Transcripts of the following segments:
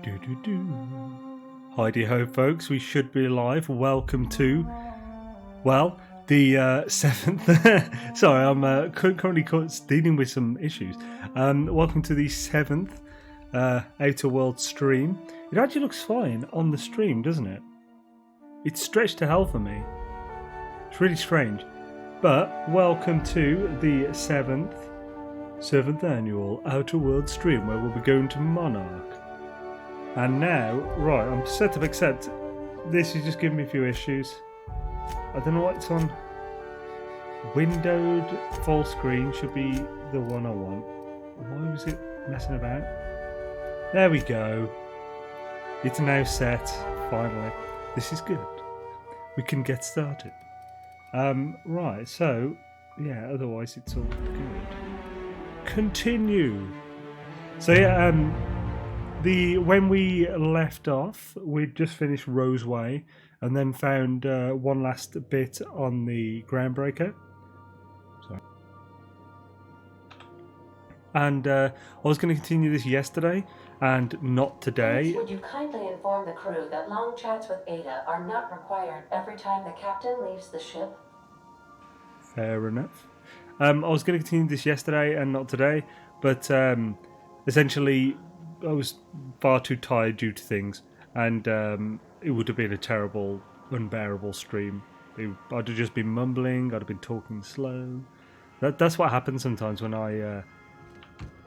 Heidi ho, folks. We should be live. Welcome to, well, the seventh. Sorry, I'm currently dealing with some issues. Welcome to the seventh Outer Worlds stream. It actually looks fine on the stream, doesn't it? It's stretched to hell for me. It's really strange. But welcome to the seventh annual Outer Worlds stream, where we'll be going to Monarch. And now, right, I'm set to accept. This is just giving me a few issues. I don't know what it's on. Windowed full screen should be the one I want. Why was it messing about? There we go. It's now set, finally. This is good. We can get started. Right, so, yeah, otherwise it's all good. Continue. So, yeah, when we left off, we'd just finished Rose Way and then found one last bit on the Groundbreaker. Sorry. And I was going to continue this yesterday and not today. Would you kindly inform the crew that long chats with Ada are not required every time the captain leaves the ship? Fair enough. I was going to continue this yesterday and not today, but essentially I was far too tired due to things, and it would have been a terrible, unbearable stream. I'd have just been mumbling, I'd have been talking slow. That's what happens sometimes when I...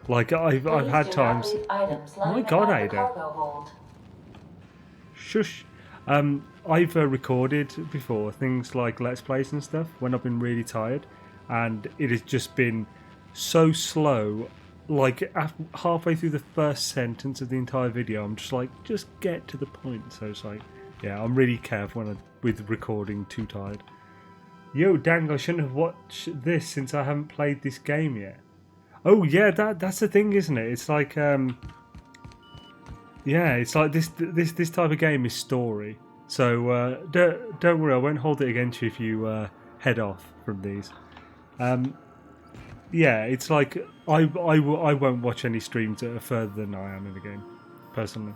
I've had times... Oh my god, Ada. Shush. I've recorded before things like Let's Plays and stuff when I've been really tired, and it has just been so slow. Like halfway through the first sentence of the entire video, I'm just like, just get to the point. So it's like, yeah, I'm really careful with recording too tired. Yo, dang, I shouldn't have watched this since I haven't played this game yet. Oh yeah, that's the thing, isn't it? It's like, yeah, it's like this type of game is story. So don't worry, I won't hold it against you if you head off from these. Yeah, it's like I won't watch any streams that are further than I am in the game, personally.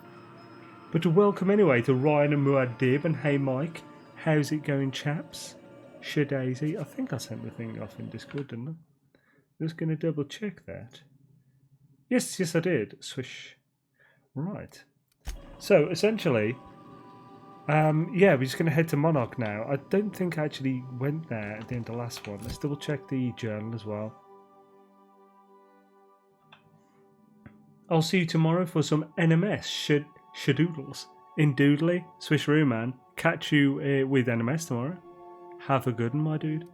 But welcome anyway to Ryan and Muad'Dib, and hey Mike, how's it going, chaps? Shadaisy, I think I sent the thing off in Discord, didn't I? Just going to double check that. Yes, I did. Swish. Right. So essentially, yeah, we're just going to head to Monarch now. I don't think I actually went there at the end of the last one. Let's double check the journal as well. I'll see you tomorrow for some NMS shadoodles in Doodly. Swisheroo, man. Catch you with NMS tomorrow. Have a good one, my dude.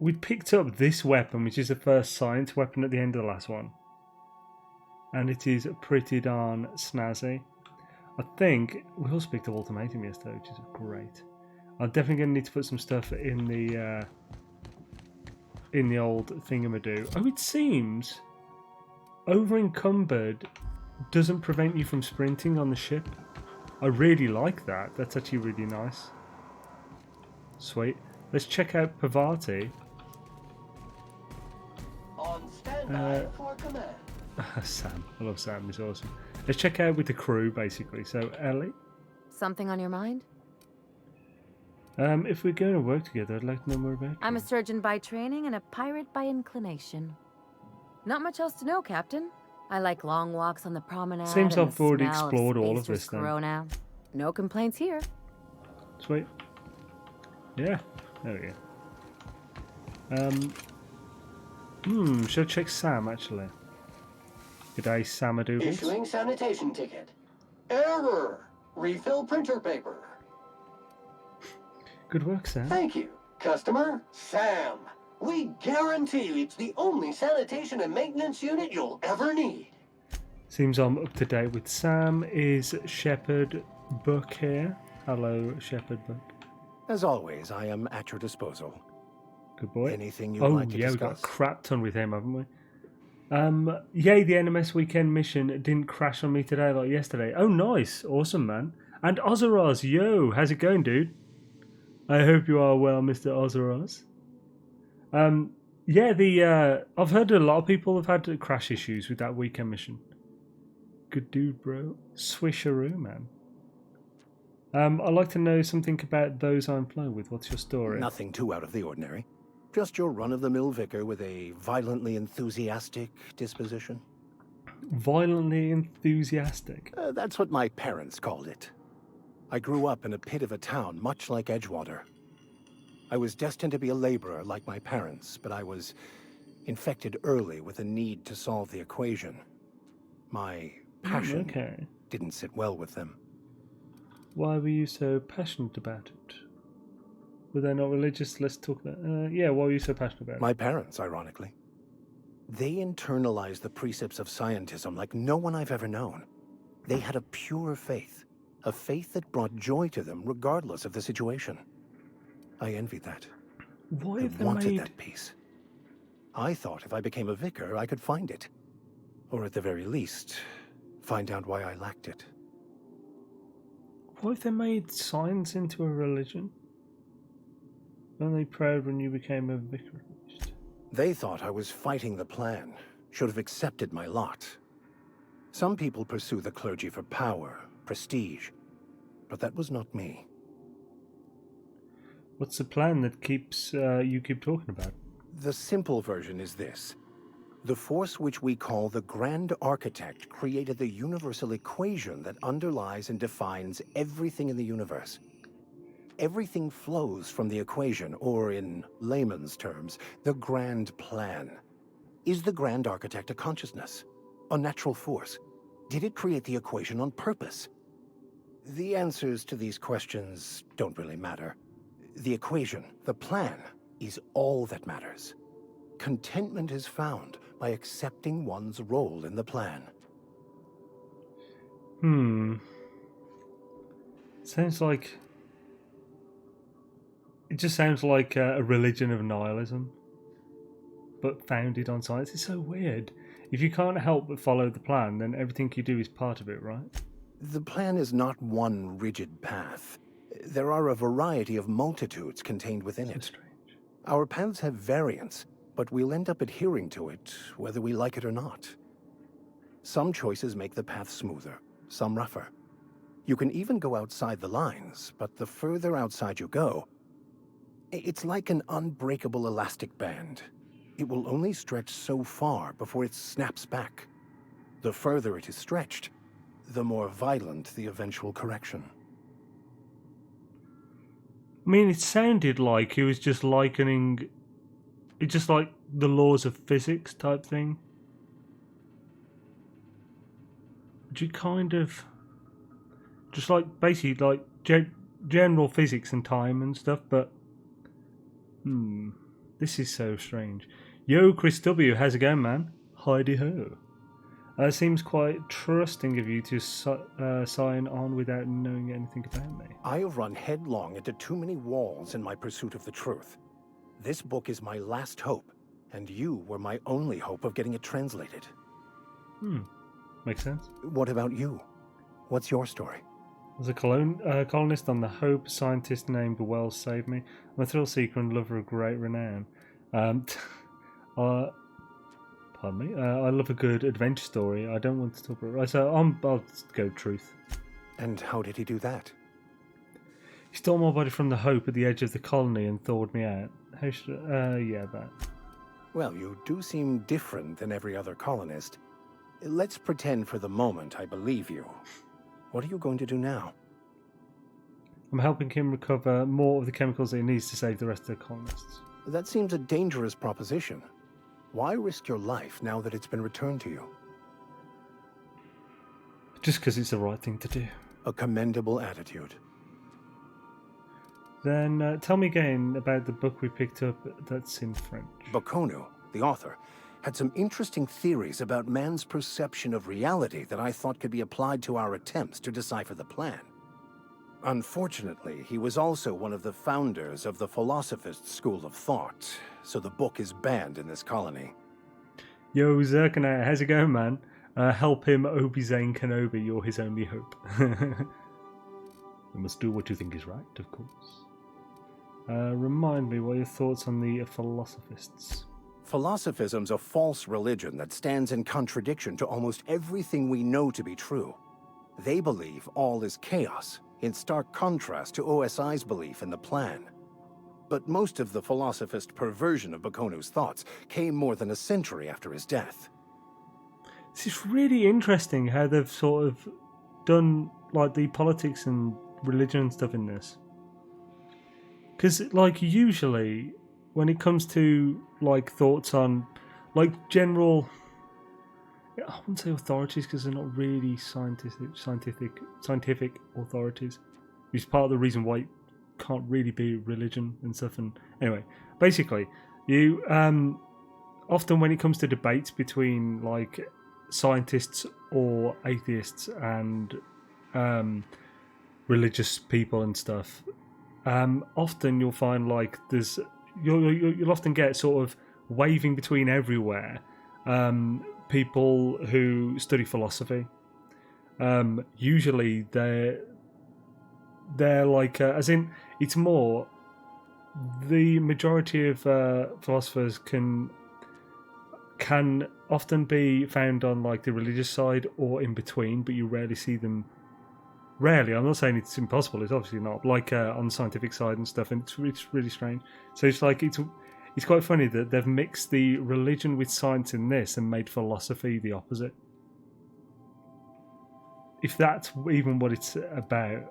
We picked up this weapon, which is the first science weapon at the end of the last one. And it is pretty darn snazzy. I think we also picked up Ultimatum yesterday, which is great. I'm definitely going to need to put some stuff in the old thingamadoo. Oh, it seems over encumbered doesn't prevent you from sprinting on the ship. I really like that. That's actually really nice. Sweet. Let's check out Pavati. On standby for command. Sam. I love Sam. He's awesome. Let's check out with the crew, basically. So, Ellie? Something on your mind? If we're going to work together, I'd like to know more about you. I'm a surgeon by training and a pirate by inclination. Not much else to know, Captain. I like long walks on the promenade. Seems and I've the already smell explored all of Spacers this then. Corona. No complaints here. Sweet. Yeah, there we go. Should I check Sam, actually? G'day, Samadoodles. Issuing sanitation ticket. Error. Refill printer paper. Good work, Sam. Thank you. Customer, Sam. We guarantee it's the only sanitation and maintenance unit you'll ever need. Seems I'm up to date with Sam. Is Shepherd Buck here? Hello, Shepherd Buck. As always, I am at your disposal. Good boy. Anything you'd like to yeah, discuss? We've got a crap ton with him, haven't we? Yay, the NMS weekend mission didn't crash on me today like yesterday. Oh, nice. Awesome, man. And Ozeroz, yo, how's it going, dude? I hope you are well, Mr. Ozeroz. Yeah, I've heard a lot of people have had crash issues with that weekend mission. Good dude, bro. Swisheroo, man. I'd like to know something about those I'm flowing with. What's your story? Nothing too out of the ordinary. Just your run-of-the-mill vicar with a violently enthusiastic disposition. Violently enthusiastic. That's what my parents called it. I grew up in a pit of a town much like Edgewater. I was destined to be a laborer like my parents, but I was infected early with a need to solve the equation. My passion didn't sit well with them. Why were you so passionate about it? Were they not religious? Let's talk about... yeah, why were you so passionate about it? My parents, ironically. They internalized the precepts of scientism like no one I've ever known. They had a pure faith. A faith that brought joy to them regardless of the situation. I envied that. Why I have they wanted made... that peace. I thought if I became a vicar, I could find it. Or at the very least, find out why I lacked it. Why have they made science into a religion? Weren't they proud when you became a vicar? They thought I was fighting the plan, should have accepted my lot. Some people pursue the clergy for power, prestige, but that was not me. What's the plan that keeps you keep talking about? The simple version is this. The force which we call the Grand Architect created the universal equation that underlies and defines everything in the universe. Everything flows from the equation, or in layman's terms, the grand plan. Is the Grand Architect a consciousness? A natural force? Did it create the equation on purpose? The answers to these questions don't really matter. The equation, the plan, is all that matters. Contentment is found by accepting one's role in the plan. Sounds like... It just sounds like a religion of nihilism, but founded on science. It's so weird. If you can't help but follow the plan, then everything you do is part of it, right? The plan is not one rigid path. There are a variety of multitudes contained within it. Strange. Our paths have variance, but we'll end up adhering to it, whether we like it or not. Some choices make the path smoother, some rougher. You can even go outside the lines, but the further outside you go, it's like an unbreakable elastic band. It will only stretch so far before it snaps back. The further it is stretched, the more violent the eventual correction. I mean, it sounded like he was just likening... It's just like the laws of physics type thing. But you kind of... Just like, basically, like general physics and time and stuff, but... This is so strange. Yo, Chris W, how's it going, man? Howdy ho. Seems quite trusting of you to sign on without knowing anything about me. I have run headlong into too many walls in my pursuit of the truth. This book is my last hope, and you were my only hope of getting it translated. Makes sense. What about you? What's your story? As a colonist on the Hope, a scientist named Wells saved me. I'm a thrill seeker and lover of great renown. Pardon me. I love a good adventure story. I don't want to talk about it. So I'll go truth. And how did he do that? He stole my body from the Hope at the edge of the colony and thawed me out. How should yeah, that. Well, you do seem different than every other colonist. Let's pretend for the moment I believe you. What are you going to do now? I'm helping him recover more of the chemicals that he needs to save the rest of the colonists. That seems a dangerous proposition. Why risk your life now that it's been returned to you? Just because it's the right thing to do. A commendable attitude. Then tell me again about the book we picked up that's in French. Baconu, the author, had some interesting theories about man's perception of reality that I thought could be applied to our attempts to decipher the plan. Unfortunately, he was also one of the founders of the philosophist school of thought, so the book is banned in this colony. Yo, Zerkanaut, how's it going, man? Help him, Obi-Zane Kenobi, you're his only hope. You must do what you think is right, of course. Remind me, what are your thoughts on the philosophists? Philosophism's a false religion that stands in contradiction to almost everything we know to be true. They believe all is chaos, in stark contrast to OSI's belief in the plan. But most of the philosophist perversion of Bakonu's thoughts came more than a century after his death. This is really interesting how they've sort of done like the politics and religion and stuff in this. Because like usually when it comes to like thoughts on like general, I wouldn't say authorities because they're not really scientific authorities. Which is part of the reason why it can't really be religion and stuff. And anyway, basically, you often when it comes to debates between like scientists or atheists and religious people and stuff, often you'll find like you'll often get sort of waving between everywhere. People who study philosophy, usually they're like as in it's more the majority of philosophers can often be found on like the religious side or in between, but you rarely see them. Rarely, I'm not saying it's impossible. It's obviously not like on the scientific side and stuff, and it's really strange. So it's like it's quite funny that they've mixed the religion with science in this and made philosophy the opposite. If that's even what it's about.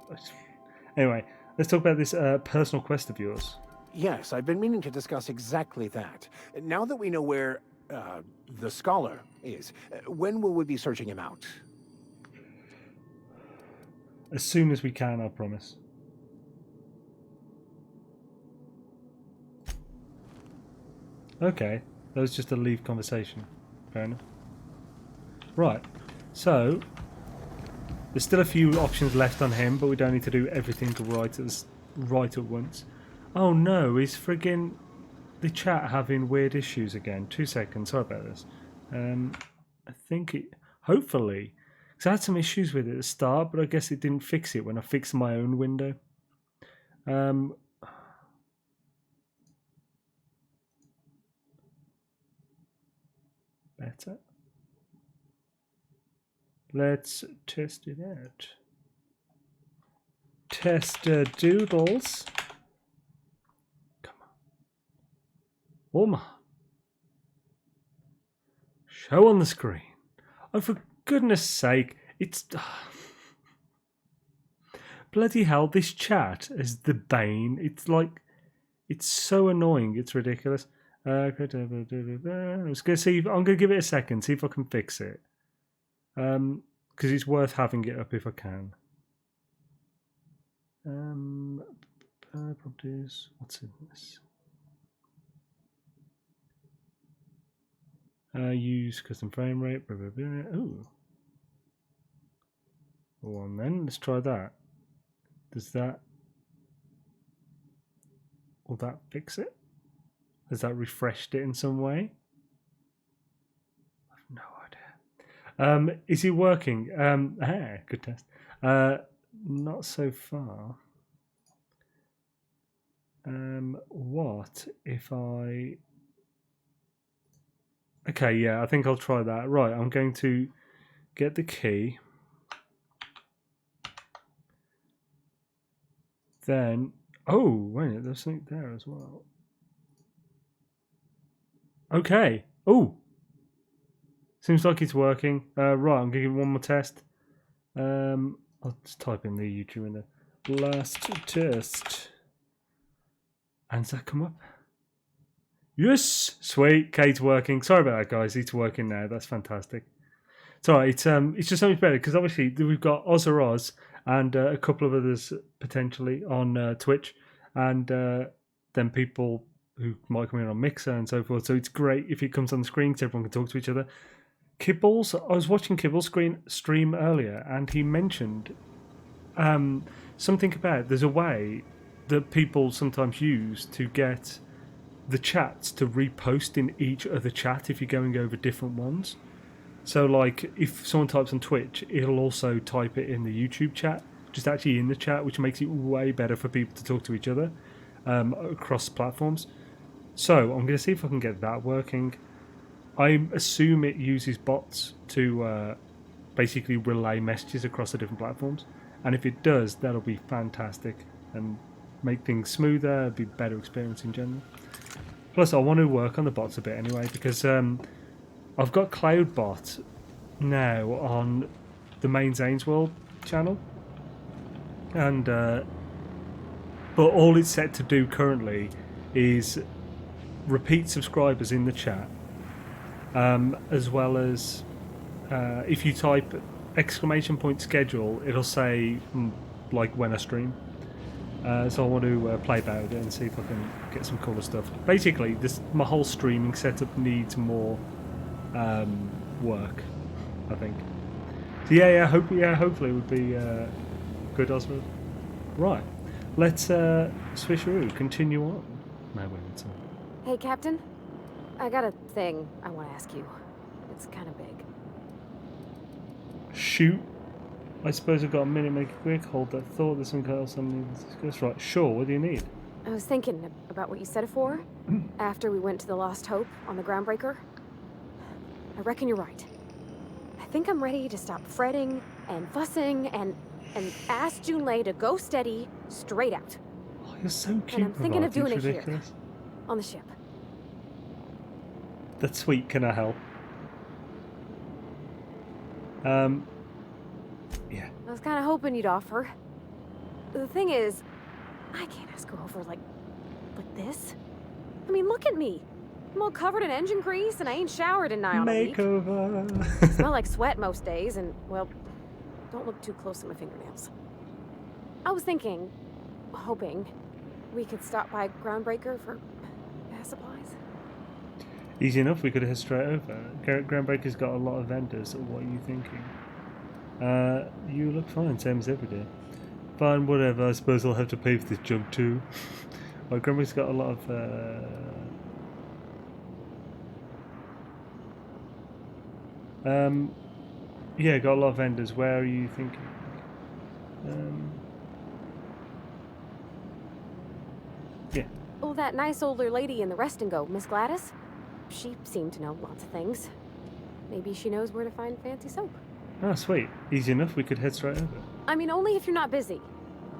Anyway, let's talk about this personal quest of yours. Yes, I've been meaning to discuss exactly that. Now that we know where the scholar is, when will we be searching him out? As soon as we can, I promise. Okay, that was just a leave conversation. Fair enough. Right, so there's still a few options left on him, but we don't need to do everything right at once. Oh no, is friggin' the chat having weird issues again? 2 seconds, sorry about this. I think it, hopefully, because I had some issues with it at the start, but I guess it didn't fix it when I fixed my own window. Better. Let's test it out. Tester doodles. Come on. Oh my. Show on the screen. Oh, for goodness sake. It's... bloody hell, this chat is the bane. It's like... It's so annoying. It's ridiculous. I'm just going to see if... I'm going to give it a second. See if I can fix it. Because it's worth having it up if I can. Properties. What's in this? Use custom frame rate. Blah, blah, blah. Ooh. Go on then. Let's try that. Does that? Will that fix it? Has that refreshed it in some way? I've no idea. Is it working? Good test. Not so far. What if I... Okay, yeah, I think I'll try that. Right, I'm going to get the key. Then... Oh, wait, there's something there as well. Okay. Oh! Seems like it's working. Right, I'm going to give it one more test. I'll just type in the YouTube window. Last test. And does that come up? Yes! Sweet. Kate's working. Sorry about that, guys. It's working now. That's fantastic. It's alright. It's just so much better because obviously we've got Oz or Oz and a couple of others potentially on Twitch, and then people who might come in on Mixer and so forth. So it's great if it comes on the screen so everyone can talk to each other. Kibbles, I was watching Kibble's stream earlier, and he mentioned something about there's a way that people sometimes use to get the chats to repost in each other chat if you're going over different ones. So like if someone types on Twitch, it'll also type it in the YouTube chat, just actually in the chat, which makes it way better for people to talk to each other across platforms. So I'm going to see if I can get that working. I assume it uses bots to basically relay messages across the different platforms, and if it does, that'll be fantastic and make things smoother, be better experience in general. Plus, I want to work on the bots a bit anyway, because I've got Cloudbot now on the main Xaine's World channel, and but all it's set to do currently is repeat subscribers in the chat, as well as if you type !schedule, it'll say like when I stream. So I want to play about it and see if I can get some cooler stuff. Basically, my whole streaming setup needs more work, I think. So hopefully it would be good, Oswald. Right, let's switcheroo, continue on. My women's. Hey, Captain. I got a thing I want to ask you. It's kind of big. Shoot. I suppose I've got a minute, make it quick. Hold that thought, there's something else I need to discuss. Right, sure, what do you need? I was thinking about what you said before, after we went to the Lost Hope on the Groundbreaker. I reckon you're right. I think I'm ready to stop fretting and fussing and ask Junlei to go steady, straight out. Oh, you're so cute, And I'm thinking of Bravati, doing it's it here, ridiculous. on the ship. That's sweet, can I help? Yeah. I was kind of hoping you'd offer. The thing is, I can't ask her over like this. I mean, look at me. I'm all covered in engine grease and I ain't showered in nigh on a week. Makeover. Smell like sweat most days and, well, don't look too close at my fingernails. I was thinking, hoping, we could stop by Groundbreaker for gas supplies. Easy enough, we could head straight over. Groundbreaker's got a lot of vendors, what are you thinking? You look fine, same as every day. Fine, whatever, I suppose I'll have to pay for this junk too. Well, Groundbreaker's got a lot of... yeah, got a lot of vendors. Where are you thinking? Yeah. Oh, that nice older lady in the rest and go, Miss Gladys? She seemed to know lots of things. Maybe she knows where to find fancy soap. Ah, sweet. Easy enough, we could head straight over. I mean, only if you're not busy.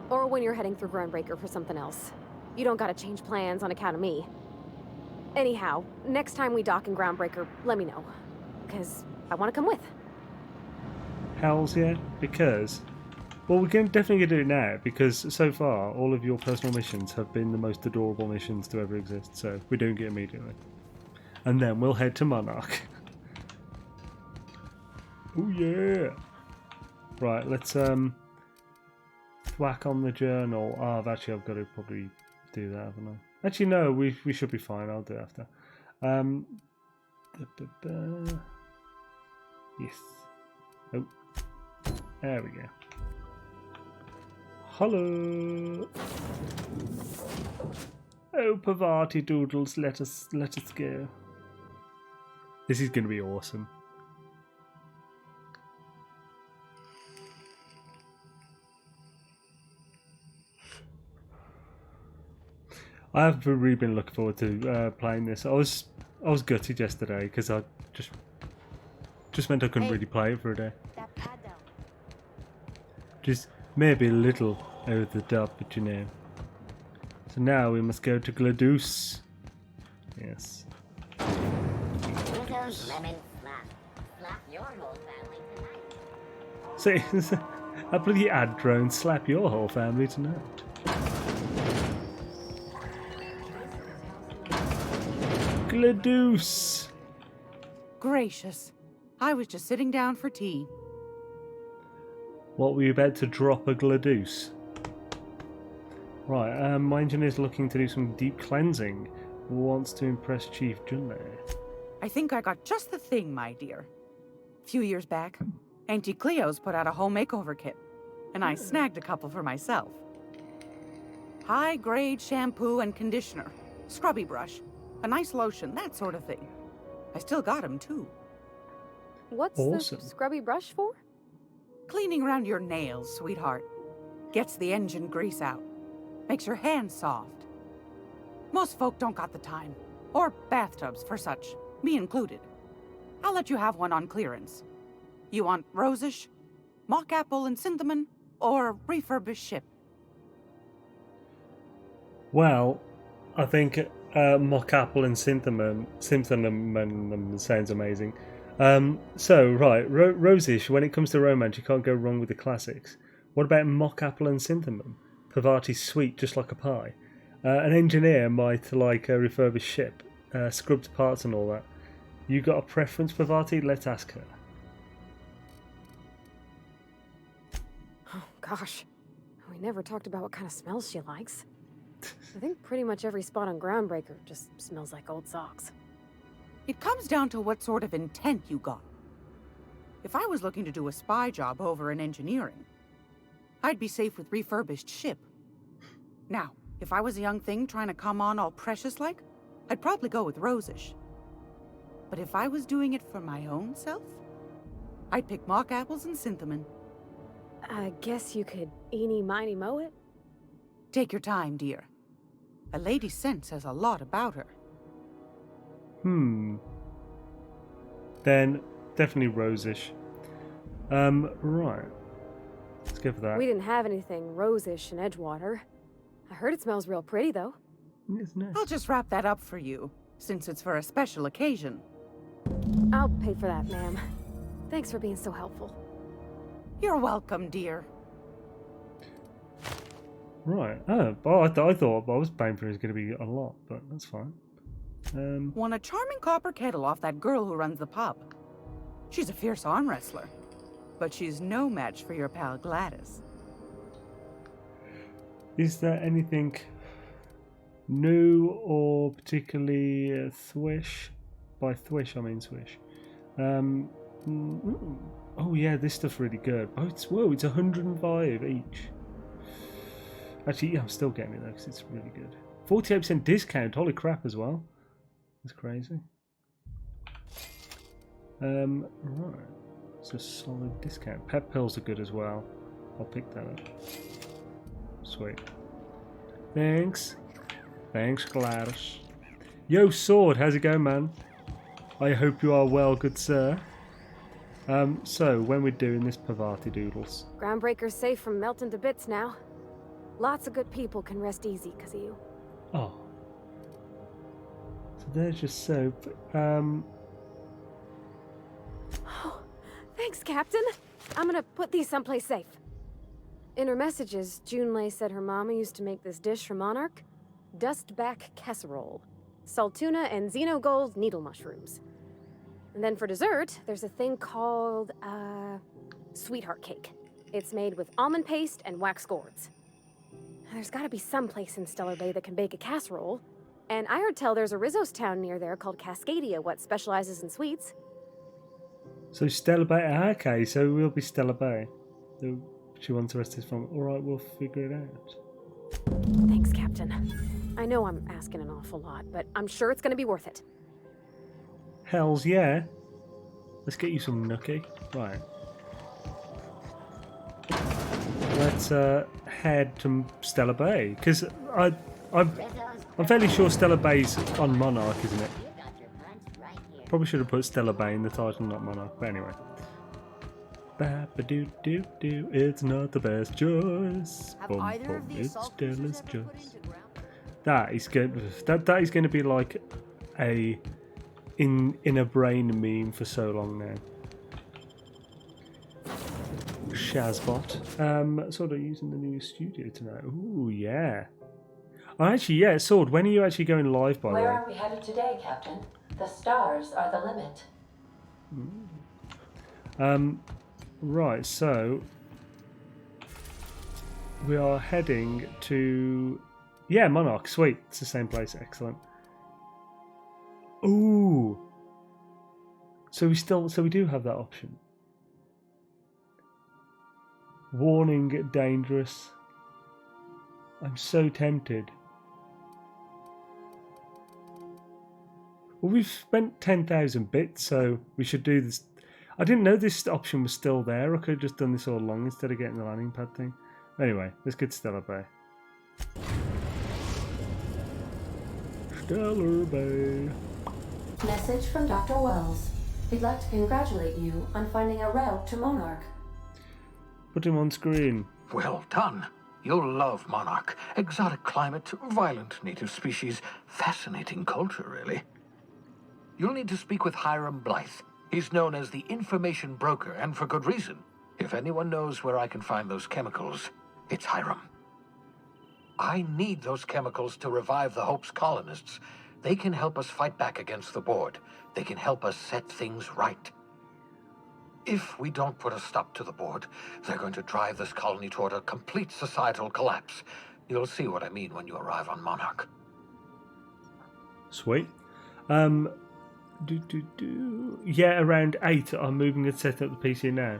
Or when you're heading through Groundbreaker for something else. You don't gotta change plans on account of me. Anyhow, next time we dock in Groundbreaker, let me know. Because I want to come with. Hells yeah, because... Well, we're definitely going to do it now, because so far, all of your personal missions have been the most adorable missions to ever exist, so we're doing it immediately. And then we'll head to Monarch. Oh yeah! Right, let's whack on the journal. Oh, I've got to probably do that, haven't I? Actually, no, we should be fine. I'll do it after. Yes. Oh, there we go. Hello. Oh, Pavati Doodles, let us go. This is going to be awesome. I've really been looking forward to playing this. I was gutted yesterday because I just meant I couldn't really play it for a day. Just maybe a little over the top, but you know. So now we must go to GLaDOS. Yes. Lemon slap. Slap your whole family tonight. See, I bloody ad drone slap your whole family tonight. GLaDOS. Gracious. I was just sitting down for tea. What were you about to drop a GLaDOS? Right, my engineer's looking to do some deep cleansing. Wants to impress Chief Junlei. I think I got just the thing, my dear. A few years back, Auntie Cleo's put out a home makeover kit, and I snagged a couple for myself. High-grade shampoo and conditioner, scrubby brush, a nice lotion, that sort of thing. I still got 'em, too. What's Awesome. the scrubby brush for? Cleaning around your nails, sweetheart. Gets the engine grease out. Makes your hands soft. Most folk don't got the time. Or bathtubs for such, me included. I'll let you have one on clearance. You want rosish, mock apple and cinnamon, or refurbished ship? Well, I think mock apple and cinnamon sounds amazing. Right, Rosish, when it comes to romance, you can't go wrong with the classics. What about mock apple and cinnamon? Parvati's sweet, just like a pie. An engineer might like a refurbished ship, scrubbed parts and all that. You got a preference, Parvati? Let's ask her. Oh, gosh. We never talked about what kind of smells she likes. I think pretty much every spot on Groundbreaker just smells like old socks. It comes down to what sort of intent you got. If I was looking to do a spy job over in engineering, I'd be safe with refurbished ship. Now, if I was a young thing trying to come on all precious-like, I'd probably go with rosish. But if I was doing it for my own self, I'd pick mock apples and cinnamon. I guess you could eeny-miny mow it? Take your time, dear. A lady's scent says a lot about her. Then, definitely rosish. Right. Let's go for that. We didn't have anything rosish in Edgewater. I heard it smells real pretty, though. It's nice. I'll just wrap that up for you, since it's for a special occasion. I'll pay for that, ma'am. Thanks for being so helpful. You're welcome, dear. Right. Oh, well, I thought I was paying for it was going to be a lot, but that's fine. Won a charming copper kettle off that girl who runs the pub. She's a fierce arm wrestler, but she's no match for your pal Gladys. Is there anything new or particularly thwish? By thwish, I mean swish. Oh yeah, this stuff's really good. Oh, it's 105 each. Actually, yeah, I'm still getting it though because it's really good. 48% discount. Holy crap, as well. That's crazy. Right. It's a solid discount. Pep pills are good as well. I'll pick that up. Sweet. Thanks. Thanks, Gladys. Yo, Sword, how's it going, man? I hope you are well, good sir. So, when we're doing this Parvati Doodles. Groundbreaker's safe from melting to bits now. Lots of good people can rest easy because of you. Oh. So there's your soap. Oh, thanks, Captain. I'm gonna put these someplace safe. In her messages, Junlei said her mama used to make this dish for Monarch. Dustback casserole. Saltuna and Xenogold needle mushrooms. And then for dessert, there's a thing called, sweetheart cake. It's made with almond paste and wax gourds. There's gotta be some place in Stellar Bay that can bake a casserole. And I heard tell there's a Rizzo's town near there called Cascadia, what specializes in sweets. So Stellar Bay, okay, so we'll be Stellar Bay. So she wants the rest of this from. Alright, we'll figure it out. Thanks, Captain. I know I'm asking an awful lot, but I'm sure it's gonna be worth it. Hells yeah. Let's get you some nookie. Right. Let's head to Stellar Bay, because I'm fairly sure Stellar Bay's on Monarch, isn't it? You got your punch right here. Probably should have put Stellar Bay in the title, not Monarch. But anyway. Ba-ba-doo-doo-doo, it's not the best choice. Have Bum, either bum, of the it's assault cruisers Stella's ever put choice. into ground? That is good. That is going to be like a in a brain meme for so long now. Shazbot. Sort of using the new studio tonight. Ooh, yeah. Oh, actually, yeah, Sword, when are you actually going live, by the Where way? are we headed today, Captain? The stars are the limit. Right, so we are heading to Monarch. Sweet, it's the same place. Excellent. Ooh, so we do have that option. Warning, dangerous. I'm so tempted. Well, we've spent 10,000 bits, so we should do this. I didn't know this option was still there. I could have just done this all along instead of getting the landing pad thing. Anyway, let's get to Stellar Bay. Stellar Bay. Message from Dr. Wells. He'd like to congratulate you on finding a route to Monarch. Put him on screen. Well done. You'll love Monarch. Exotic climate, violent native species, fascinating culture, really. You'll need to speak with Hiram Blythe. He's known as the information broker, and for good reason. If anyone knows where I can find those chemicals, it's Hiram. I need those chemicals to revive the Hope's colonists. They can help us fight back against the Board. They can help us set things right. If we don't put a stop to the Board, they're going to drive this colony toward a complete societal collapse. You'll see what I mean when you arrive on Monarch. Sweet. Yeah, around 8. I'm moving and setting up the PC now.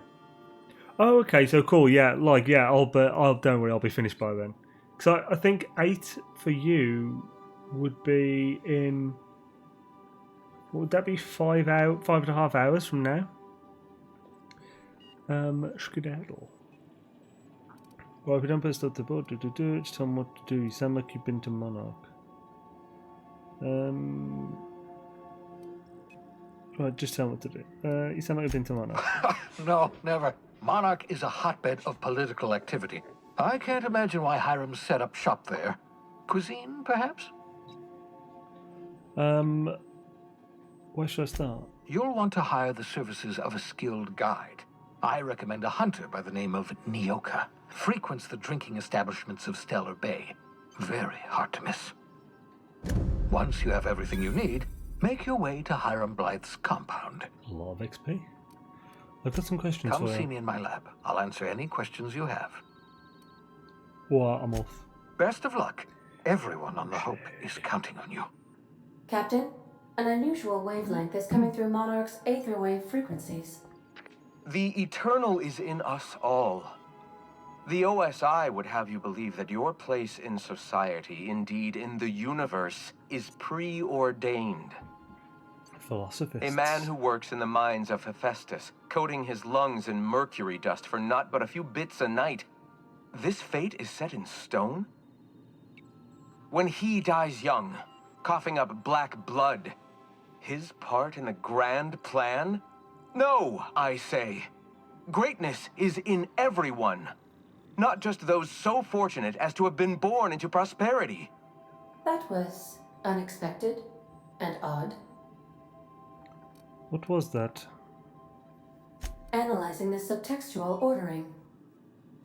Oh, okay, so cool. Yeah, don't worry, I'll be finished by then. Because I think 8 for you would be in. What would that be? 5.5 hours from now. Skedaddle. Well, if you don't put stuff to the board, just tell them what to do. You sound like you've been to Monarch. Right, just tell them what to do. You sound like you've been to Monarch. No, never. Monarch is a hotbed of political activity. I can't imagine why Hiram set up shop there. Cuisine, perhaps? Where should I start? You'll want to hire the services of a skilled guide. I recommend a hunter by the name of Nyoka. Frequents the drinking establishments of Stellar Bay. Very hard to miss. Once you have everything you need, make your way to Hiram Blythe's compound. A lot of XP. I've got some questions Come for you. see me in my lab. I'll answer any questions you have. Well, I'm off. Best of luck. Everyone on the Hope is counting on you. Captain, an unusual wavelength is coming through Monarch's aether wave frequencies. The eternal is in us all. The OSI would have you believe that your place in society, indeed in the universe, is preordained. Philosophist. A man who works in the mines of Hephaestus, coating his lungs in mercury dust for not but a few bits a night. This fate is set in stone? When he dies young, coughing up black blood, his part in the grand plan? No, I say. Greatness is in everyone. Not just those so fortunate as to have been born into prosperity. That was unexpected and odd. What was that? Analyzing the subtextual ordering.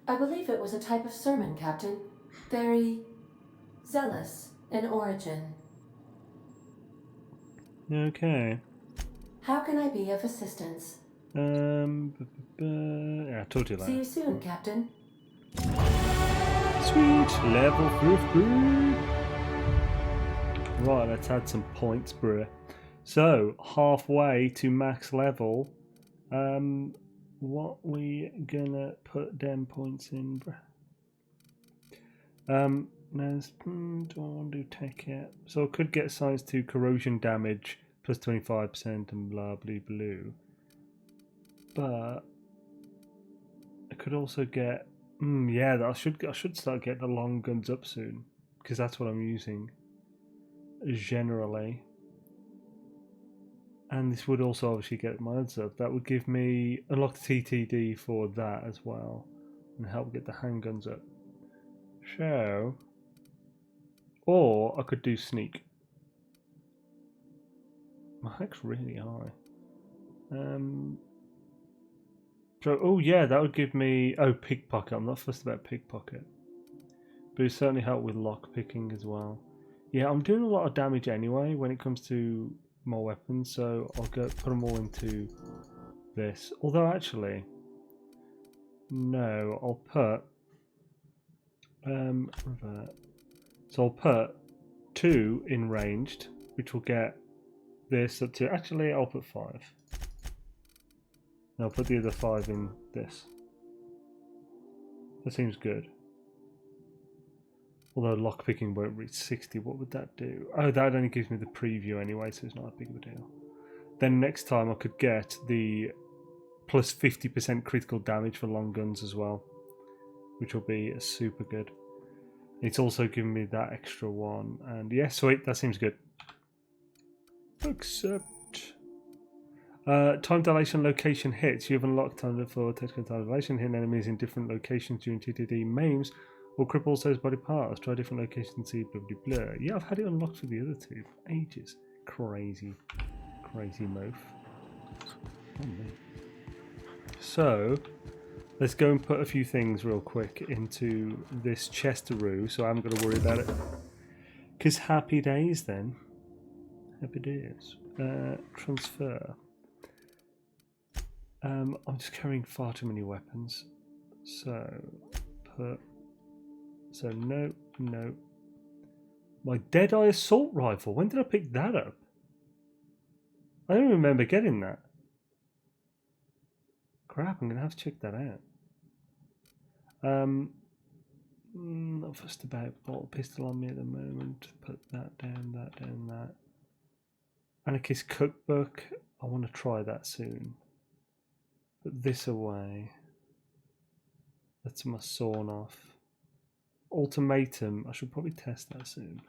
I believe it was a type of sermon, Captain. Very zealous in origin. Okay. How can I be of assistance? Yeah, I told you that. See you soon, Captain. Sweet, level 50. Right, let's add some points, bruh. So, halfway to max level. What we gonna put them points in, bruh? Do I want to do tech yet? So I could get science to corrosion damage plus 25% and blah blah blue. But I could also get yeah, I should start getting the long guns up soon, because that's what I'm using generally. And this would also obviously get my odds up. That would give me unlock the TTD for that as well, and help get the handguns up. So, or I could do sneak. My hack's really high. So, oh yeah, that would give me pickpocket. I'm not fussed about pickpocket, but it certainly help with lock picking as well. Yeah, I'm doing a lot of damage anyway when it comes to more weapons, so I'll put them all into this. Although actually, no, I'll put revert. So I'll put 2 in ranged, which will get this up to. Actually, I'll put 5. And I'll put the other 5 in this. That seems good. Although lockpicking won't reach 60, what would that do? Oh, that only gives me the preview anyway, so it's not a big of a deal. Then next time I could get the plus 50% critical damage for long guns as well, which will be super good. It's also giving me that extra one, and yeah, sweet, that seems good. Accept. Time dilation location hits. You've unlocked time for technical time dilation. Hitting enemies in different locations during TTD maims or cripples those body parts. Try different locations, see blah blah blah. Yeah, I've had it unlocked for the other two for ages. Crazy. Crazy moaf. Oh, man. So, let's go and put a few things real quick into this chest-a-roo so I'm going to worry about it. Because happy days then. Happy days. Transfer. I'm just carrying far too many weapons. So, no. My Deadeye assault rifle. When did I pick that up? I don't remember getting that. Crap, I'm going to have to check that out. Not fussed about bolt pistol on me at the moment. Put that down, that. Anarchist cookbook. I want to try that soon. Put this away. That's my sawn off. Ultimatum. I should probably test that soon.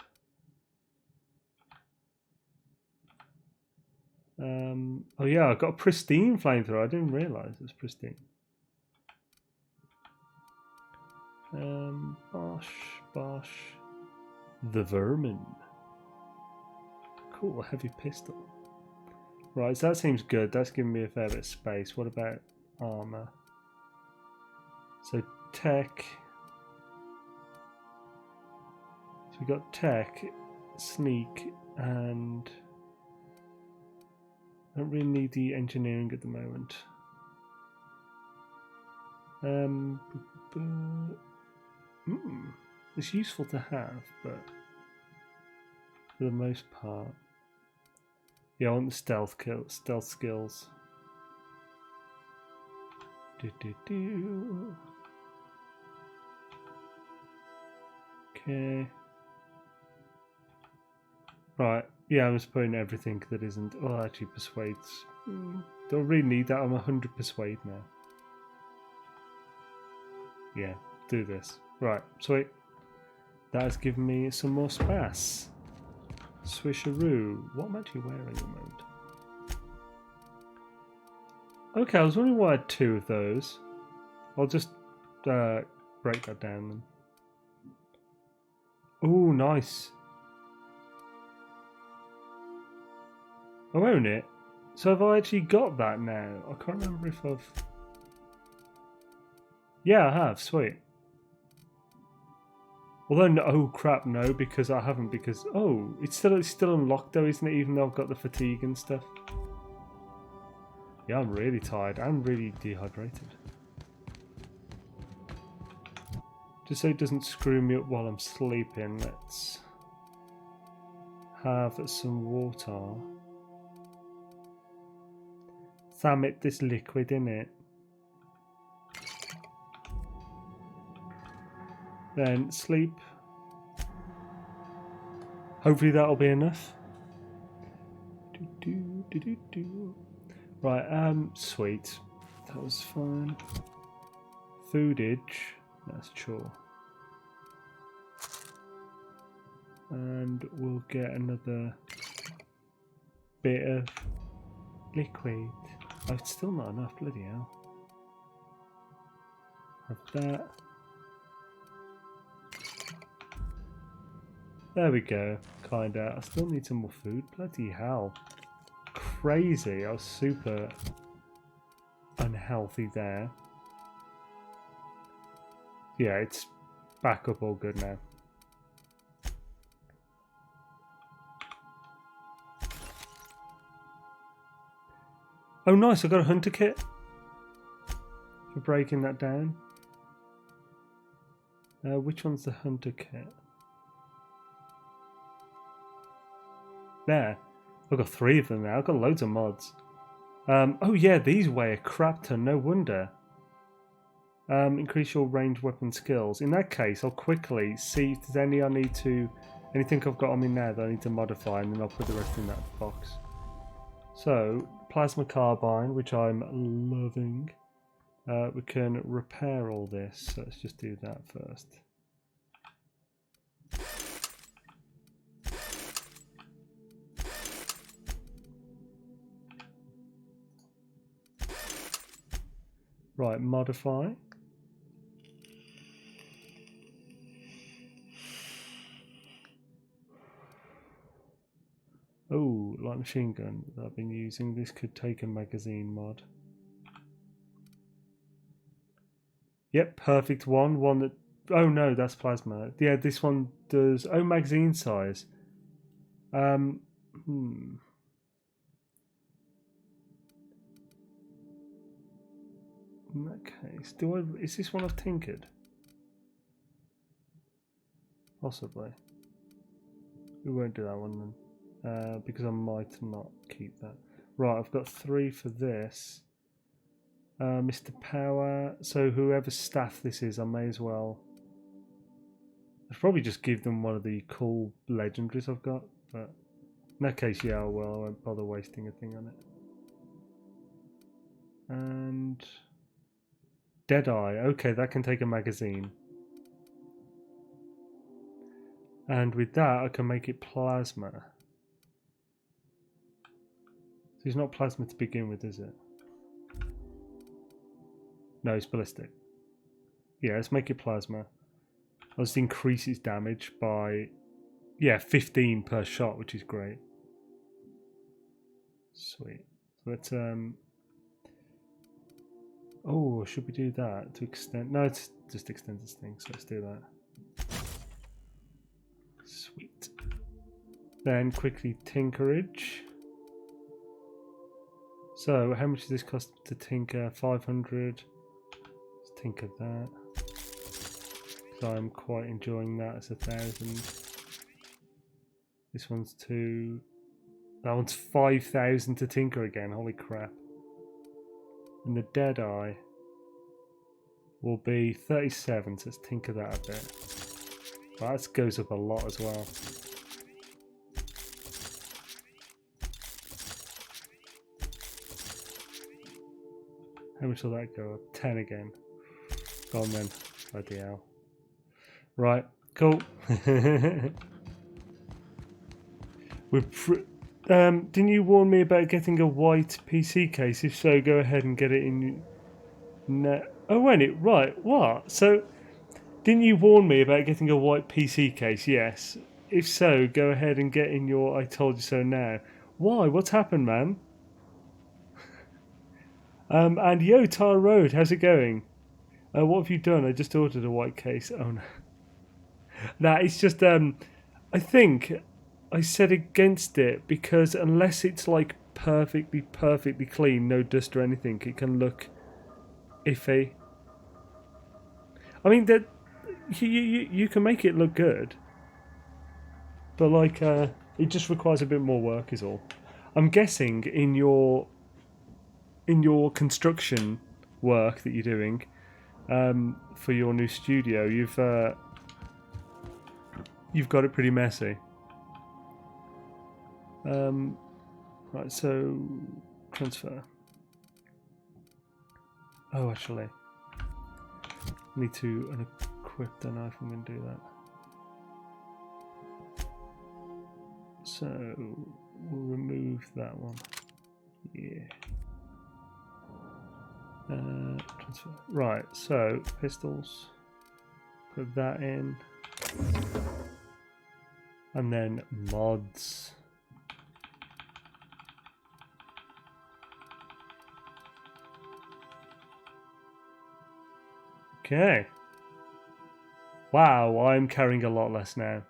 Oh yeah, I got a pristine flamethrower. I didn't realise it was pristine. Bosh. The vermin. Cool, a heavy pistol. Right, so that seems good. That's giving me a fair bit of space. What about armour? So tech. So we got tech, sneak, and I don't really need the engineering at the moment. It's useful to have, but for the most part, yeah, I want the stealth skills. Okay. Right. Yeah, I'm just putting everything that isn't. Oh, actually, persuades. Don't really need that. I'm 100 persuade now. Yeah, do this. Right, sweet. That has given me some more space. Swisharoo. What am I actually wearing at the moment? Okay, I was wondering why I had 2 of those. I'll just break that down then. Oh, nice. I own it. So have I actually got that now? I can't remember if I've... Yeah, I have. Sweet. Although, no, oh crap, no, because I haven't. Because it's still unlocked though, isn't it? Even though I've got the fatigue and stuff. Yeah, I'm really tired. I'm really dehydrated. Just so it doesn't screw me up while I'm sleeping, let's have some water. Thamit this liquid in it. Then sleep. Hopefully that'll be enough. Right, sweet. That was fine. Foodage. That's chore. And we'll get another bit of liquid. Oh, it's still not enough, bloody hell. Have that. There we go, kinda. I still need some more food, bloody hell. Crazy, I was super unhealthy there. Yeah, it's back up all good now. Oh nice, I got a hunter kit for breaking that down. Which one's the hunter kit? There. I've got 3 of them now. I've got loads of mods. Oh yeah, these weigh a crap ton, no wonder. Increase your ranged weapon skills. In that case, I'll quickly see if there's any anything I've got on me now that I need to modify, and then I'll put the rest in that box. So, plasma carbine, which I'm loving. We can repair all this, so let's just do that first. Right, modify. Oh, light machine gun that I've been using. This could take a magazine mod. Yep, perfect one. One that... Oh no, that's plasma. Yeah, this one does... Oh, magazine size. In that case, is this one I've tinkered? Possibly. We won't do that one then, because I might not keep that. Right, I've got 3 for this. Mr. Power. So whoever staff this is, I may as well. I'd probably just give them one of the cool legendaries I've got, but in that case, yeah, well, I won't bother wasting a thing on it. And Deadeye. Okay, that can take a magazine. And with that, I can make it plasma. So it's not plasma to begin with, is it? No, it's ballistic. Yeah, let's make it plasma. I'll just increase its damage by, yeah, 15 per shot, which is great. Sweet. Let's, oh, should we do that to extend? No, it's just extend this thing, so let's do that. Sweet. Then quickly tinkerage. So, how much does this cost to tinker? 500. Let's tinker that. So I'm quite enjoying that as 1,000. This one's 2. That one's 5,000 to tinker again. Holy crap. And the Deadeye will be 37, so let's tinker that a bit. Well, that goes up a lot as well. How much will that go up? 10 again. Go on then. Bloody hell. Right, cool. Didn't you warn me about getting a white PC case? If so, go ahead and get it in. Oh, wait, right, what? So, didn't you warn me about getting a white PC case? Yes. If so, go ahead and get in your I told you so now. Why? What's happened, man? And yo, Tar Road, how's it going? What have you done? I just ordered a white case. Oh no. Nah, it's just, I think I said against it because unless it's like perfectly clean, no dust or anything, it can look iffy. I mean, that you can make it look good, but like, it just requires a bit more work is all. I'm guessing in your construction work that you're doing for your new studio, you've got it pretty messy. Right, so transfer. Oh, actually, I need to unequip the knife. I'm going to do that. So we'll remove that one. Yeah. Transfer. Right, so pistols. Put that in. And then mods. Okay. Wow, I'm carrying a lot less now.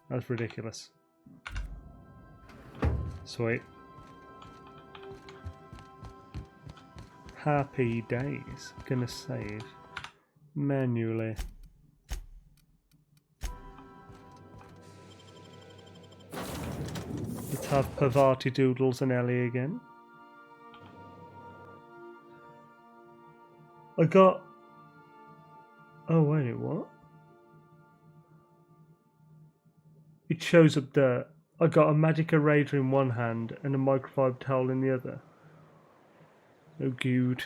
That's ridiculous. Sweet. Happy days. Gonna save manually. Let's have Pavati Doodles and Ellie again. I got... Oh wait, what? It shows up there. I got a magic eraser in one hand and a microfiber towel in the other. Oh good.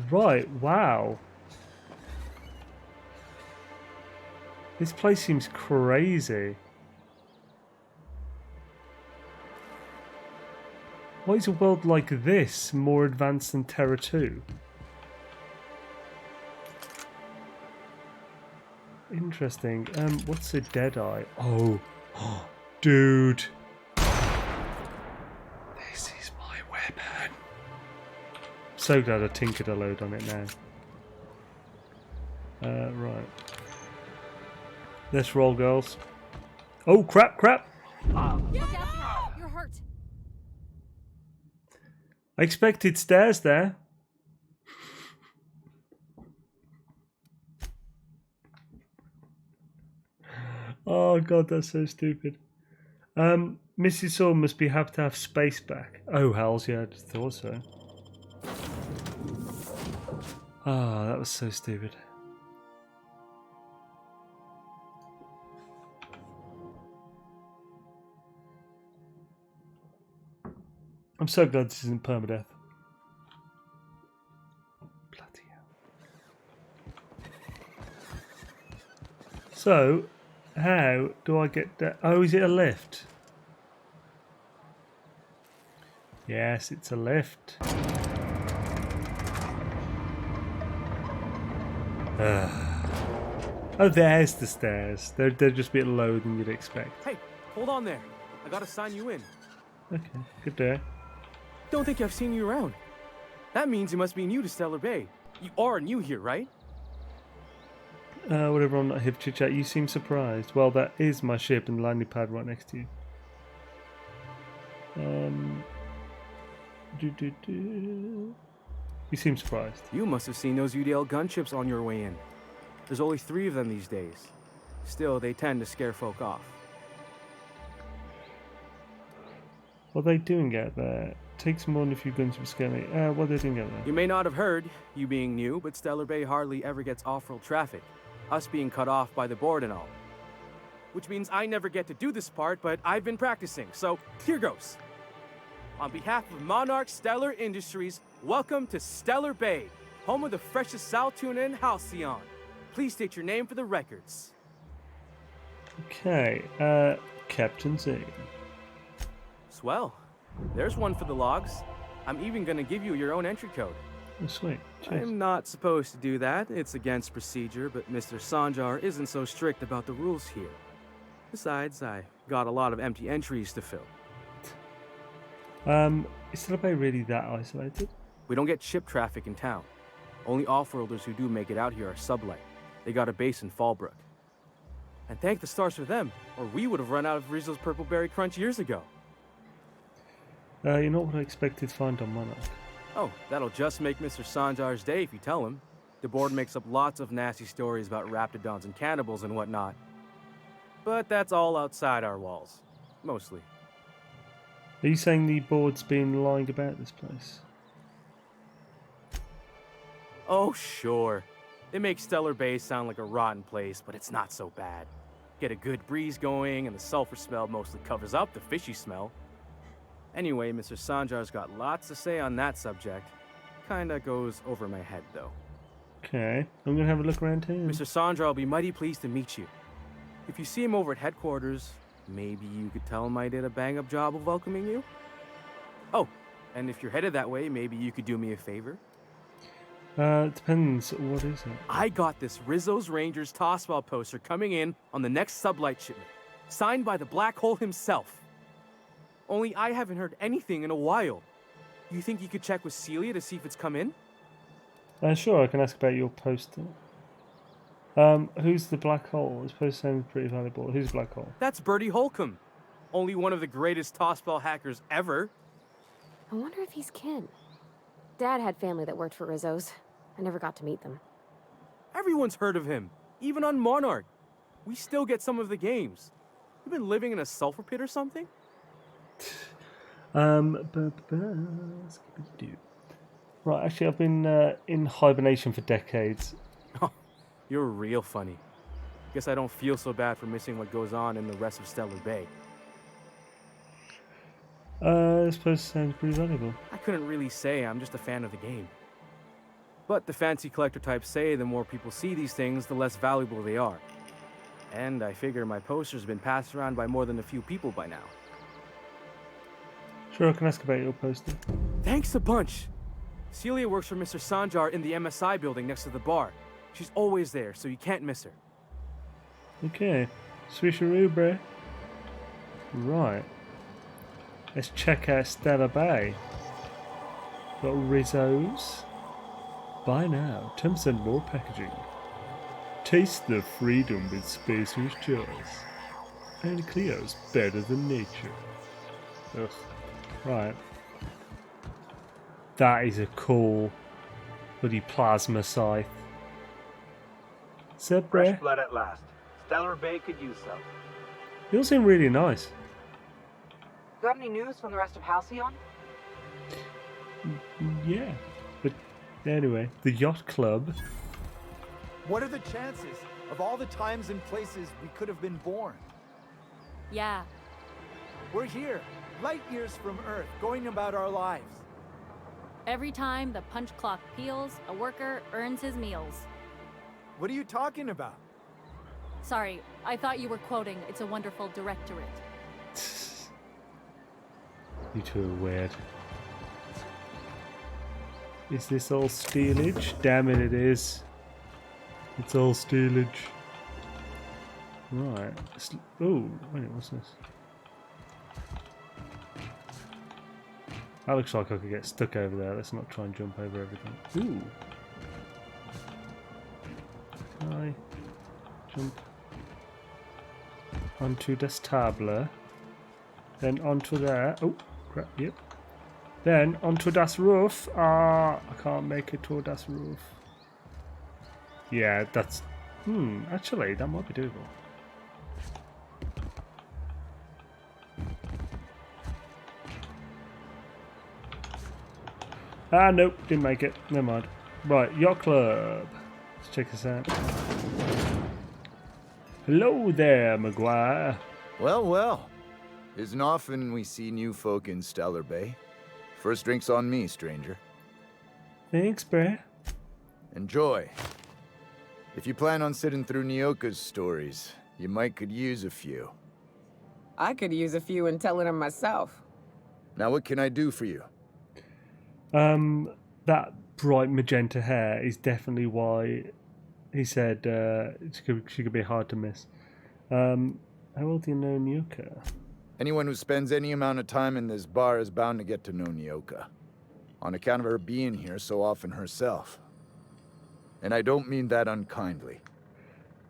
Right, wow. This place seems crazy. Why is a world like this more advanced than Terra 2? Interesting. What's a Deadeye? Oh, dude. This is my weapon. So glad I tinkered a load on it now. Right. Let's roll, girls. Oh, crap, crap. Look out! You're hurt. I expected stairs there. Oh god, that's so stupid. Mrs. Saw must be happy to have space back. Oh, Halcyon, I just thought so. Ah, that was so stupid. I'm so glad this isn't permadeath. Bloody hell. So, how do I get that? Oh, is it a lift? Yes, it's a lift. Oh, there's the stairs. They're just a bit lower than you'd expect. Hey, hold on there. I gotta sign you in. Okay, good day. Don't think I've seen you around. That means you must be new to Stellar Bay. You are new here, right? Whatever, I'm not here for chit chat. You seem surprised. Well, that is my ship and the landing pad right next to you. You seem surprised. You must have seen those UDL gunships on your way in. There's only 3 of them these days. Still, they tend to scare folk off. What are they doing out there? Takes more than a few guns to scare me. What are they doing out there? You may not have heard, you being new, but Stellar Bay hardly ever gets off-world traffic. Us being cut off by the board and all. Which means I never get to do this part, but I've been practicing, so here goes. On behalf of Monarch Stellar Industries, welcome to Stellar Bay, home of the freshest sal tuna in Halcyon. Please state your name for the records. Okay, Captain Xaine. Swell. There's one for the logs. I'm even gonna give you your own entry code. Oh, sweet. Cheers. I'm not supposed to do that. It's against procedure, but Mr. Sanjar isn't so strict about the rules here. Besides, I got a lot of empty entries to fill. Is Stellar Bay really that isolated? We don't get ship traffic in town. Only off-worlders who do make it out here are sublight. They got a base in Fallbrook. And thank the stars for them, or we would have run out of Rizzo's Purple Berry Crunch years ago. You're not what I expected to find on Monarch. Oh, that'll just make Mr. Sanjar's day if you tell him. The board makes up lots of nasty stories about raptidons and cannibals and whatnot. But that's all outside our walls. Mostly. Are you saying the board's been lying about this place? Oh, sure. It makes Stellar Bay sound like a rotten place, but it's not so bad. Get a good breeze going, and the sulfur smell mostly covers up the fishy smell. Anyway, Mr. Sanjar's got lots to say on that subject. Kinda goes over my head, though. Okay, I'm gonna have a look around here. Mr. Sanjar will be mighty pleased to meet you. If you see him over at headquarters, maybe you could tell him I did a bang-up job of welcoming you? Oh, and if you're headed that way, maybe you could do me a favor? It depends. What is it? I got this Rizzo's Rangers Tossball poster coming in on the next sublight shipment, signed by the Black Hole himself. Only I haven't heard anything in a while. You think you could check with Celia to see if it's come in? Sure, I can ask about your poster. Who's the Black Hole? This poster sounds pretty valuable. Who's the Black Hole? That's Bertie Holcomb. Only one of the greatest tossball hackers ever. I wonder if he's kin. Dad had family that worked for Rizzo's. I never got to meet them. Everyone's heard of him, even on Monarch. We still get some of the games. You been living in a sulfur pit or something? Right, actually, I've been in hibernation for decades. Oh, you're real funny. Guess I don't feel so bad for missing what goes on in the rest of Stellar Bay. I suppose it sounds pretty valuable. I couldn't really say, I'm just a fan of the game. But the fancy collector types say the more people see these things, the less valuable they are. And I figure my poster's been passed around by more than a few people by now. Sure, I can ask about your poster. Thanks a bunch. Celia works for Mr. Sanjar in the MSI building next to the bar. She's always there, so you can't miss her. Okay. Swisharoo, bruh. Right. Let's check out Stellar Bay. Got Rizzo's. Buy now. 10% more packaging. Taste the freedom with Spacer's Choice. And Cleo's better than nature. Ugh. Right. That is a cool bloody plasma scythe. Sup, bruh? Fresh blood at last. Stellar Bay could use some. You all seem really nice. Got any news from the rest of Halcyon? Yeah. But anyway, the yacht club. What are the chances of all the times and places we could have been born? Yeah. We're here, light years from Earth, going about our lives. Every time the punch clock peals, a worker earns his meals. What are you talking about? Sorry, I thought you were quoting It's a Wonderful Directorate. You two are weird. Is this all stealage? Damn it, it is. It's all stealage. Right. Oh, wait, what's this? That looks like I could get stuck over there. Let's not try and jump over everything. Ooh. Can I jump onto this tabler? Then onto there. Oh, crap, yep. Then onto das roof. Ah, I can't make it to das roof. Yeah, that's... actually, that might be doable. Ah, nope, didn't make it. Never mind. Right, Yacht Club. Let's check this out. Hello there, Maguire. Well, well. Isn't often we see new folk in Stellar Bay. First drink's on me, stranger. Thanks, bruh. Enjoy. If you plan on sitting through Nyoka's stories, you might could use a few. I could use a few and telling them myself. Now what can I do for you? That bright magenta hair is definitely why he said she could be hard to miss. How well do you know Nyoka? Anyone who spends any amount of time in this bar is bound to get to know Nyoka. On account of her being here so often herself. And I don't mean that unkindly.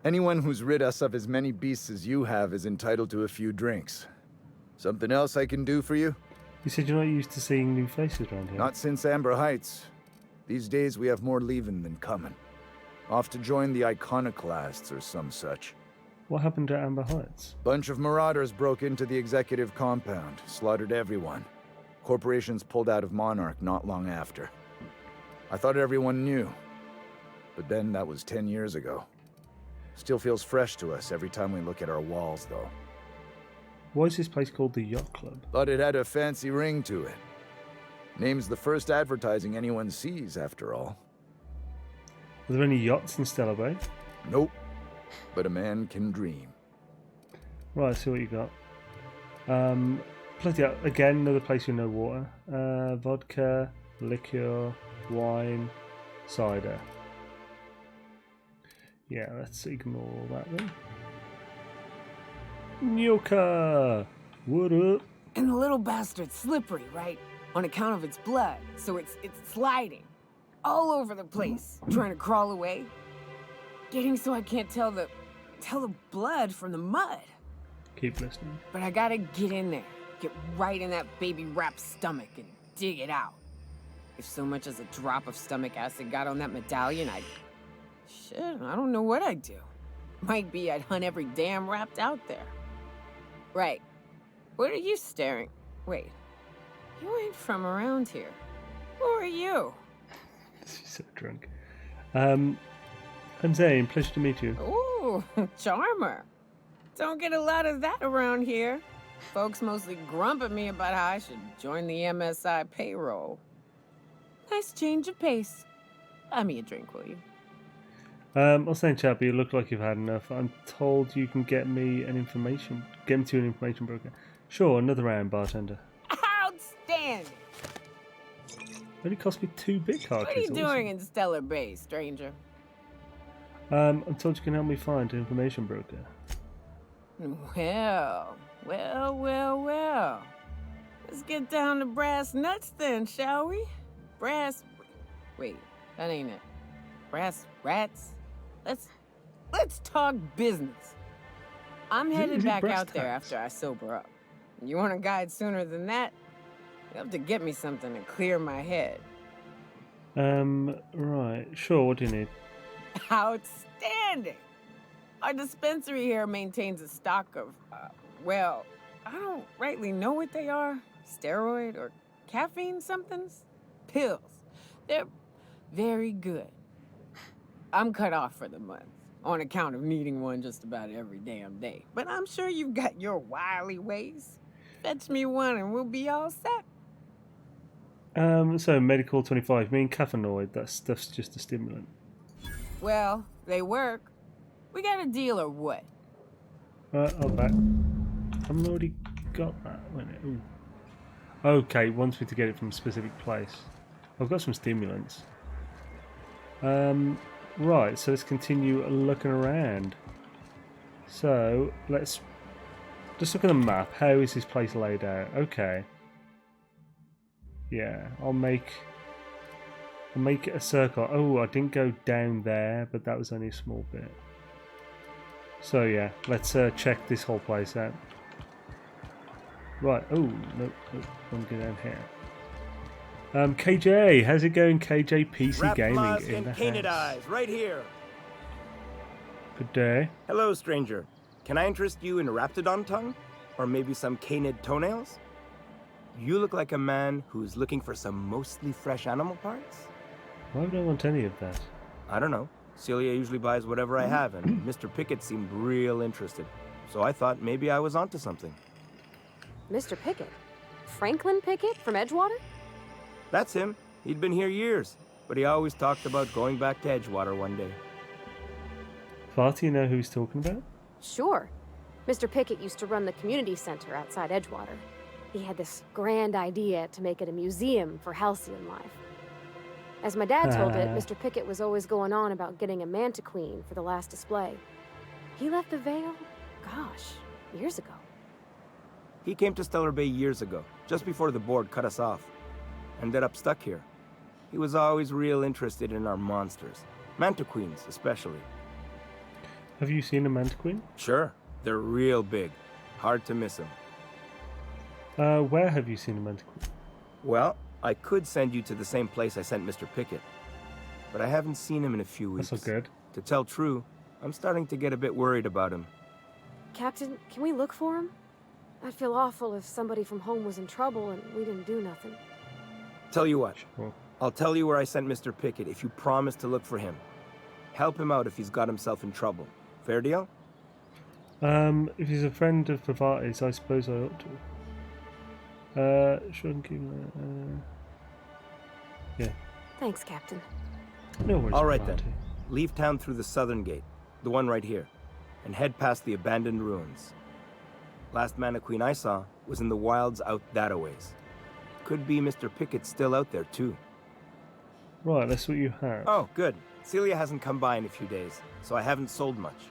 Anyone who's rid us of as many beasts as you have is entitled to a few drinks. Something else I can do for you? You said you're not used to seeing new faces around here. Not since Amber Heights. These days we have more leaving than coming. Off to join the Iconoclasts or some such. What happened to Amber Heights? Bunch of marauders broke into the executive compound, slaughtered everyone. Corporations pulled out of Monarch not long after. I thought everyone knew. But then that was 10 years ago. Still feels fresh to us every time we look at our walls, though. Why is this place called the Yacht Club? Thought it had a fancy ring to it. Name's the first advertising anyone sees, after all. Are there any yachts in Stellar Bay? Nope. But a man can dream. Right, see what you got. Bloody hell, again, another place with no water. Vodka, liqueur, wine, cider. Yeah, let's ignore that then. Nyoka! What up? And the little bastard's slippery, right? On account of its blood, so it's sliding. All over the place, trying to crawl away. Getting so I can't tell the blood from the mud. Keep listening. But I gotta get in there. Get right in that baby rap's stomach and dig it out. If so much as a drop of stomach acid got on that medallion, shit, I don't know what I'd do. Might be I'd hunt every damn wrapped out there. Right. What are you staring? Wait. You ain't from around here. Who are you? She's so drunk. I'm Xaine. Pleasure to meet you. Ooh, charmer. Don't get a lot of that around here. Folks mostly grump at me about how I should join the MSI payroll. Nice change of pace. Buy me a drink, will you? I was saying, Chappie, you look like you've had enough. I'm told you can get me to an information broker. Sure, another round, bartender. Ouch! Only cost me 2 bit What are cartridges. you doing in Stellar Bay, stranger? I'm told you can help me find an information broker. Well. Let's get down to brass nuts then, shall we? Wait, that ain't it. Brass rats? Let's talk business. I'm headed back out there after I sober up. You want a guide sooner than that? You have to get me something to clear my head. Right. Sure, what do you need? Outstanding! Our dispensary here maintains a stock of, well, I don't rightly know what they are. Steroid or caffeine somethings? Pills. They're very good. I'm cut off for the month, on account of needing one just about every damn day. But I'm sure you've got your wily ways. Fetch me one and we'll be all set. So medical 25, mean caffeinoid, that stuff's just a stimulant. Well, they work. We got a deal or what? I'll back. I've already got that. Ooh. Okay, wants me to get it from a specific place. I've got some stimulants. Right, so let's continue looking around. So, let's just look at the map. How is this place laid out? Okay. Yeah, I'll make it a circle. Oh, I didn't go down there, but that was only a small bit. So yeah, let's check this whole place out. Right. Oh, nope. I'm going down here. KJ, how's it going? KJ PC Gaming in the house. Right here. Good day. Hello, stranger. Can I interest you in Raptidon tongue? Or maybe some canid toenails? You look like a man who's looking for some mostly fresh animal parts? Why would I want any of that? I don't know. Celia usually buys whatever I have, and Mr. Pickett seemed real interested. So I thought maybe I was onto something. Mr. Pickett? Franklin Pickett from Edgewater? That's him. He'd been here years, but he always talked about going back to Edgewater one day. Farty, you know who he's talking about? Sure. Mr. Pickett used to run the community center outside Edgewater. He had this grand idea to make it a museum for Halcyon life. As my dad told it, Mr. Pickett was always going on about getting a mantiqueen for the last display. He left the Vale, gosh, years ago. He came to Stellar Bay years ago, just before the board cut us off. Ended up stuck here. He was always real interested in our monsters. Mantiqueens, especially. Have you seen a mantiqueen? Sure. They're real big. Hard to miss them. Where have you seen a mantiqueen? Well, I could send you to the same place I sent Mr. Pickett. But I haven't seen him in a few weeks. That's not good. To tell true, I'm starting to get a bit worried about him. Captain, can we look for him? I'd feel awful if somebody from home was in trouble and we didn't do nothing. Tell you what, Sure. I'll tell you where I sent Mr. Pickett if you promise to look for him. Help him out if he's got himself in trouble. Fair deal? If he's a friend of Pavati's, I suppose I ought to. Shouldn't keep yeah. Thanks, Captain. No worries. All right then. Leave town through the southern gate, the one right here, and head past the abandoned ruins. Last mantiqueen I saw was in the wilds out that-a-ways. Could be Mr. Pickett's still out there too. Right, that's what you have. Oh, good. Celia hasn't come by in a few days, so I haven't sold much.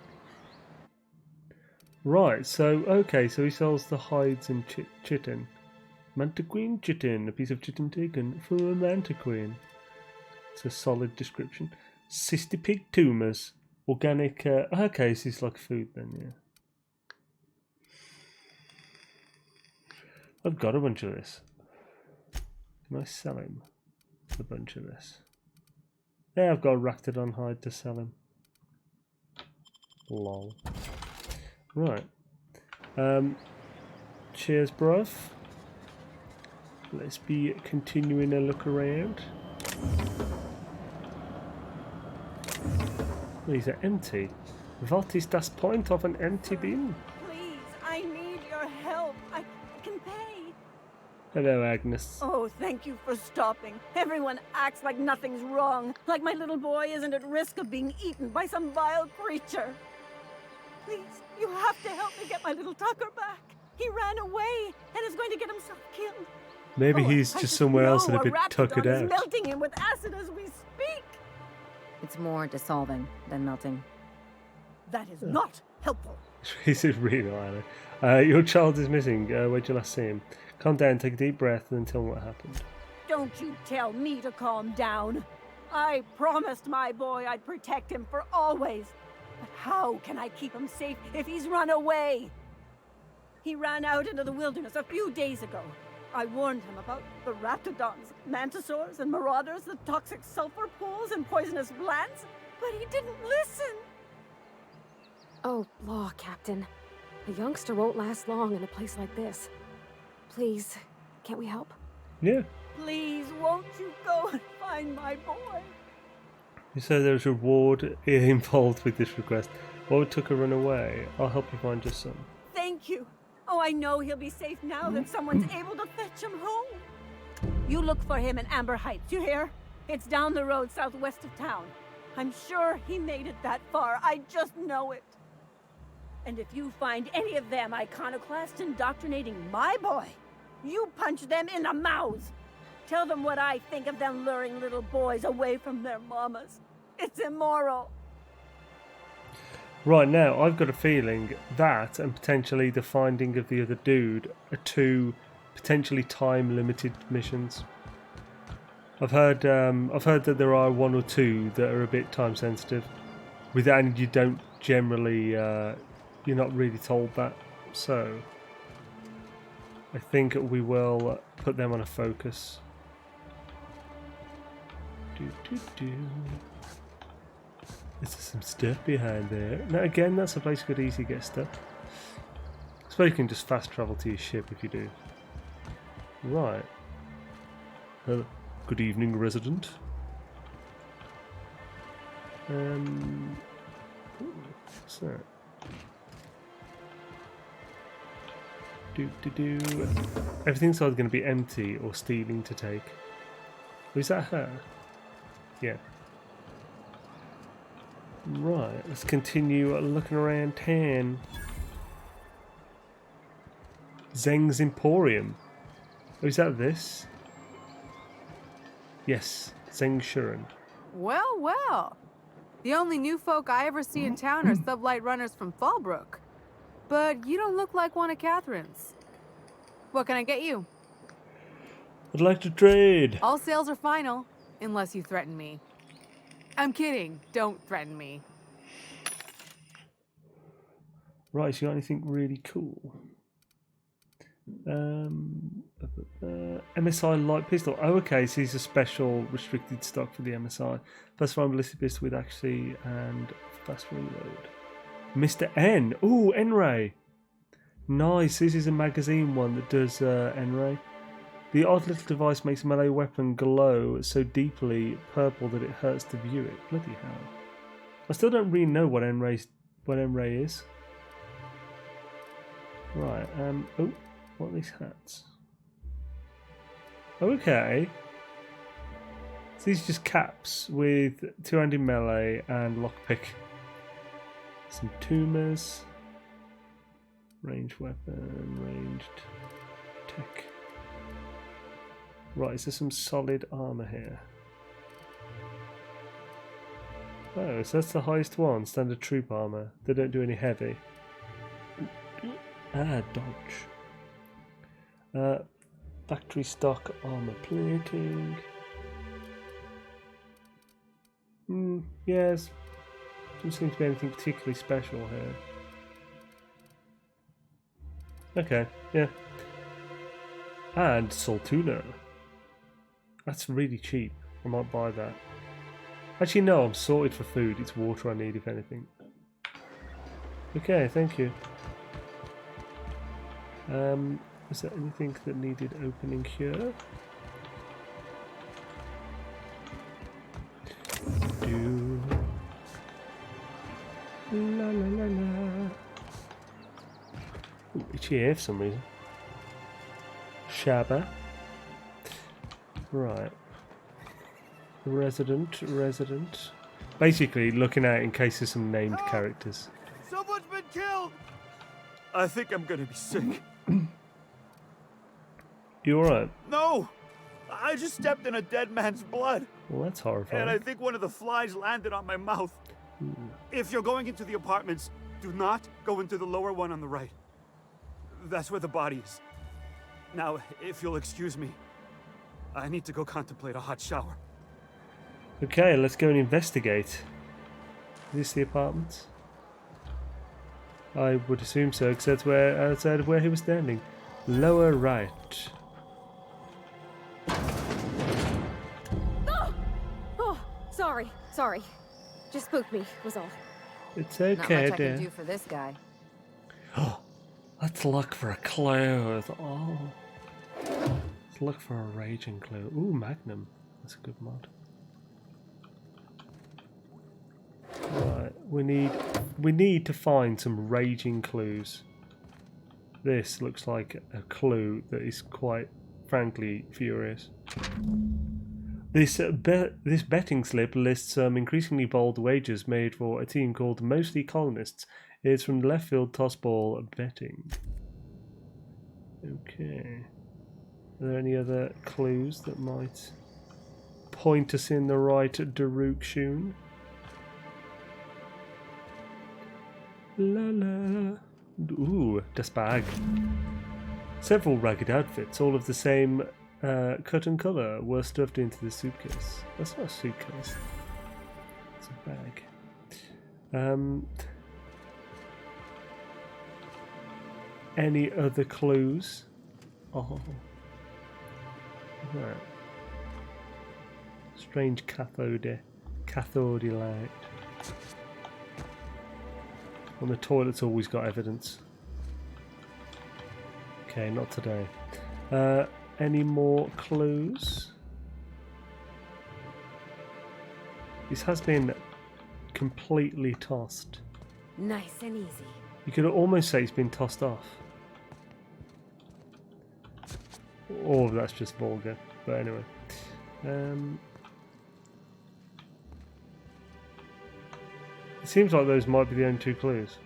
Right, so, okay, so he sells the hides and chitin. Mantiqueen chitin, a piece of chitin taken from a mantiqueen. It's a solid description. Cystipig tumors, organic, okay, so it's like food then, yeah. I've got a bunch of this. Can I sell him a bunch of this? Yeah, I've got a Raptidon hide to sell him. Lol. Right. Cheers, bruv. Let's be continuing a look around. These are empty. What is das point of an empty bin? Please, I need your help. I can pay. Hello, Agnes. Oh, thank you for stopping. Everyone acts like nothing's wrong, like my little boy isn't at risk of being eaten by some vile creature. Please, you have to help me get my little Tucker back. He ran away and is going to get himself killed. Maybe he's I just somewhere else and a know bit tuckered raptidon is out. melting him with acid as we speak. It's more dissolving than melting. That is not helpful. This is really loud. Your child is missing. Where'd you last see him? Calm down, take a deep breath, and then tell me what happened. Don't you tell me to calm down. I promised my boy I'd protect him for always. But how can I keep him safe if he's run away? He ran out into the wilderness a few days ago. I warned him about the raptidons, mantisaurs, and marauders, the toxic sulfur pools, and poisonous glands, but he didn't listen. Oh, law, Captain. A youngster won't last long in a place like this. Please, can't we help? Yeah. Please, won't you go and find my boy? You said there was a reward involved with this request. What would Tucker run away? I'll help you find your son. Thank you. Oh, I know he'll be safe now that someone's able to fetch him home. You look for him in Amber Heights, you hear? It's down the road southwest of town. I'm sure he made it that far. I just know it. And if you find any of them iconoclasts indoctrinating my boy, you punch them in the mouths. Tell them what I think of them luring little boys away from their mamas. It's immoral. Right, now, I've got a feeling that and potentially the finding of the other dude are two potentially time-limited missions. I've heard that there are one or two that are a bit time-sensitive. With that, and you don't generally, you're not really told that. So, I think we will put them on a focus. There's some stuff behind there. Now again, that's a place you could easily get stuff. I suppose you can just fast travel to your ship if you do. Right. Good evening, resident. What's that? Everything's either going to be empty or stealing to take. Oh, is that her? Yeah. Right, let's continue looking around town. Xaine's Emporium. Oh, is that this? Yes, Xaine Shuren. Well, well. The only new folk I ever see in town are sublight runners from Fallbrook. But you don't look like one of Catherine's. What can I get you? I'd like to trade. All sales are final, unless you threaten me. I'm kidding. Don't threaten me. Right, so you got anything really cool? MSI light pistol. Oh, okay, so these are special restricted stock for the MSI. First one ballistic pistol with actually and fast reload. Mr. N. Ooh, N-Ray. Nice. This is a magazine one that does N-Ray. The odd little device makes a melee weapon glow so deeply purple that it hurts to view it. Bloody hell. I still don't really know what N-Ray is. Right, oh, what are these hats? Okay. So these are just caps with two-handed melee and lockpick. Some tumors. Ranged weapon, ranged tech. Right, is there some solid armour here? Oh, so that's the highest one, standard troop armour. They don't do any heavy. Ah, dodge. Factory stock armour plating. Yes. Doesn't seem to be anything particularly special here. Okay, yeah. And Saltuna. That's really cheap. I might buy that. Actually, no, I'm sorted for food. It's water I need, if anything. Okay, thank you. Was there anything that needed opening here? La la la la. Ooh, itchy here for some reason. Shabba. Right. Resident. Basically, looking out in case there's some named characters. Someone's been killed! I think I'm gonna be sick. You alright? No! I just stepped in a dead man's blood. Well, that's horrifying. And I think one of the flies landed on my mouth. Ooh. If you're going into the apartments, do not go into the lower one on the right. That's where the body is. Now, if you'll excuse me, I need to go contemplate a hot shower. Okay, let's go and investigate. Is this the apartments? I would assume so, because that's where outside of where he was standing. Lower right. Oh, sorry. Just spooked me, was all. It's Not okay, much I dear. can do for this guy. Let's look for a clue. Oh. Let's look for a raging clue. Ooh, Magnum. That's a good mod. Right, we need to find some raging clues. This looks like a clue that is quite frankly furious. This betting slip lists some increasingly bold wagers made for a team called Mostly Colonists. It's from left field tossball betting. Okay. Are there any other clues that might point us in the right direction? La la. Ooh, das bag. Several ragged outfits, all of the same cut and colour, were stuffed into the suitcase. That's not a suitcase. It's a bag. Any other clues? Oh. That. Strange cathode light. Well, the toilet's always got evidence. Okay, not today. Any more clues? This has been completely tossed. Nice and easy. You could almost say it's been tossed off. Or that's just vulgar. But anyway. It seems like those might be the only two clues.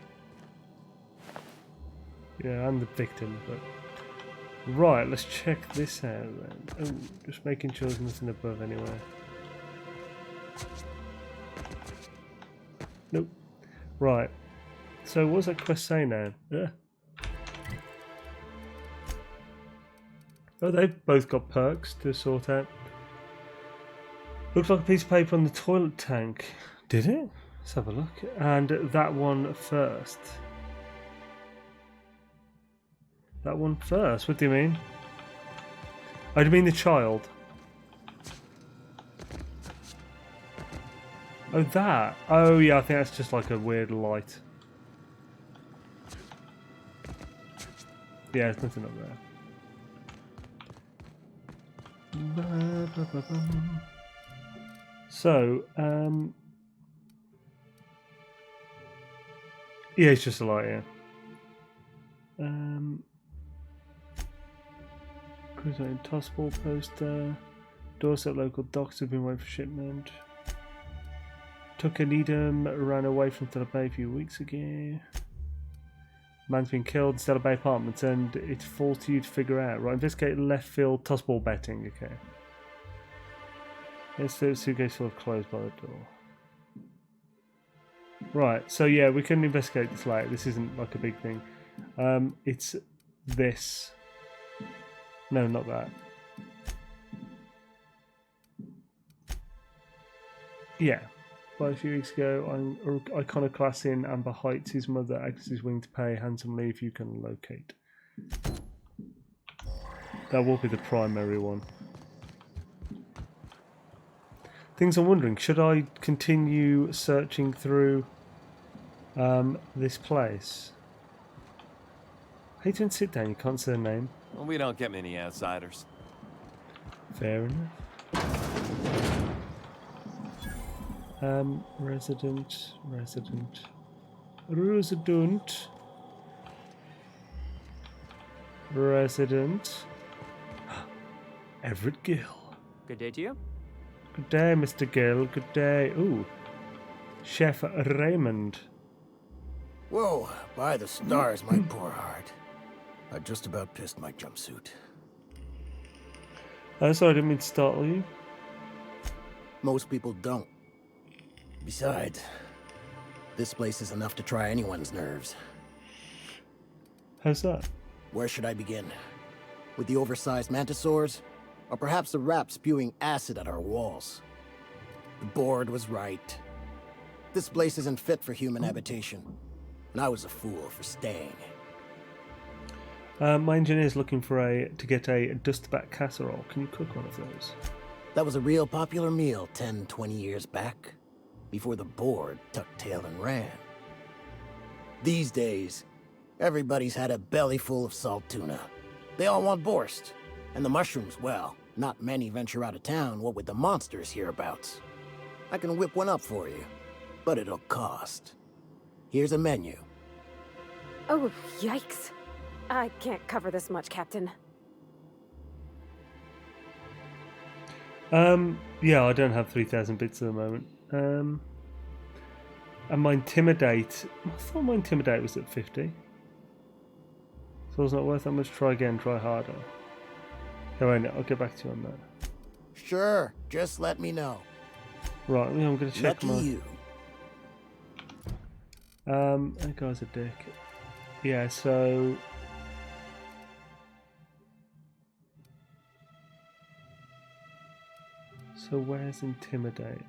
Yeah, I'm the victim, but... Right, let's check this out then. Oh, just making sure there's nothing above anywhere. Nope. Right. So what's that quest say now? Oh, they've both got perks to sort out. Looks like a piece of paper on the toilet tank. Did it? Let's have a look. And that one first. That one first? What do you mean? Oh, do you mean the child? Oh, that. Oh, yeah, I think that's just like a weird light. Yeah, there's nothing up there. So, yeah, it's just a light, yeah. Cruiser tossball poster. Dorset local docks have been waiting for shipment. Took a Needham, ran away from Stella Bay a few weeks ago. Man's been killed in Stella Bay apartments, and it falls to you to figure out. Right, investigate left field tossball betting. Okay. Let's do a suitcase full of clothes by the door. Right, so yeah, we can investigate this later. This isn't like a big thing. It's this. No, not that. Yeah. Quite a few weeks ago, iconoclast in Amber Heights. His mother acts as willing to pay handsomely if you can locate. That will be the primary one. Things I'm wondering, should I continue searching through this place? Hey, don't sit down, you can't say a name. Well, we don't get many outsiders. Fair enough. Resident. Everett Gill. Good day to you. Good day, Mr. Gill. Good day. Ooh. Chef Raymond. Whoa, by the stars, my poor heart. I just about pissed my jumpsuit. Sorry, I didn't mean to startle you. Most people don't. Besides, this place is enough to try anyone's nerves. How's that? Where should I begin? With the oversized mantisaurs? Or perhaps the rats spewing acid at our walls? The board was right. This place isn't fit for human habitation. And I was a fool for staying. My engineer's looking to get a dustback casserole. Can you cook one of those? That was a real popular meal 10, 20 years back. Before the board tucked tail and ran. These days, everybody's had a belly full of salt tuna. They all want borscht. And the mushrooms, well, not many venture out of town, what with the monsters hereabouts. I can whip one up for you, but it'll cost. Here's a menu. Oh, yikes. I can't cover this much, Captain. Yeah, I don't have 3,000 bits at the moment. And my Intimidate... I thought my Intimidate was at 50. So it's not worth that much. Try again, try harder. Oh, wait, I'll get back to you on that. Sure, just let me know. Right, I'm going to check Lucky you. That guy's a dick. Yeah, so... So where's Intimidate?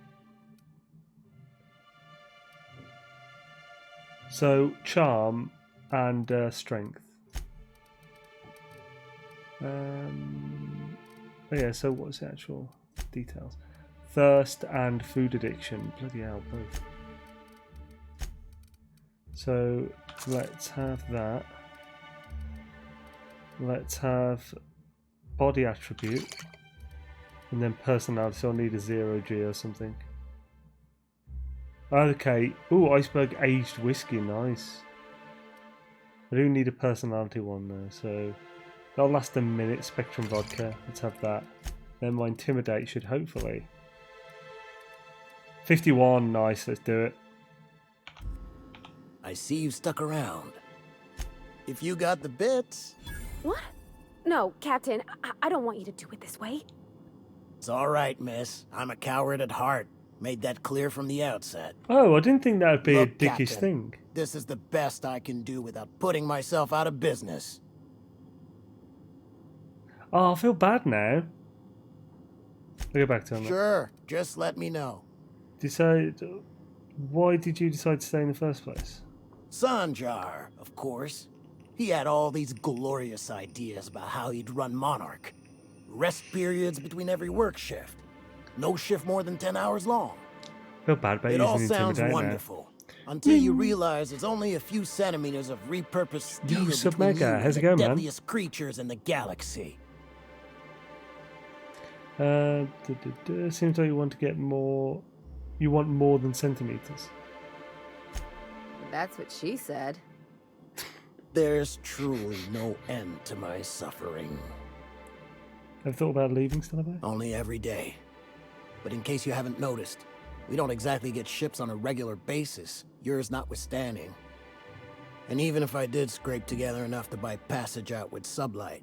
So Charm and Strength. Oh yeah, so what's the actual details? Thirst and food addiction. Bloody hell, both. So let's have that. Let's have body attribute. And then personality, so I'll need a 0G or something. Okay. Ooh, iceberg aged whiskey, nice. I do need a personality one though, so that'll last a minute. Spectrum vodka, let's have that. Then my intimidate should hopefully. 51, nice, let's do it. I see you stuck around. If you got the bits. What? No, Captain, I don't want you to do it this way. It's all right, miss. I'm a coward at heart. Made that clear from the outset. Oh, I didn't think that would be Look, a dickish Captain, thing. This is the best I can do without putting myself out of business. Oh, I feel bad now. I'll go back to him. Sure, just let me know. Why did you decide to stay in the first place? Sanjar, of course. He had all these glorious ideas about how he'd run Monarch. Rest periods between every work shift. No shift more than 10 hours long. Feel bad about it using all sounds Intimidate wonderful. Until you realize it's only a few centimeters of repurposed steel between you and how's it the going, man? deadliest creatures in the galaxy. Seems like you want to get more. You want more than centimeters. That's what she said. There's truly no end to my suffering. Have you thought about leaving, Stalabay? Only every day. But in case you haven't noticed, we don't exactly get ships on a regular basis, yours notwithstanding. And even if I did scrape together enough to buy passage out with sublight,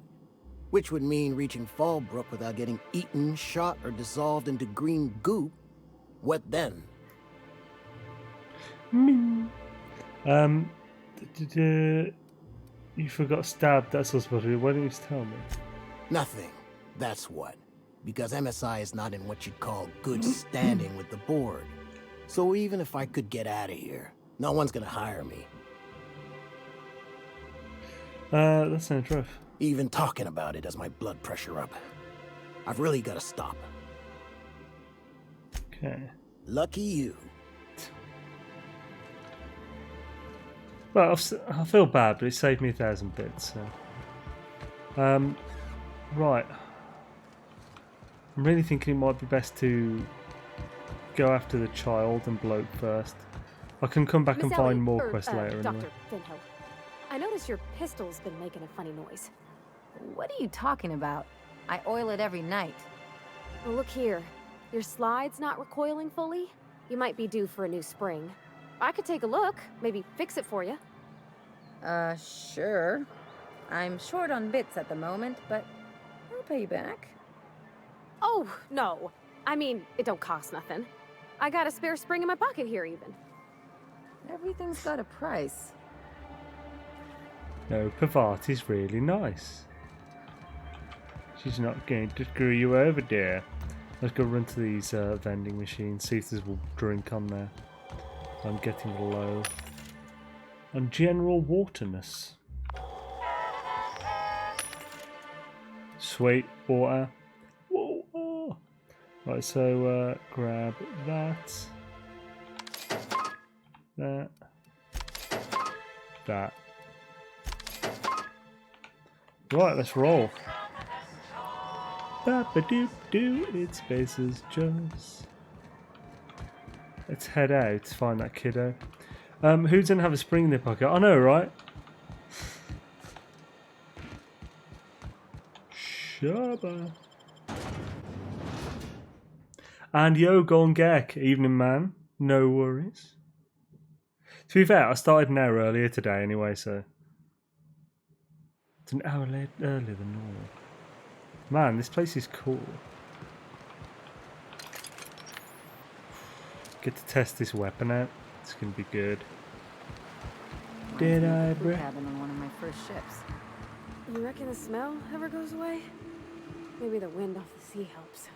which would mean reaching Fallbrook without getting eaten, shot, or dissolved into green goop, what then? You forgot stabbed, that's what's supposed to be. Why didn't you just tell me? Nothing. That's what. Because MSI is not in what you'd call good standing with the board. So even if I could get out of here, no one's gonna hire me. That sounds rough. Even talking about it has my blood pressure up. I've really gotta stop. Okay. Lucky you. Well, I feel bad, but it saved me 1,000 bits, so... right. I'm really thinking it might be best to go after the child and bloke first. I can come back and find more quests later. Dr. Finhill, I notice your pistol's been making a funny noise. What are you talking about? I oil it every night. Oh, look here. Your slide's not recoiling fully? You might be due for a new spring. I could take a look, maybe fix it for you. Sure. I'm short on bits at the moment, but I'll pay you back. Oh, no. I mean, it don't cost nothing. I got a spare spring in my pocket here, even. Everything's got a price. No, Pavati's really nice. She's not going to screw you over, dear. Let's go run to these vending machines, see if there's a drink on there. I'm getting low on general waterness. Sweet water. Whoa. Right, so grab that. That. Right, let's roll. Ba-ba-doop-doo, it's Spaces Jones. Let's head out, find that kiddo. Who doesn't have a spring in their pocket? I know, right? Shabba. And yo, Golden Gek, evening man. No worries. To be fair, I started an hour earlier today anyway, so it's an hour earlier than normal. Man, this place is cool. Get to test this weapon out. It's gonna be good. Did I break? Cabin on one of my first ships. You reckon the smell ever goes away? Maybe the wind off the sea helps.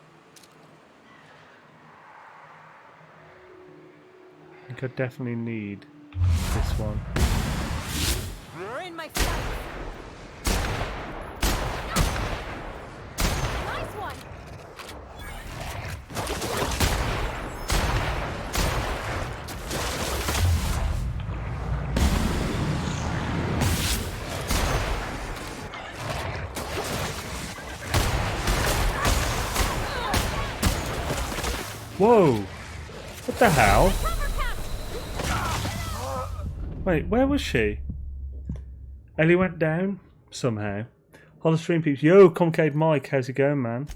I think I definitely need this one. You're in my sight. Nice one. Whoa! What the hell? Wait, where was she? Ellie went down somehow. Hollow Stream peeps. Yo, Concave Mike, how's it going, man?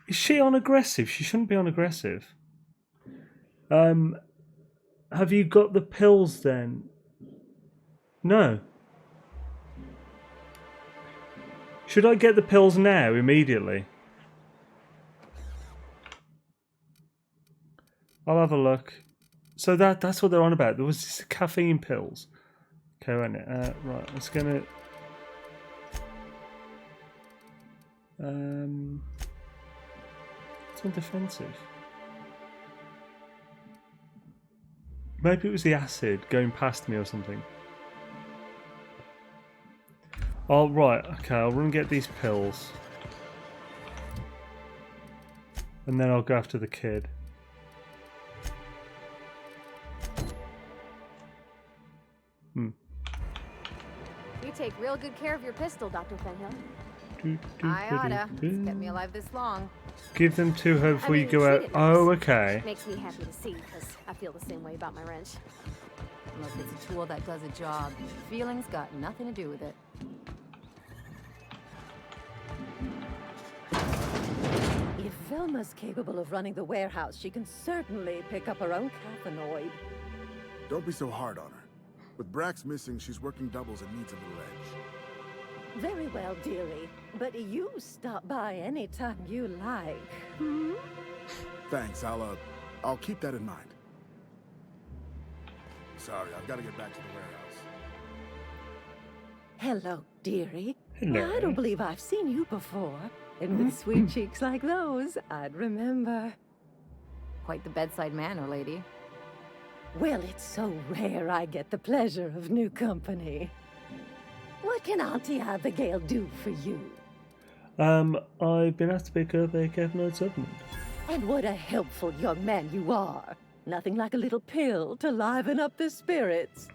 Is she on aggressive? She shouldn't be on aggressive. Have you got the pills then? No. Should I get the pills now, immediately? I'll have a look. So that's what they're on about. There was this caffeine pills. Okay, wait a minute. Right, let's gonna. It's on defensive. Maybe it was the acid going past me or something. Oh right, okay. I'll run and get these pills, and then I'll go after the kid. You take real good care of your pistol, Dr. Fenhill. I oughta. It's kept me alive this long. Give them to her before you go out. Oh, okay. Makes me happy to see, because I feel the same way about my wrench. Look, it's a tool that does a job. Feelings got nothing to do with it. If Velma's capable of running the warehouse, she can certainly pick up her own cathanoid. Don't be so hard on her. With Brax missing, she's working doubles and needs a little edge. Very well, dearie. But you stop by anytime you like. Hmm? Thanks, I'll keep that in mind. Sorry, I've got to get back to the warehouse. Hello, dearie. Hello. I don't believe I've seen you before. And with sweet cheeks like those, I'd remember. Quite the bedside manner, lady. Well, it's so rare I get the pleasure of new company. What can Auntie Abigail do for you? I've been asked to pick up a cathanoid supplement. And what a helpful young man you are. Nothing like a little pill to liven up the spirits.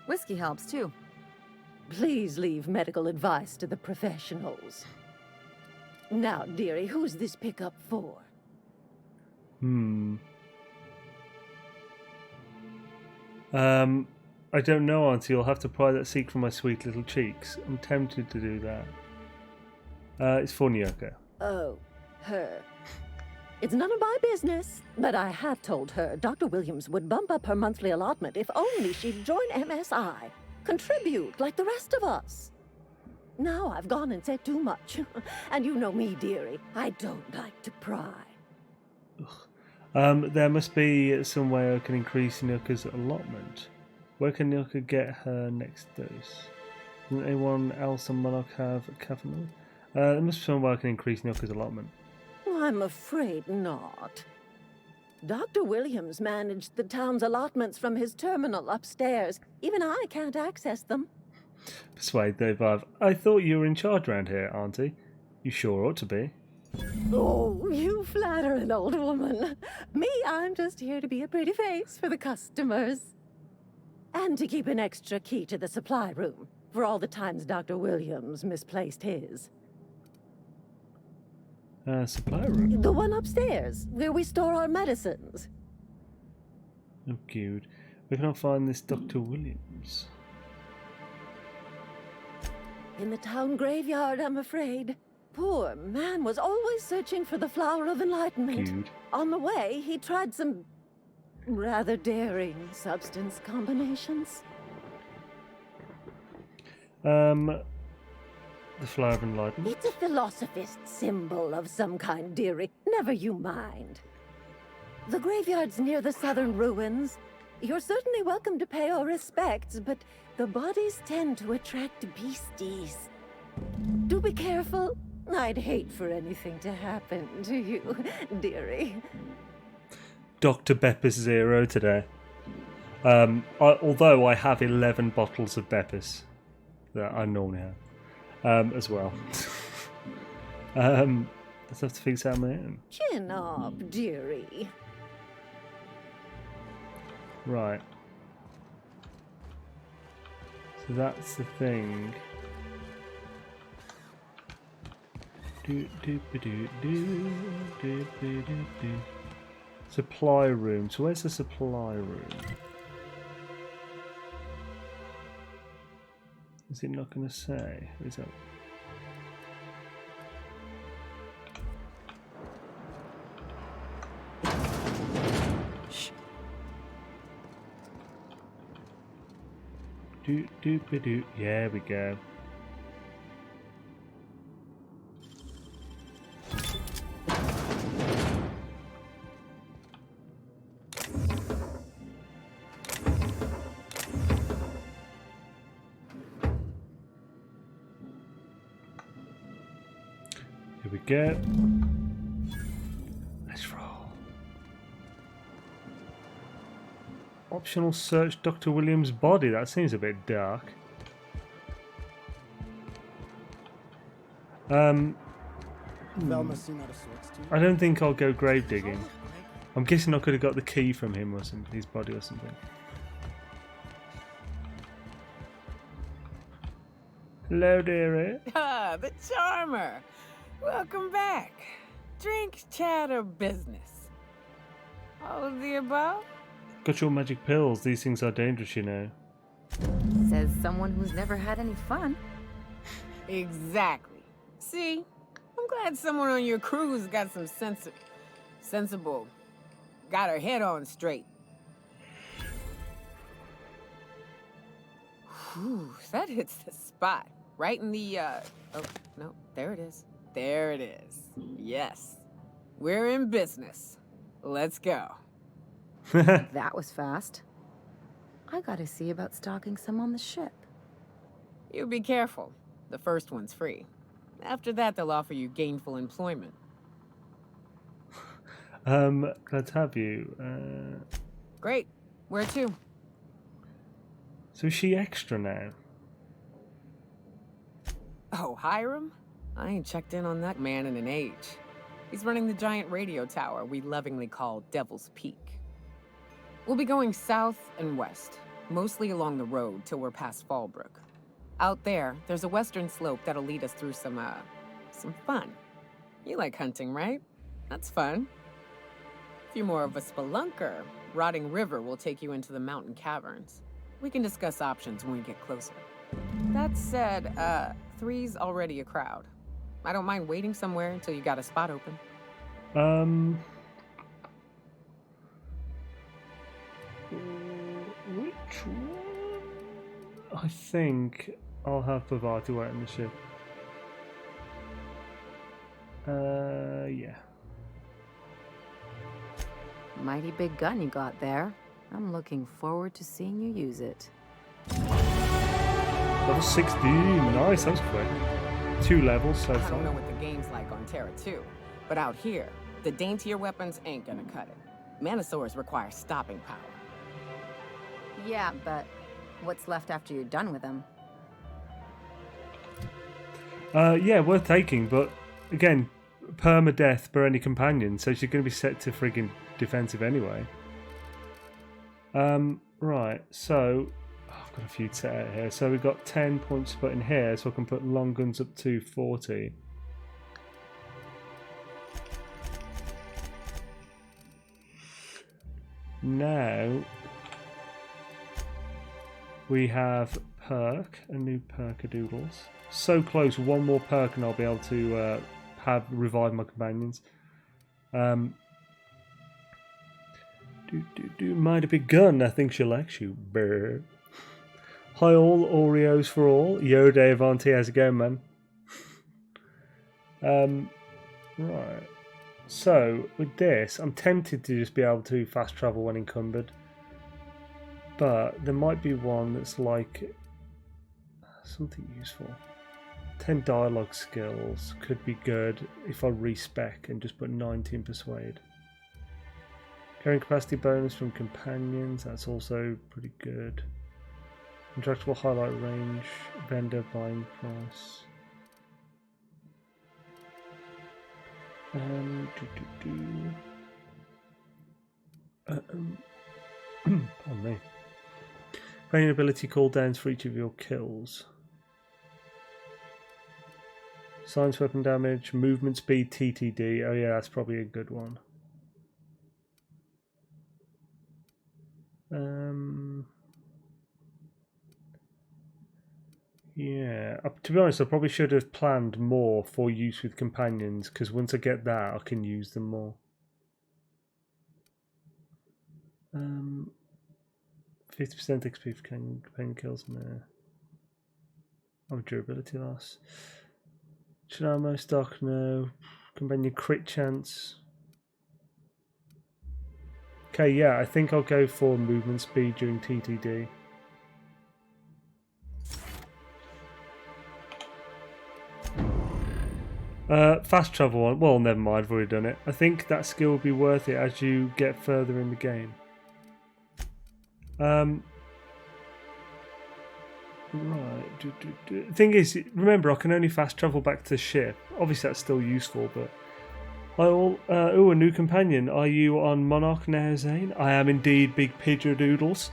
Whiskey helps, too. Please leave medical advice to the professionals. Now, dearie, who's this pickup for? I don't know, Auntie. You'll have to pry that secret from my sweet little cheeks. I'm tempted to do that. It's for Nyoko. Oh, her. It's none of my business, but I have told her Dr. Williams would bump up her monthly allotment if only she'd join MSI. Contribute like the rest of us. Now I've gone and said too much. And you know me, dearie. I don't like to pry. There must be some way I can increase Nilka's allotment. Where can Nilka get her next dose? Doesn't anyone else on Monarch have a caffeine? There must be some way I can increase Nilka's allotment. I'm afraid not. Dr. Williams managed the town's allotments from his terminal upstairs. Even I can't access them. Persuade they vibe. I thought you were in charge around here, Auntie. You sure ought to be. Oh, you flatter an old woman. Me, I'm just here to be a pretty face for the customers. And to keep an extra key to the supply room, for all the times Dr. Williams misplaced his. Supply room? The one upstairs, where we store our medicines. Oh, cute. We cannot find this Dr. Williams. In the town graveyard, I'm afraid. Poor man was always searching for the Flower of Enlightenment. Cute. On the way, he tried some rather daring substance combinations. The Flower of Enlightenment? It's a philosophist symbol of some kind, dearie. Never you mind. The graveyard's near the southern ruins. You're certainly welcome to pay our respects, but the bodies tend to attract beasties. Do be careful. I'd hate for anything to happen to you, dearie. Dr. Beppis 0 today. Although I have 11 bottles of Beppis that I normally have as well. Let's have to fix out my own. Chin up, dearie. Right. So that's the thing. Supply room. So where's the supply room? Is it not going to say? Is that? Shh. Yeah, we go. Here we go. Let's roll. Optional search Dr. Williams' body. That seems a bit dark. I don't think I'll go grave digging. I'm guessing I could have got the key from him or something, his body or something. Hello, dearie. Ah, the charmer. Welcome back. Drink, chat, or business? All of the above? Got your magic pills. These things are dangerous, you know. Says someone who's never had any fun. Exactly. See? I'm glad someone on your crew's got some sensible. Got her head on straight. Whew, that hits the spot. Right in the, oh, no, there it is. There it is. Yes. We're in business. Let's go. That was fast. I gotta see about stocking some on the ship. You be careful. The first one's free. After that, they'll offer you gainful employment. Glad to have you. Great. Where to? So is she extra now? Oh, Hiram? I ain't checked in on that man in an age. He's running the giant radio tower we lovingly call Devil's Peak. We'll be going south and west, mostly along the road till we're past Fallbrook. Out there, there's a western slope that'll lead us through some fun. You like hunting, right? That's fun. If you're more of a spelunker, Rotting River will take you into the mountain caverns. We can discuss options when we get closer. That said, 3's already a crowd. I don't mind waiting somewhere until you got a spot open. Which one? I think I'll have Bavati wait on the ship. Yeah. Mighty big gun you got there. I'm looking forward to seeing you use it. Level 16. Nice, that was quick. 2 levels so I far. don't know what the game's like on Terra 2, but out here, the daintier weapons ain't gonna cut it. Manosaurs require stopping power. Yeah, but what's left after you're done with them? Yeah, worth taking, but again, permadeath per any companion, so she's going to be set to friggin' defensive anyway. Right, so I've got a few set out here. So we've got 10 points to put in here, so I can put long guns up to 40. Now we have perk, a new perkadoodles. So close, one more perk and I'll be able to have revive my companions. Mighty big gun, I think she likes you. Brr. Hi all, Oreos for all. Yo Dave Auntie, how's it going, man? Right. So with this, I'm tempted to just be able to fast travel when encumbered. But there might be one that's like something useful. 10 dialogue skills could be good if I respec and just put 19 persuade. Carrying capacity bonus from companions, that's also pretty good. Intractable highlight range, vendor buying price. Pardon me. Pain ability cooldowns for each of your kills. Science weapon damage, movement speed, TTD. Oh yeah, that's probably a good one. Yeah, to be honest, I probably should have planned more for use with companions, because once I get that, I can use them more. 50% XP for companion kills, no. Oh, durability loss. Should ammo stock, no. Companion crit chance. Okay, yeah, I think I'll go for movement speed during TTD. Fast travel one. Well, never mind, I've already done it. I think that skill will be worth it as you get further in the game. Right. The thing is, remember, I can only fast travel back to the ship. Obviously, that's still useful, but. Oh, a new companion. Are you on Monarch now, Xaine? I am indeed, big Pidgeodoodles.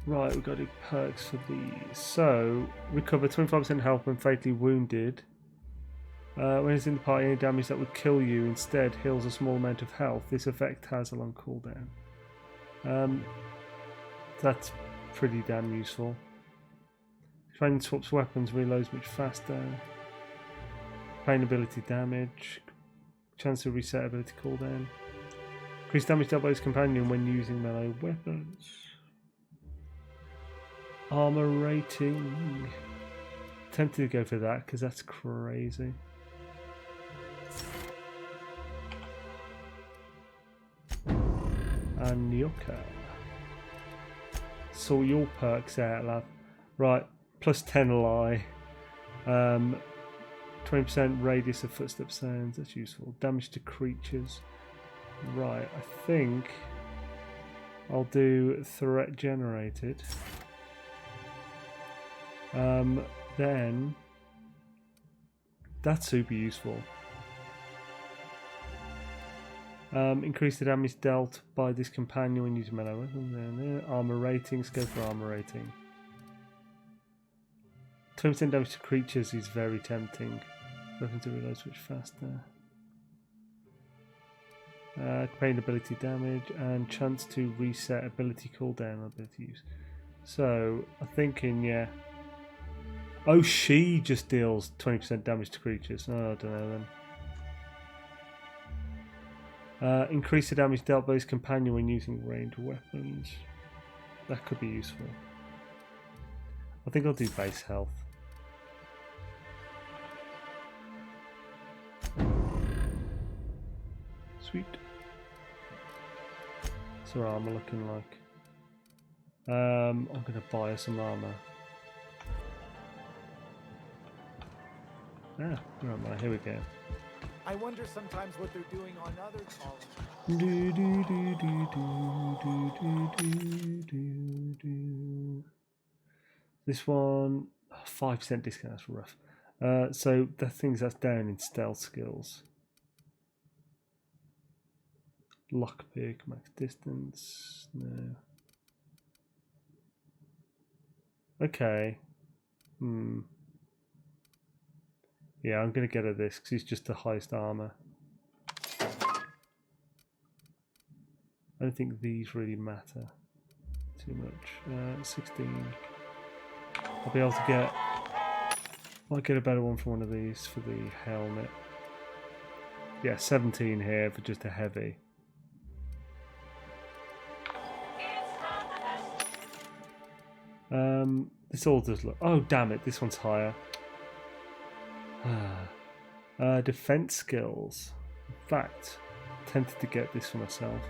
Right, we've got to do perks for these. So, recover 25% health when fatally wounded. When it's in the party, any damage that would kill you instead heals a small amount of health. This effect has a long cooldown. That's pretty damn useful. Training swaps weapons, reloads much faster. Pain ability damage. Chance to reset ability cooldown. Increase damage dealt by his companion when using melee weapons. Armor rating. Tempted to go for that because that's crazy. And Yoka. So your perks out, lad. Right, plus 10 lie. 20% radius of footstep sounds, that's useful. Damage to creatures. Right, I think I'll do threat generated. Then that's super useful. Increase the damage dealt by this companion when using melee weapons. Armor ratings, go for armor rating. 20% damage to creatures is very tempting. Weapon to reload switch faster. Pain ability damage and chance to reset ability cooldown ability use. So I'm thinking, yeah. Oh, she just deals 20% damage to creatures. Oh, I don't know then. Increase the damage dealt by his companion when using ranged weapons. That could be useful. I think I'll do base health. Sweet. What's her armor looking like? I'm gonna buy her some armor. Ah, right, here we go. I wonder sometimes what they're doing on other colonies. This one, 5% discount, that's rough. So the things that's down in stealth skills. Lockpick, max distance, no. Okay. Yeah, I'm going to get her this because he's just the highest armor. I don't think these really matter too much. 16. I'll be able to get... Might get a better one for one of these for the helmet. Yeah, 17 here for just a heavy. This all does look... Oh, damn it, this one's higher. Defense skills. In fact, tempted to get this for myself.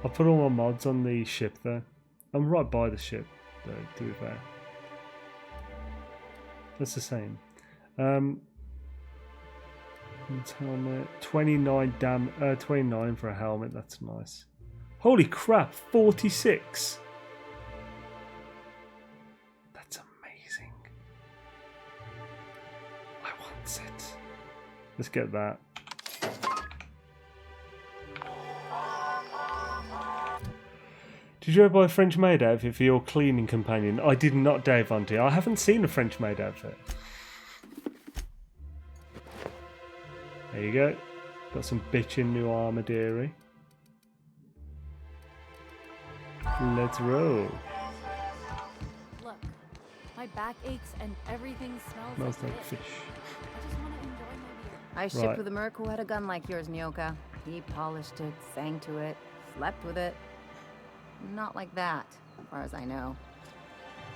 I'll put all my mods on the ship though. I'm right by the ship though, to be fair. That's the same. Helmet. 29 for a helmet, that's nice. Holy crap, 46! That's amazing. I want it. Let's get that. Did you ever buy a French maid outfit for your cleaning companion? I did not, Dave Auntie. I haven't seen a French maid outfit. There you go. Got some bitchin' new armor, dearie. Let's roll. Look, my back aches and everything smells like fish. I just want to enjoy my beer. I shipped with a merc who had a gun like yours, Nyoka. He polished it, sang to it, slept with it. Not like that, as far as I know.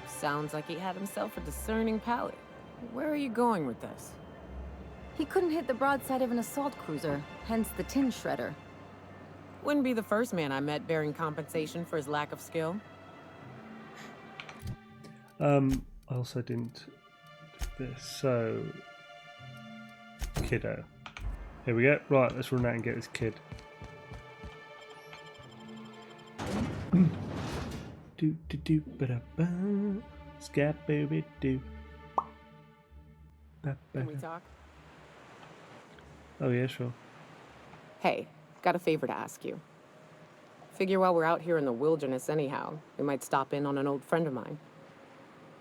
Sounds like he had himself a discerning palate. Where are you going with this? He couldn't hit the broadside of an assault cruiser, hence the tin shredder. Wouldn't be the first man I met bearing compensation for his lack of skill. I also didn't do this, so... Kiddo. Here we go. Right, let's run out and get this kid. Do do do ba da ba, scat baby do. Can we talk? Oh yeah, sure. Hey, got a favor to ask you. Figure while we're out here in the wilderness anyhow, we might stop in on an old friend of mine.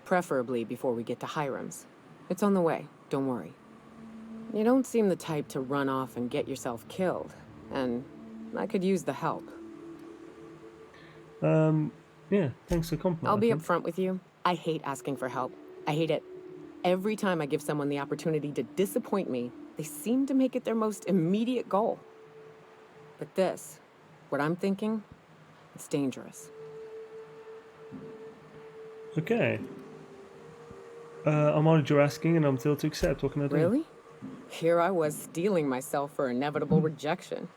Preferably before we get to Hiram's. It's on the way, don't worry. You don't seem the type to run off and get yourself killed, and I could use the help. Yeah, thanks for the compliment. I'll be upfront with you. I hate asking for help. I hate it. Every time I give someone the opportunity to disappoint me, they seem to make it their most immediate goal. But this, what I'm thinking, it's dangerous. Okay. I'm honored you're asking and I'm thrilled to accept. What can I do? Really? Here I was steeling myself for inevitable rejection.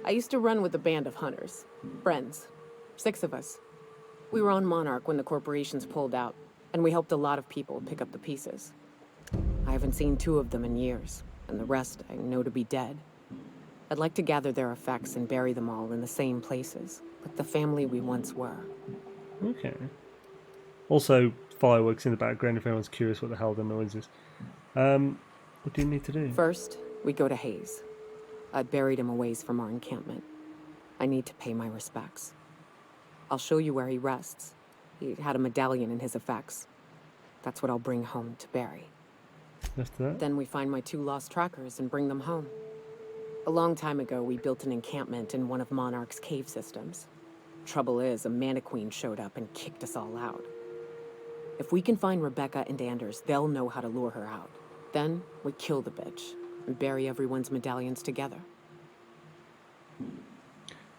I used to run with a band of hunters. Friends. 6 of us. We were on Monarch when the corporations pulled out, and we helped a lot of people pick up the pieces. I haven't seen 2 of them in years, and the rest I know to be dead. I'd like to gather their effects and bury them all in the same places, like the family we once were. Okay. Also, fireworks in the background if anyone's curious what the hell the noise is. What do you need to do? First, we go to Hayes. I'd buried him a ways from our encampment. I need to pay my respects. I'll show you where he rests. He had a medallion in his effects. That's what I'll bring home to bury. After that? Then we find my 2 lost trackers and bring them home. A long time ago, we built an encampment in one of Monarch's cave systems. Trouble is, a Mantiqueen showed up and kicked us all out. If we can find Rebecca and Anders, they'll know how to lure her out. Then, we kill the bitch and bury everyone's medallions together.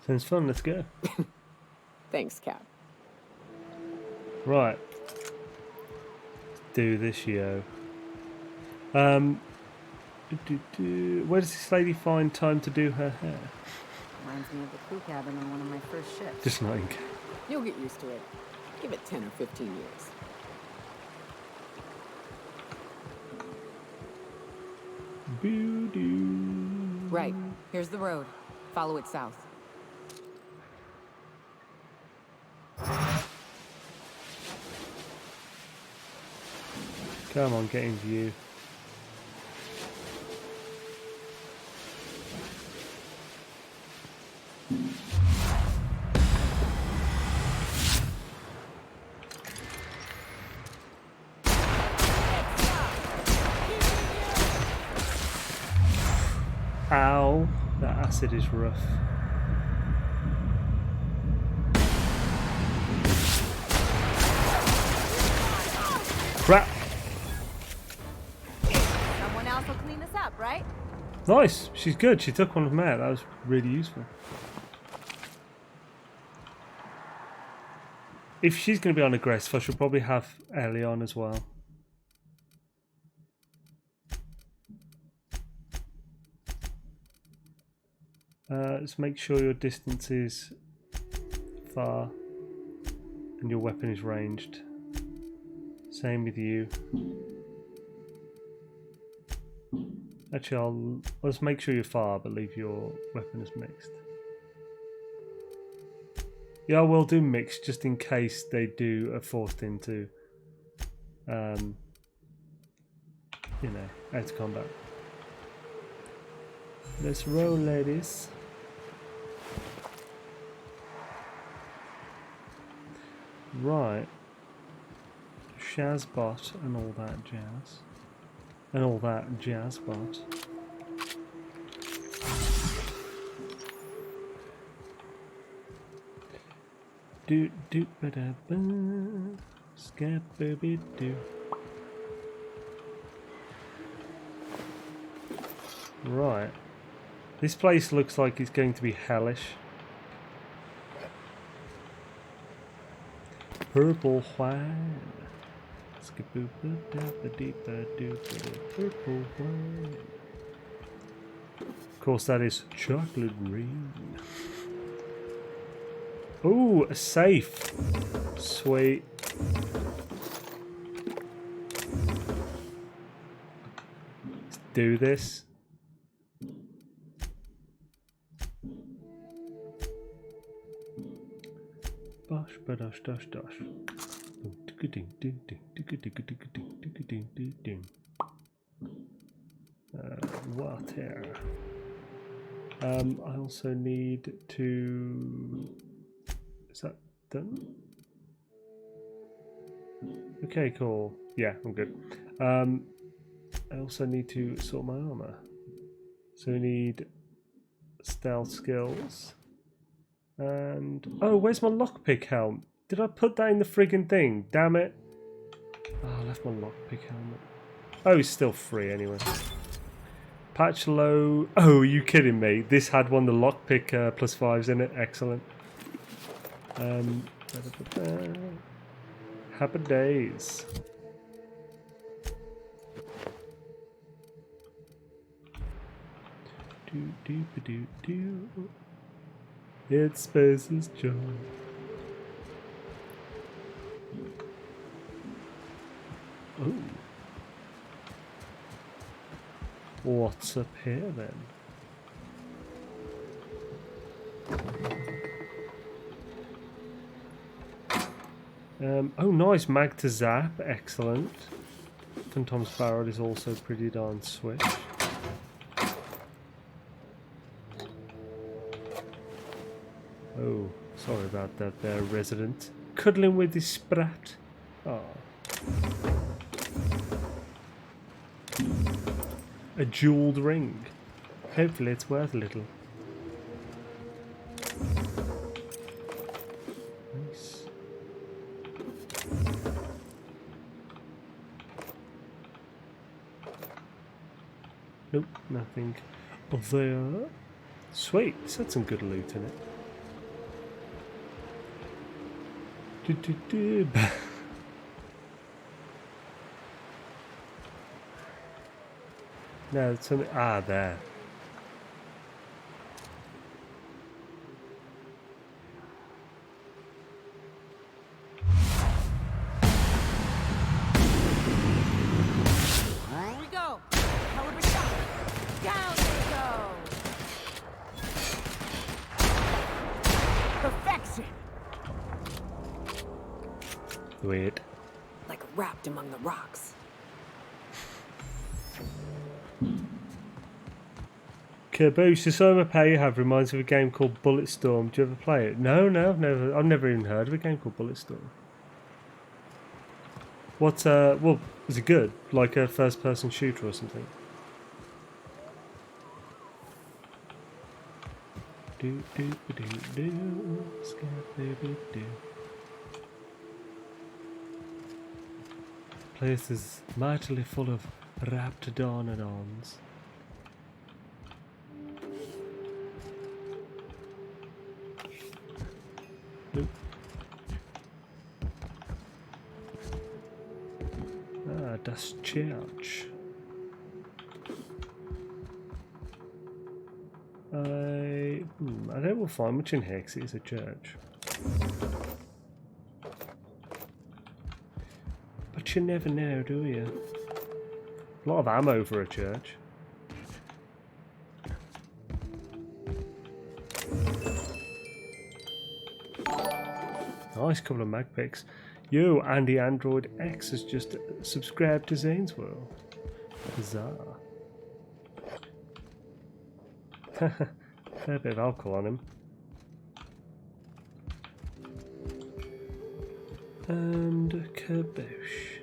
Sounds fun, let's go. Thanks, Cap. Right. Do this, yo. Where does this lady find time to do her hair? Reminds me of the crew cabin on one of my first ships. Just not in. You'll get used to it. Give it 10 or 15 years. Right. Here's the road. Follow it south. Come on, get in view. Ow, that acid is rough. Crap. Someone else will clean this up, right? Nice, she's good. She took one of them out. That was really useful. If she's going to be on aggressive, I should probably have Ellie on as well. Just make sure your distance is far and your weapon is ranged. Same with you. Actually, I'll just make sure you're far, but leave your weapon as mixed. Yeah, I will do mixed just in case they do are forced into, you know, out of combat. Let's roll, ladies. Right. Shazbot and all that jazz. And all that jazzbot. Do do ba da ba, scap baby do. Right. This place looks like it's going to be hellish. Purple wine. Purple wine. Of course, that is chocolate rain. Ooh, a safe. Sweet. Let's do this. Bosh, badosh, dosh, dosh. Water. I also need to. Is that done? Okay, cool. Yeah, I'm good. I also need to sort my armor. So we need stealth skills. And oh, where's my lockpick helmet? Did I put that in the friggin' thing? Damn it! Oh, I left my lockpick helmet. Oh, it's still free anyway. Patch low. Oh, are you kidding me? This had one of the lockpick +5s in it. Excellent. Happy days. Do do do do. It's Space's joy. Oh. What's up here then? Oh, nice. Mag to zap. Excellent. Phantom's barrel is also pretty darn swish. Oh, sorry about that there, resident. Cuddling with his sprat. Oh. A jeweled ring. Hopefully it's worth a little. Nice. Nope, nothing there. Sweet, this had some good loot in it. No, it's something. Ah, there. Here we go. Caliber shot. Down they go. Perfection. Weird. Like wrapped among the rocks. Caboose, the summer play you have reminds me of a game called Bulletstorm. Do you ever play it? No, I've never even heard of a game called Bulletstorm. What? Well, is it good? Like a first-person shooter or something? Do do do do do. Place is mightily full of raptidonodons. Nope. Ah, das church. I don't will find much in here because it is a church. But you never know, do you? A lot of ammo for a church. Nice couple of mag picks. Yo, Andy Android X has just subscribed to Xaine's World. Bizarre. Fair bit of alcohol on him. And Kaboosh.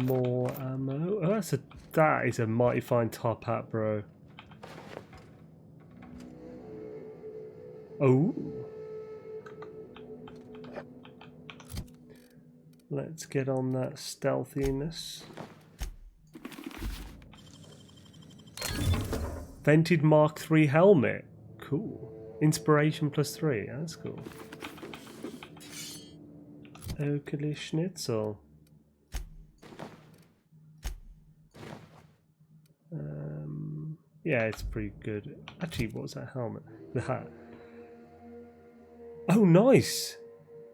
More ammo. Oh, that is a mighty fine top hat, bro. Oh. Let's get on that stealthiness. Vented Mark III helmet. Cool. Inspiration +3. That's cool. Oakley Schnitzel. Yeah, it's pretty good. Actually, what was that helmet? The hat. Oh, nice!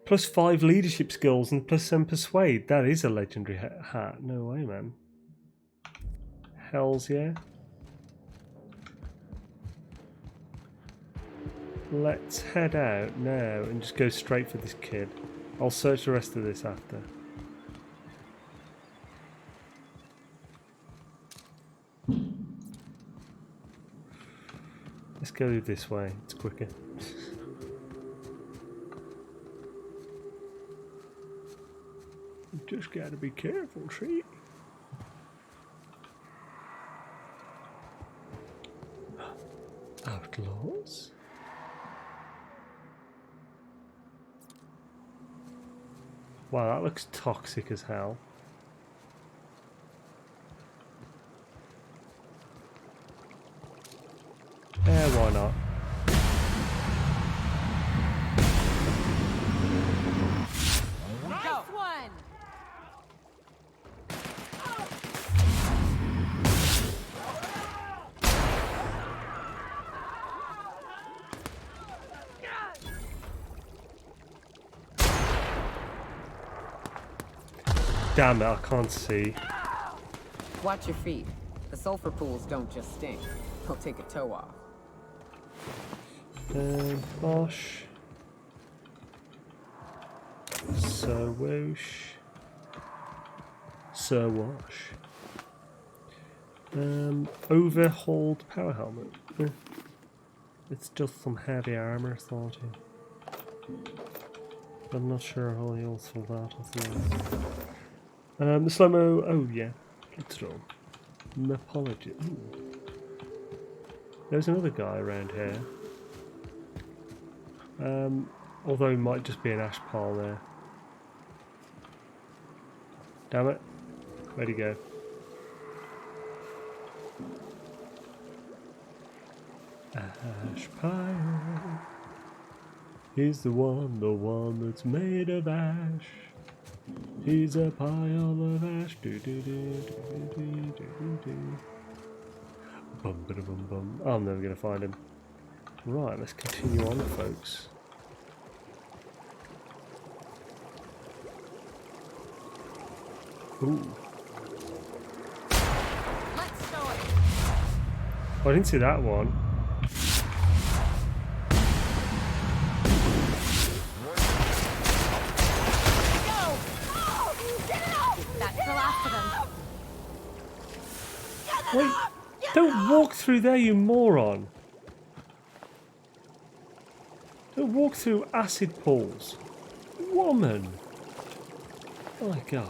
+5 leadership skills and +7 persuade. That is a legendary hat. No way, man. Hells yeah. Let's head out now and just go straight for this kid. I'll search the rest of this after. Let's go this way, it's quicker. Just gotta be careful, see? Outlaws? Wow, that looks toxic as hell. Yeah, why not? Nice one. Damn it, I can't see. Watch your feet. The sulfur pools don't just stink. They'll take a toe off. Bosh. So whoosh. So wash. Overhauled power helmet. It's just some heavy armor sorting. I'm not sure how useful that is. The slow-mo, oh yeah, let's roll. Apology. There's another guy around here. Although he might just be an ash pile there. Damn it. Where'd he go? Ash pile. He's the one that's made of ash. He's a pile of ash. Do do do do do do do do. Bum ba bum bum. I'm never gonna find him. Right, let's continue on, folks. Ooh. Let's show it. Oh, I didn't see that one. That's the last of them. Wait, don't walk through there, you moron. Don't walk through acid pools. Woman. Oh my god.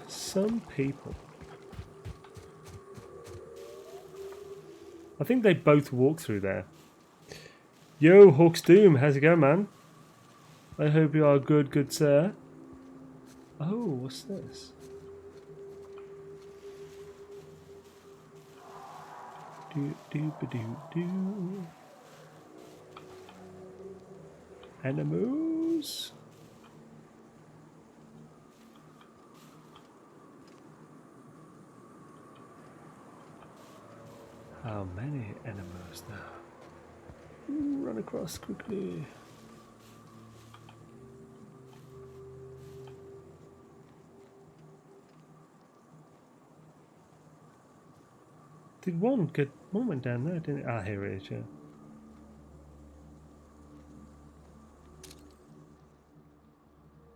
Some people. I think they both walk through there. Yo, Hawk's Doom, how's it going, man? I hope you are good sir. Oh, what's this? Do do ba do do. Animals. How many animals now? Ooh, run across quickly. Did one went down there, didn't it? Ah, here it is, yeah.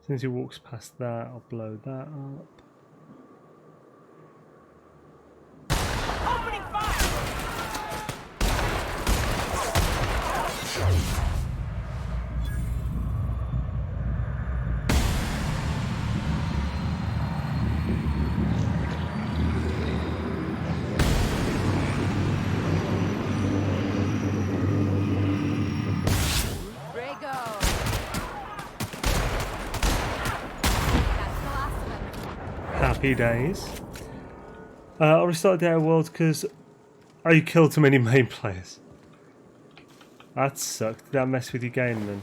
Since he walks past that, I'll blow that up. Opening fire! Happy days. I restarted the Outer Worlds because I killed too many main players. That sucked. Did that mess with your game then?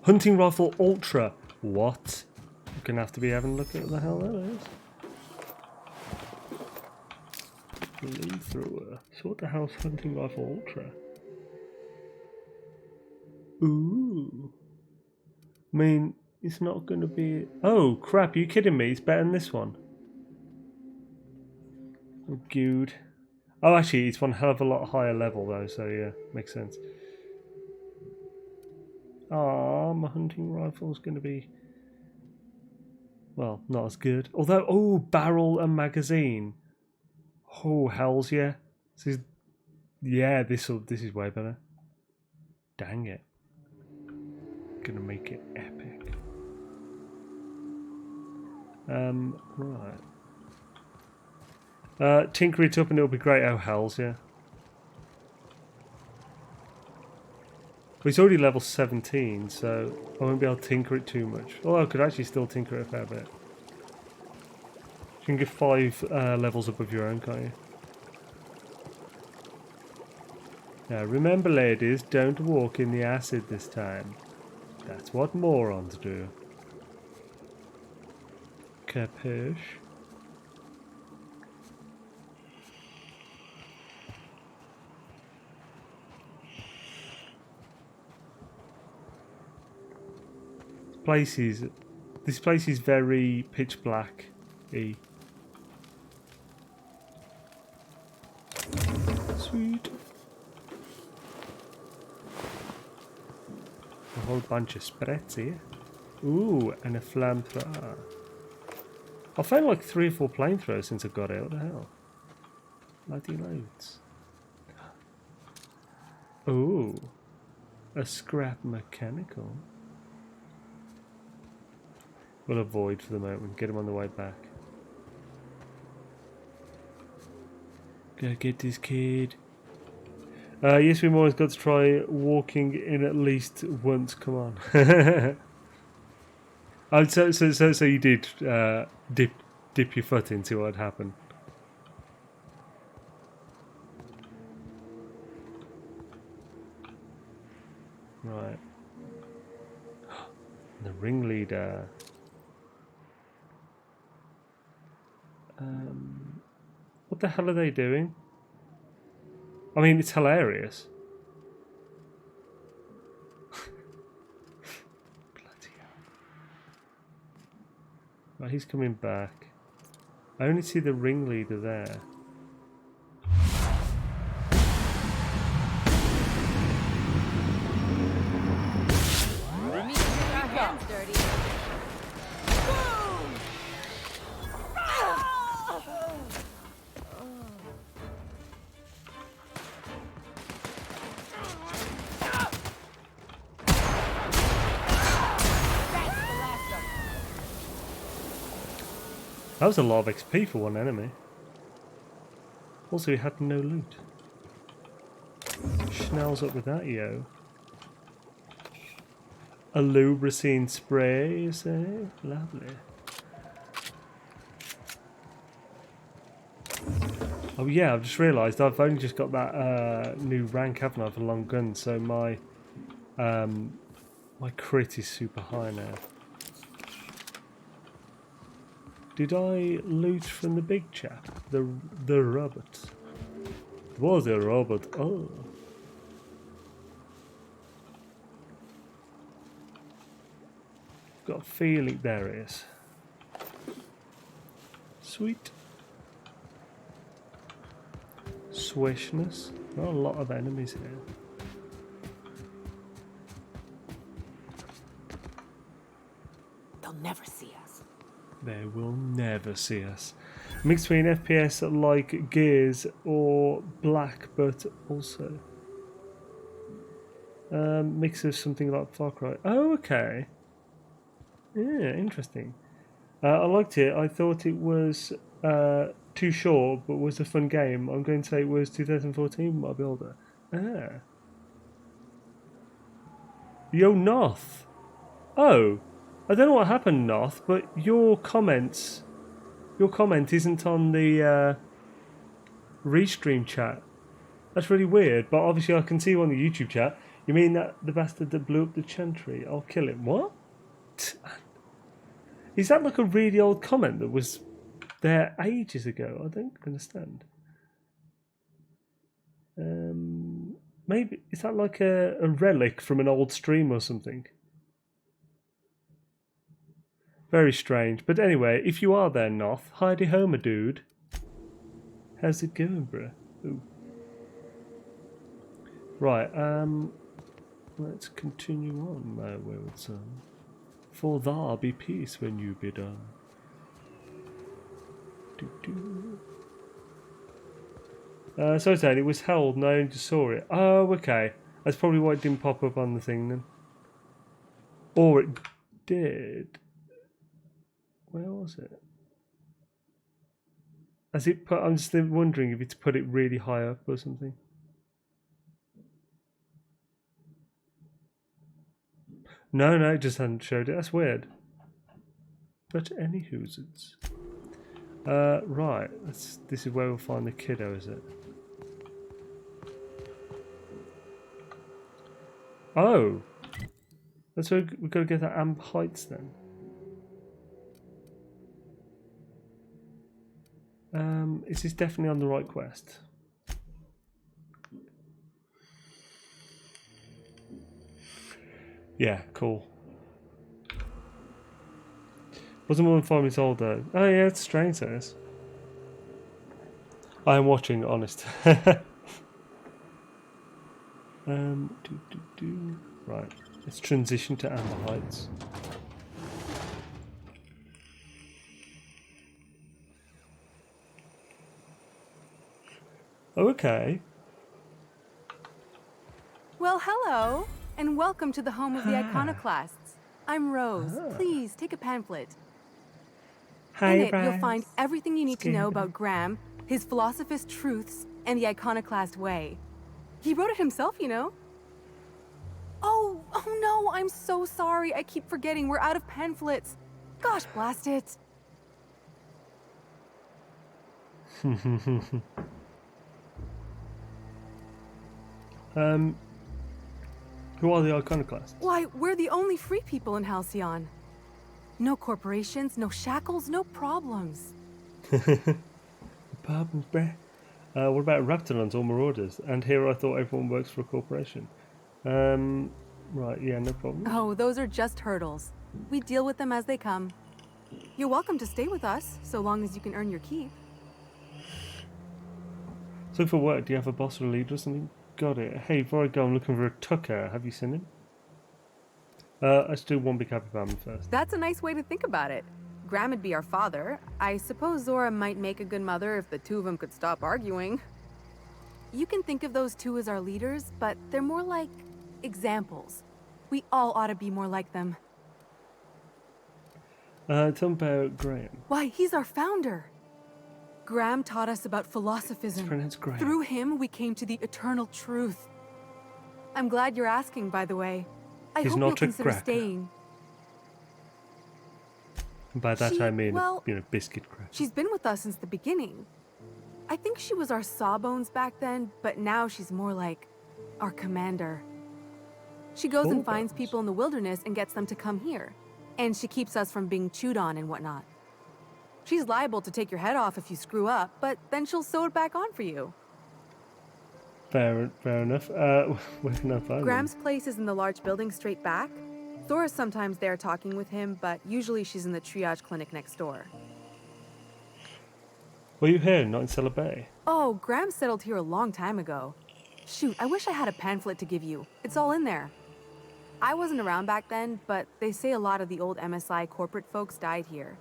Hunting Rifle Ultra. What? You're going to have to be having a look at what the hell that is. Flamethrower. So what the hell's Hunting Rifle Ultra? Ooh. I mean, it's not going to be... Oh, crap, are you kidding me? It's better than this one. Oh, good. Oh, actually, it's one hell of a lot higher level, though, so yeah, makes sense. Ah, my hunting rifle's going to be... Well, not as good. Although, oh, barrel and magazine. Oh, hells yeah. This is... Yeah, this is way better. Dang it. Gonna make it epic. Right. Tinker it up and it'll be great. Oh, hells, yeah. Well, he's already level 17, so I won't be able to tinker it too much. Although I could actually still tinker it a fair bit. You can get 5 levels above your own, can't you? Now, remember, ladies, don't walk in the acid this time. That's what morons do. Capiche? This place is very pitch black-y. Sweet. A whole bunch of spreads here. Ooh, and a flamethrower. I found like 3 or 4 flamethrowers since I got it. What the hell? Bloody loads. Ooh, a scrap mechanical. We'll avoid for the moment. Get him on the way back. Go get this kid. Yes, we've always got to try walking in at least once. Come on. Oh, so you did dip your foot into what happened. ringleader. What the hell are they doing? I mean, it's hilarious. Bloody hell. Right, he's coming back. I only see the ringleader there. That was a lot of XP for one enemy. Also, he had no loot. Schnell's up with that, yo. A lubricine spray, you say? Lovely. Oh yeah, I've just realised I've only just got that new rank, haven't I, for long guns, so my my crit is super high now. Did I loot from the big chap? The robot. It was a robot. Oh. Got a feeling there it is. Sweet. Swishness. Not a lot of enemies here. They'll never see us. They will never see us. Mix between FPS like Gears or Black, but also mix of something like Far Cry. Oh, okay. Yeah, interesting. I liked it. I thought it was too short, but was a fun game. I'm going to say it was 2014, might be older. Ah. Yo, Noth. Oh. I don't know what happened, Noth, but your comment isn't on the restream chat. That's really weird, but obviously I can see you on the YouTube chat. You mean that the bastard that blew up the chantry? I'll kill him. What? Is that like a really old comment that was there ages ago? I don't understand. Maybe, is that like a relic from an old stream or something? Very strange. But anyway, if you are there, Noth, hidey homer, dude. How's it going, bruh? Ooh. Right, let's continue on, my wayward son. For thar be peace when you be done. So it was held and I only just saw it. Oh, okay. That's probably why it didn't pop up on the thing then. Or it did. Where was it? Has it put? I'm just wondering if it's put it really high up or something. No, it just hadn't showed it. That's weird. But anywho's it's. Right. This is where we'll find the kiddo, is it? Oh, that's where we've got to get to Amber Heights then. Is this definitely on the right quest? Yeah, cool. Wasn't more than 5 minutes old though. Oh yeah, it's strange that is. I am watching, honest. Right, let's transition to Amber Heights. Okay. Well, hello, and welcome to the home of the iconoclasts. I'm Rose. Please take a pamphlet. Hi, In it, Rose. you'll find everything you need to know about Graham, his philosophist truths, and the iconoclast way. He wrote it himself, you know. Oh no, I'm so sorry. I keep forgetting we're out of pamphlets. Gosh, blast it. Who are the Iconoclasts? Why, we're the only free people in Halcyon. No corporations, no shackles, no problems. Problems, bruh. What about Raptorons or Marauders? And here I thought everyone works for a corporation. Right, yeah, no problem. Oh, those are just hurdles. We deal with them as they come. You're welcome to stay with us, so long as you can earn your keep. So for work, do you have a boss or a leader or something? Got it. Hey, before I go, I'm looking for a Tucker. Have you seen him? Let's do one big happy family first. That's a nice way to think about it. Graham would be our father. I suppose Zora might make a good mother if the two of them could stop arguing. You can think of those two as our leaders, but they're more like examples. We all ought to be more like them. Tell me about Graham. Why, he's our founder. Graham taught us about philosophism. Graham. Through him, we came to the eternal truth. I'm glad you're asking, by the way. I hope you'll consider staying. By that I mean, biscuit cracker. She's been with us since the beginning. I think she was our sawbones back then, but now she's more like our commander. She goes and finds people in the wilderness and gets them to come here. And she keeps us from being chewed on and whatnot. She's liable to take your head off if you screw up, but then she'll sew it back on for you. Fair enough. Where can I find Graham's place is in the large building straight back. Zora's sometimes there talking with him, but usually she's in the triage clinic next door. Were you here, not in Cellar Bay? Oh, Graham settled here a long time ago. Shoot, I wish I had a pamphlet to give you. It's all in there. I wasn't around back then, but they say a lot of the old MSI corporate folks died here.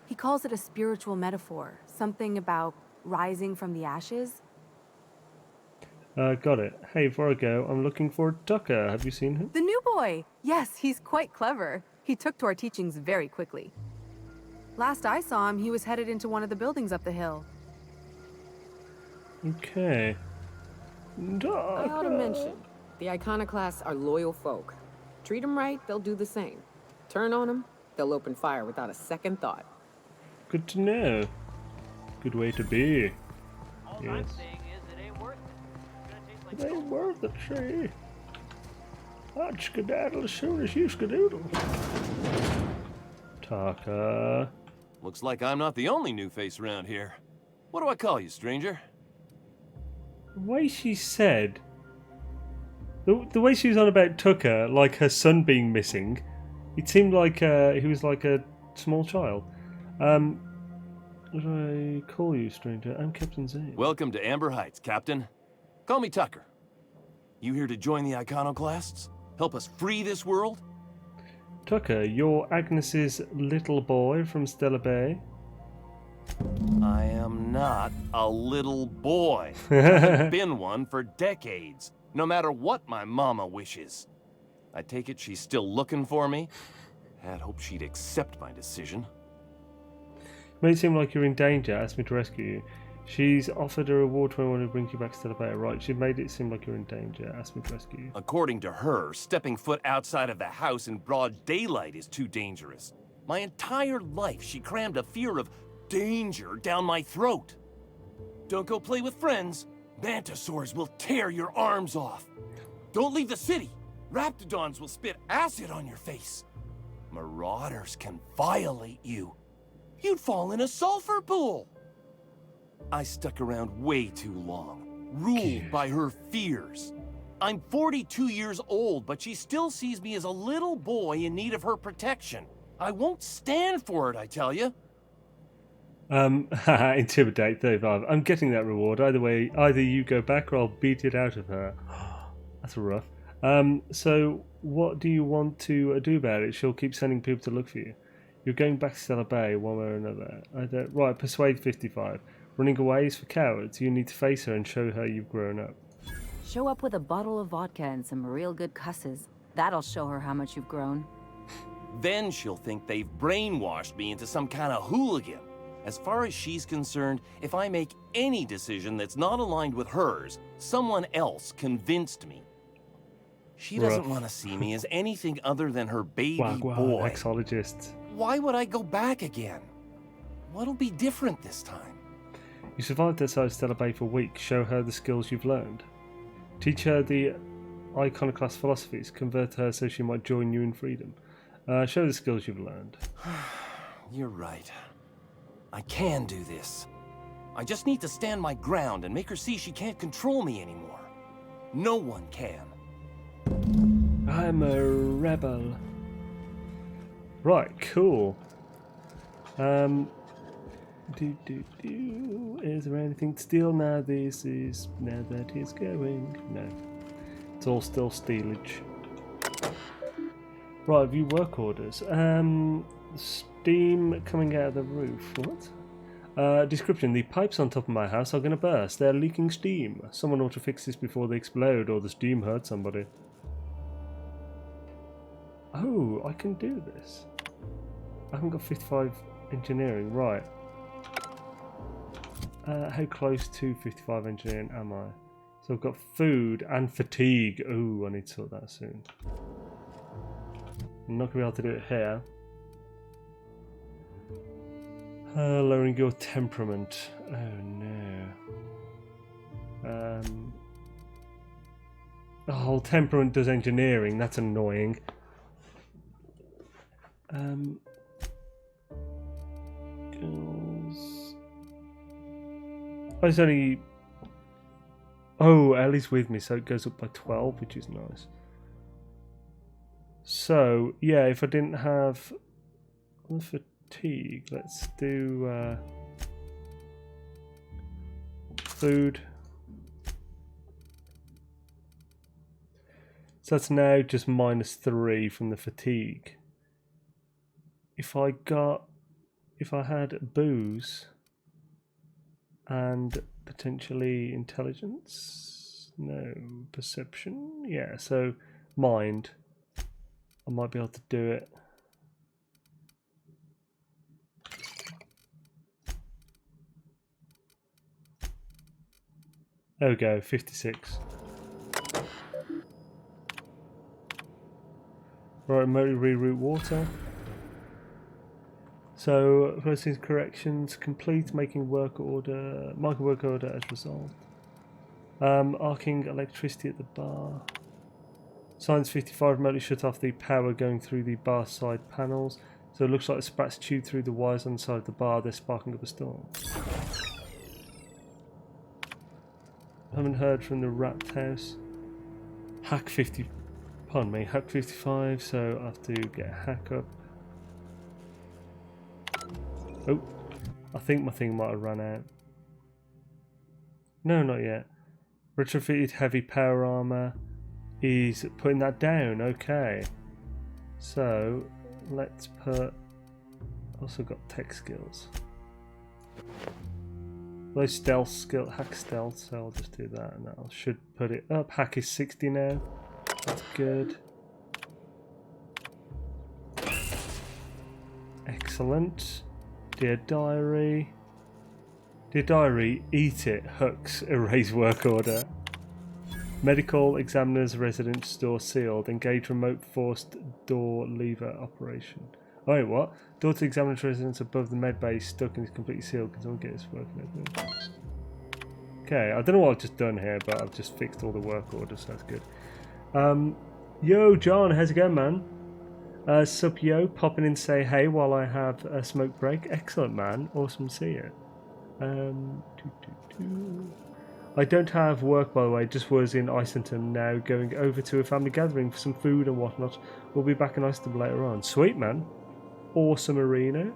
He calls it a spiritual metaphor, something about rising from the ashes. Got it. Hey, before I go, I'm looking for Tucker. Have you seen him? The new boy! Yes, he's quite clever. He took to our teachings very quickly. Last I saw him, he was headed into one of the buildings up the hill. Okay. I ought to mention, the Iconoclasts are loyal folk. Treat them right, they'll do the same. Turn on them, they'll open fire without a second thought. Good to know. Good way to be. Yes. It ain't worth it, see. I'd skedaddle as soon as you skedoodle. Tucker. Looks like I'm not the only new face around here. What do I call you, stranger? The way she said... The way she was on about Tucker, like her son being missing, it seemed like he was like a small child. What do I call you, stranger? I'm Captain Xaine. Welcome to Amber Heights, Captain. Call me Tucker. You here to join the Iconoclasts? Help us free this world? Tucker, you're Agnes's little boy from Stellar Bay. I am not a little boy. I've been one for decades, no matter what my mama wishes. I take it she's still looking for me. Had hoped she'd accept my decision. Made it seem like you're in danger, asked me to rescue you. She's offered a reward to anyone who brings you back to Stellar Bay, right? She made it seem like you're in danger, asked me to rescue you. According to her, stepping foot outside of the house in broad daylight is too dangerous. My entire life, she crammed a fear of danger down my throat. Don't go play with friends. Mantisaurs will tear your arms off. Don't leave the city. Raptidons will spit acid on your face. Marauders can violate you. You'd fall in a sulfur pool. I stuck around way too long, ruled by her fears. I'm 42 years old, but she still sees me as a little boy in need of her protection. I won't stand for it, I tell you. Intimidate 35. I'm getting that reward. Either way, either you go back or I'll beat it out of her. That's rough. So what do you want to do about it? She'll keep sending people to look for you. You're going back to Stellar Bay one way or another. Right, persuade 55. Running away is for cowards. You need to face her and show her you've grown up. Show up with a bottle of vodka and some real good cusses. That'll show her how much you've grown. Then she'll think they've brainwashed me into some kind of hooligan. As far as she's concerned, if I make any decision that's not aligned with hers, someone else convinced me. She doesn't want to see me as anything other than her baby boy. Exologist. Why would I go back again? What'll be different this time? You survived outside Stellar Bay for weeks. Show her the skills you've learned. Teach her the iconoclast philosophies. Convert her so she might join you in freedom. Show the skills you've learned. You're right. I can do this. I just need to stand my ground and make her see she can't control me anymore. No one can. I'm a rebel. Right, cool. Is there anything to steal now? Now that is going. No. It's all still stealage. Right, view work orders. Steam coming out of the roof. What? Description. The pipes on top of my house are going to burst. They're leaking steam. Someone ought to fix this before they explode or the steam hurt somebody. Oh, I can do this. I haven't got 55 engineering. Right. How close to 55 engineering am I? So I've got food and fatigue. Ooh, I need to sort that soon. I'm not going to be able to do it here. Lowering your temperament. Oh no. Oh, temperament does engineering. That's annoying. Girls. Oh, it's only... Oh, Ellie's with me, so it goes up by 12, which is nice. So, yeah, if I didn't have the fatigue, let's do food. So that's now just -3 from the fatigue. If I had booze and potentially intelligence, no, perception, yeah, so mind, I might be able to do it. There we go, 56. Right, remotely reroute water. So, first things corrections complete, marking work order as resolved. Arcing electricity at the bar. Science 55 remotely shut off the power going through the bar side panels. So it looks like the sprats chewed through the wires on the side of the bar, they're sparking up a storm. Haven't heard from the rat house. Hack 50, pardon me, hack 55, so I have to get a hack up. Oh, I think my thing might have run out. No, not yet. Retrofitted heavy power armor is putting that down. Okay. So, let's put... Also got tech skills. Those stealth skill, hack stealth, so I'll just do that and that should put it up. Hack is 60 now. That's good. Excellent. Dear Diary. Dear Diary, eat it. Hooks, erase work order. Medical examiner's residence door sealed. Engage remote forced door lever operation. Oh, wait, what? Door to examiner's residence above the med bay stuck and is completely sealed. Can someone get this working? Okay, I don't know what I've just done here, but I've just fixed all the work orders, so that's good. Yo, John, how's it going, man? Sup, yo, popping in to say hey while I have a smoke break. Excellent, man. Awesome to see you. I don't have work, by the way. Just was in Islington now, going over to a family gathering for some food and whatnot. We'll be back in Islington later on. Sweet, man. Awesome arena.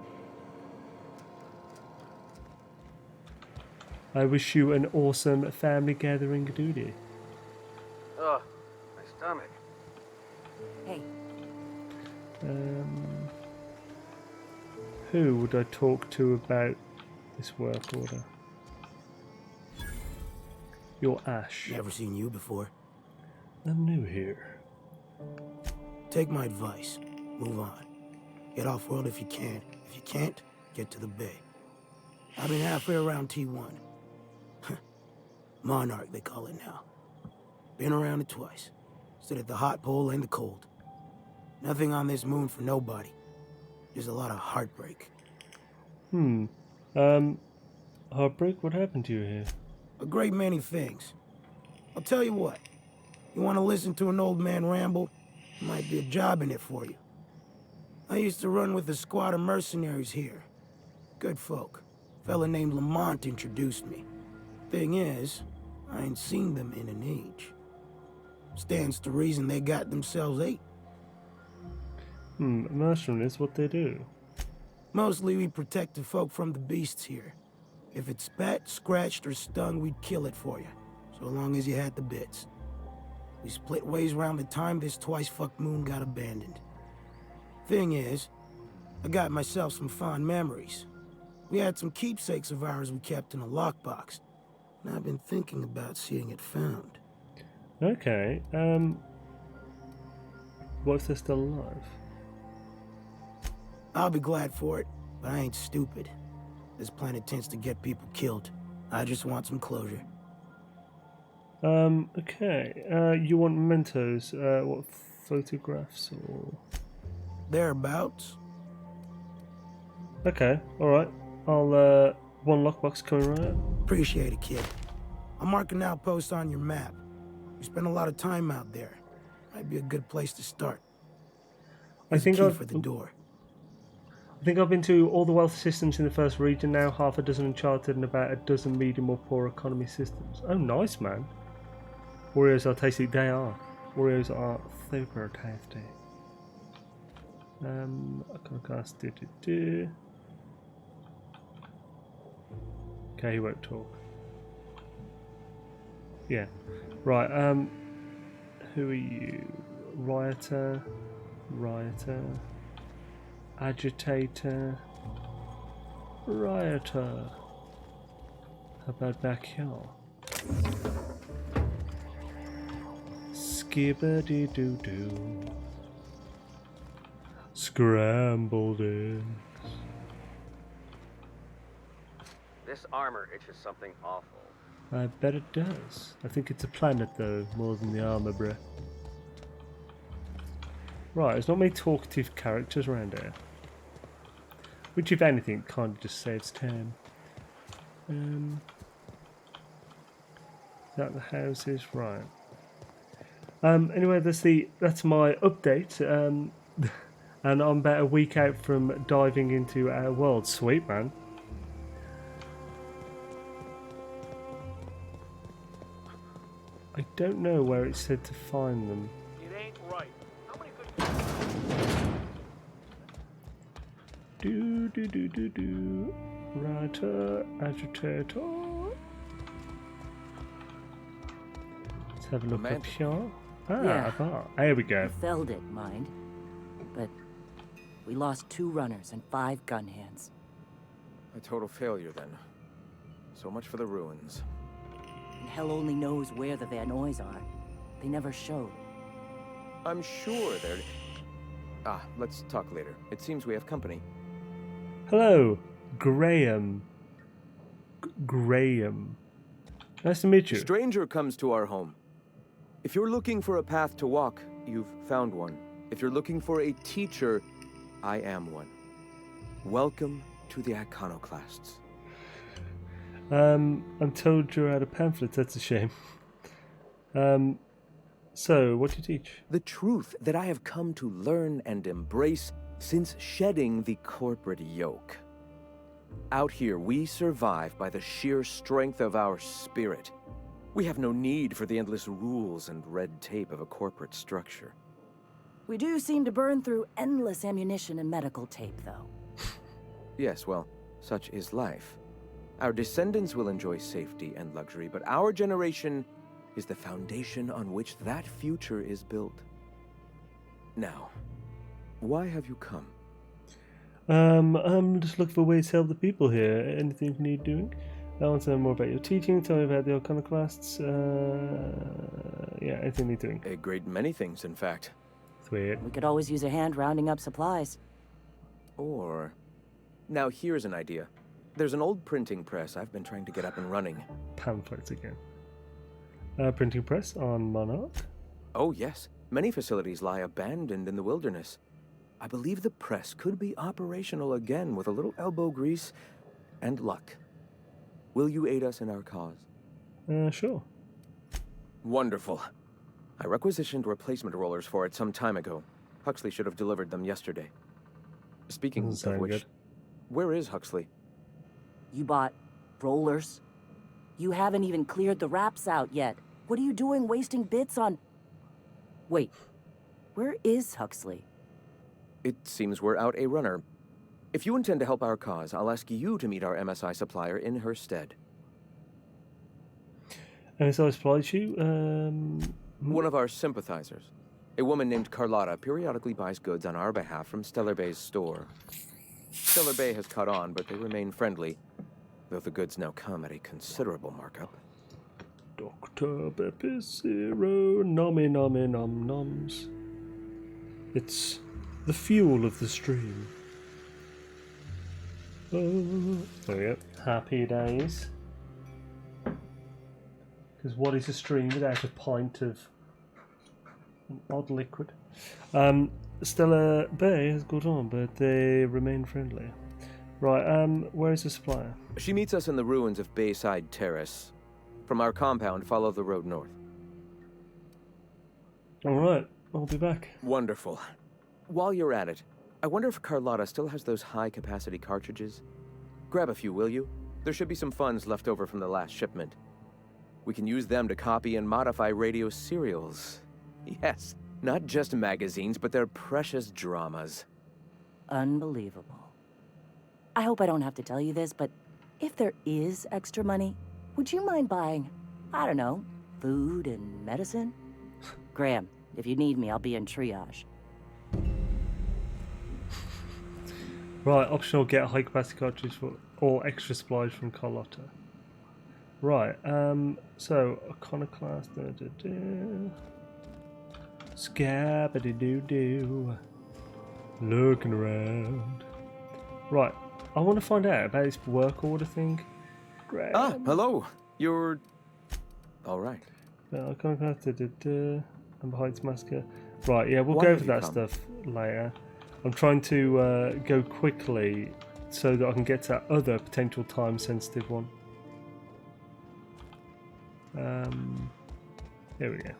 I wish you an awesome family gathering, duty. Ugh, my stomach. Hey. Who would I talk to about this work order? You're Ash. Never seen you before. I'm new here. Take my advice. Move on. Get off-world if you can. If you can't, get to the bay. I've been halfway around T1. Monarch, they call it now. Been around it twice. Stood at the hot pole and the cold. Nothing on this moon for nobody. There's a lot of heartbreak. Heartbreak? What happened to you here? A great many things. I'll tell you what. You want to listen to an old man ramble? Might be a job in it for you. I used to run with a squad of mercenaries here. Good folk. Fella named Lamont introduced me. Thing is, I ain't seen them in an age. Stands to reason they got themselves ate. Mercenaries, what they do? Mostly we protect the folk from the beasts here. If it spat, scratched, or stung, we'd kill it for you. So long as you had the bits. We split ways around the time this twice-fucked moon got abandoned. Thing is, I got myself some fond memories. We had some keepsakes of ours we kept in a lockbox. And I've been thinking about seeing it found. Okay, what if they're still alive? I'll be glad for it, but I ain't stupid. This planet tends to get people killed. I just want some closure. Okay, you want mementos, what, photographs or... Thereabouts. Okay, alright. I'll, one lockbox coming right up. Appreciate it, kid. I'll mark an outpost on your map. We spend a lot of time out there. Might be a good place to start. I think I've for the door. I think I've been to all the wealth systems in the first region now, half a dozen uncharted and about a dozen medium or poor economy systems. Oh, nice, man. Oreos are tasty. They are. Oreos are super tasty. Iconoclast, Okay, he won't talk. Yeah. Right, who are you? Rioter. Agitator. Rioter. How about back here? Skibbity-doo-doo. Scrambled eggs. This armor itches something awful. I bet it does. I think it's a planet though, more than the armor, bruh. Right, there's not many talkative characters around here. Which, if anything, kind of just saves time. Is that the houses? Right. Anyway, that's my update. And I'm about a week out from diving into Outer Worlds. Sweet, man. I don't know where it said to find them. It ain't right. How many Do. Writer, agitator. Let's have a look up here. Yeah. A bar. Here we go. We felled it, mind. But we lost 2 runners and 5 gun hands. A total failure, then. So much for the ruins. And hell only knows where the Vanoys are. They never showed. I'm sure they're... let's talk later. It seems we have company. Hello, Graham. Graham. Nice to meet you. A stranger comes to our home. If you're looking for a path to walk, you've found one. If you're looking for a teacher, I am one. Welcome to the Iconoclasts. I'm told you're out of pamphlets. That's a shame. So, what do you teach? The truth that I have come to learn and embrace since shedding the corporate yoke. Out here, we survive by the sheer strength of our spirit. We have no need for the endless rules and red tape of a corporate structure. We do seem to burn through endless ammunition and medical tape, though. Yes, well, such is life. Our descendants will enjoy safety and luxury, but our generation is the foundation on which that future is built. Now, why have you come? I'm just looking for ways to help the people here. Anything you need doing? I want to know more about your teaching. Tell me about the Iconoclasts. Yeah, anything you need doing. A great many things, in fact. Sweet. We could always use a hand rounding up supplies. Or... Now, here's an idea. There's an old printing press I've been trying to get up and running. Pamphlets again. Printing press on Monarch? Oh, yes. Many facilities lie abandoned in the wilderness. I believe the press could be operational again with a little elbow grease and luck. Will you aid us in our cause? Sure. Wonderful. I requisitioned replacement rollers for it some time ago. Huxley should have delivered them yesterday. Speaking Doesn't of sound which, good. where is Huxley? You bought rollers? You haven't even cleared the wraps out yet. What are you doing wasting bits on... Wait, where is Huxley? It seems we're out a runner. If you intend to help our cause, I'll ask you to meet our MSI supplier in her stead. MSI supplies you? One of our sympathizers. A woman named Carlotta periodically buys goods on our behalf from Stellar Bay's store. Stellar Bay has caught on, but they remain friendly, though the goods now come at a considerable markup. Dr. Pepper Zero, nommy nommy nom noms. It's the fuel of the stream. Oh, there we go. Happy days. Because what is a stream without a pint of an odd liquid? Stellar Bay has got on, but they remain friendly. Right, where is the supplier? She meets us in the ruins of Bayside Terrace. From our compound, follow the road north. Alright, I'll be back. Wonderful. While you're at it, I wonder if Carlotta still has those high-capacity cartridges? Grab a few, will you? There should be some funds left over from the last shipment. We can use them to copy and modify radio serials. Yes, not just magazines, but their precious dramas. Unbelievable. I hope I don't have to tell you this, but if there is extra money, would you mind buying, I don't know, food and medicine? Graham, if you need me, I'll be in triage. Right, optional get a high capacity cartridge for or extra supplies from Carlotta. Right, so iconoclast, scabba-doo-doo-doo. Looking around. Right, I want to find out about this work order thing. Great. Ah, hello. You're all right. Iconoclast, Amber Heights Massacre. Right, yeah, we'll Why go have for you that come? stuff later. I'm trying to go quickly so that I can get to that other potential time-sensitive one. Here we go.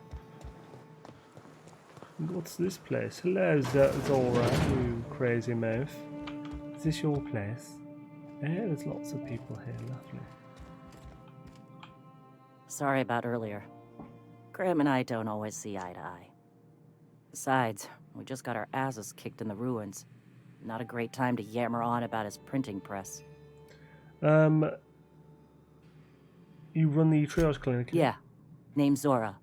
What's this place? Hello, Zora, you crazy mouth. Is this your place? Yeah, there's lots of people here. Lovely. Sorry about earlier. Graham and I don't always see eye to eye. Besides, we just got our asses kicked in the ruins. Not a great time to yammer on about his printing press. You run the triage clinic? Yeah. Name's Zora.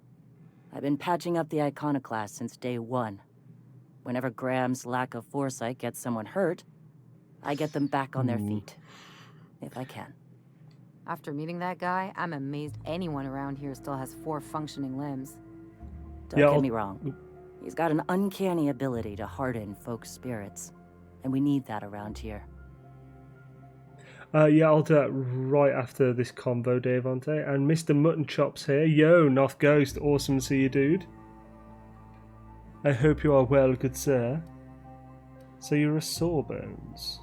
I've been patching up the iconoclast since day one. Whenever Graham's lack of foresight gets someone hurt, I get them back on their feet. If I can. After meeting that guy, I'm amazed anyone around here still has 4 functioning limbs. Don't get me wrong. He's got an uncanny ability to harden folks' spirits. And we need that around here. Yeah, I'll do that right after this convo, Devante. And Mr. Mutton Chops here. Yo, North Ghost. Awesome to see you, dude. I hope you are well, good sir. So you're a Sawbones.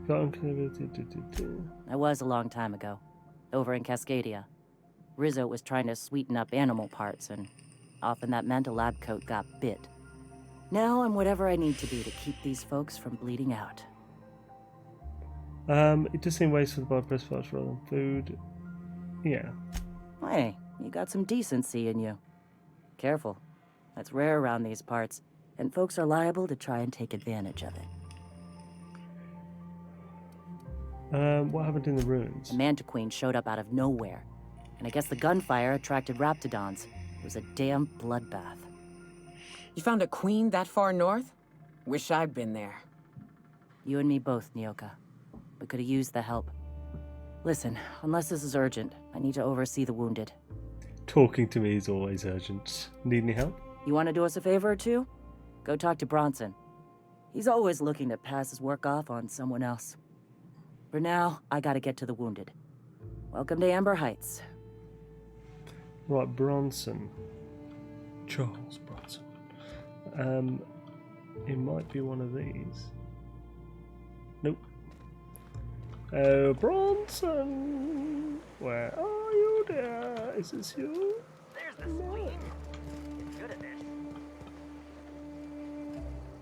I was a long time ago. Over in Cascadia. Rizzo was trying to sweeten up animal parts, and often that meant a lab coat got bit. Now I'm whatever I need to be to keep these folks from bleeding out. It does seem wasteful to buy press parts rather than food. Yeah. Hey, you got some decency in you. Careful. That's rare around these parts, and folks are liable to try and take advantage of it. What happened in the ruins? The Mantiqueen showed up out of nowhere, and I guess the gunfire attracted raptidons. It was a damn bloodbath. You found a queen that far north? Wish I'd been there. You and me both, Nyoka. We could have used the help. Listen, unless this is urgent, I need to oversee the wounded. Talking to me is always urgent. Need any help? You want to do us a favor or two? Go talk to Bronson. He's always looking to pass his work off on someone else. For now, I gotta get to the wounded. Welcome to Amber Heights. Right, Bronson. Charles Bronson. It might be one of these. Nope. Oh, Bronson! Where are you, Is this you? There's the squeak. It's good at this.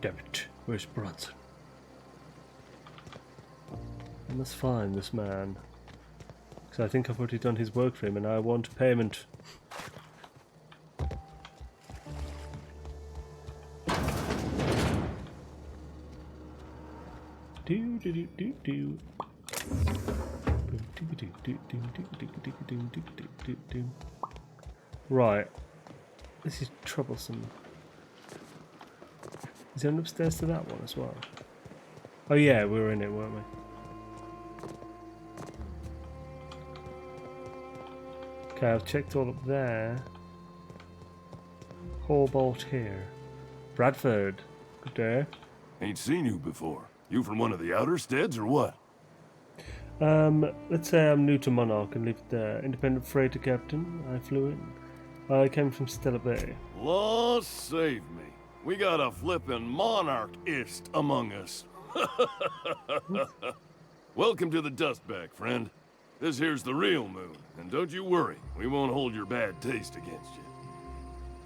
Damn it. Where's Bronson? I must find this man. Because I think I've already done his work for him and I want payment. Do do do do do. Right. This is troublesome. Is there an upstairs to that one as well? Oh yeah, we were in it, weren't we? Okay, I've checked all up there. Hallbolt here. Bradford. Good day. Ain't seen you before. You from one of the outer steads or what? Let's say I'm new to Monarch and lived there. Independent freighter captain. I flew in. I came from Stellar Bay. Law save me. We got a flippin' monarchist among us. Welcome to the dust bag, friend. This here's the real moon, and don't you worry, we won't hold your bad taste against you.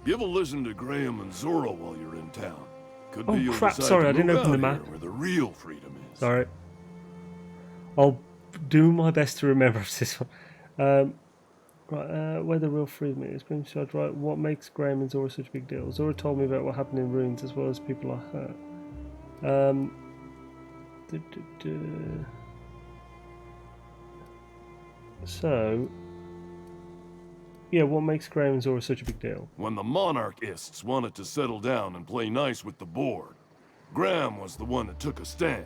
Give a listen to Graham and Zora while you're in town. Could be you'll crap, decide sorry, to I didn't move open the out map. here where the real freedom is. Sorry. I'll do my best to remember this one. Right, where the real freedom is. Right, what makes Graham and Zora such a big deal? Zora told me about what happened in ruins as well as people are hurt. So, yeah, what makes Graham and Zora such a big deal? When the monarchists wanted to settle down and play nice with the board, Graham was the one that took a stand.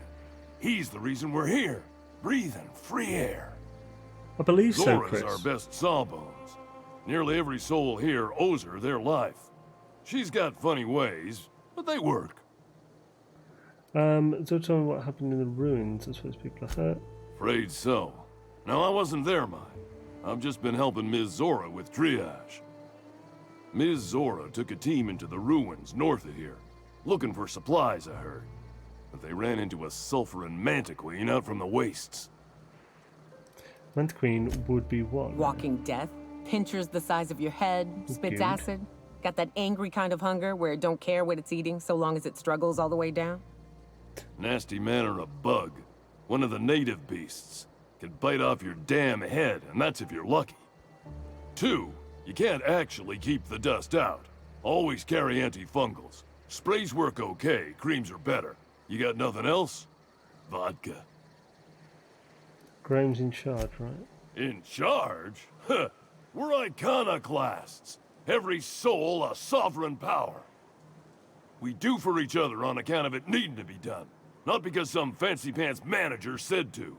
He's the reason we're here, breathing free air. I believe so, Zora's Chris. our best sawbones. Nearly every soul here owes her their life. She's got funny ways, but they work. Zora told me what happened in the ruins as well as people are hurt. Afraid so. Now, I wasn't there, mind. I've just been helping Ms. Zora with triage. Ms. Zora took a team into the ruins north of here, looking for supplies, I heard. But they ran into a sulfurin mantiqueen out from the wastes. Mantiqueen would be what? Walking death. Pinchers the size of your head, spits Good. acid. Got that angry kind of hunger where it don't care what it's eating so long as it struggles all the way down. Nasty manner of bug. One of the native beasts. Can bite off your damn head, and that's if you're lucky. 2, you can't actually keep the dust out. Always carry antifungals. Sprays work okay, creams are better. You got nothing else? Vodka. Graham's in charge, right? In charge? Huh. We're iconoclasts. Every soul a sovereign power. We do for each other on account of it needing to be done. Not because some fancy-pants manager said to.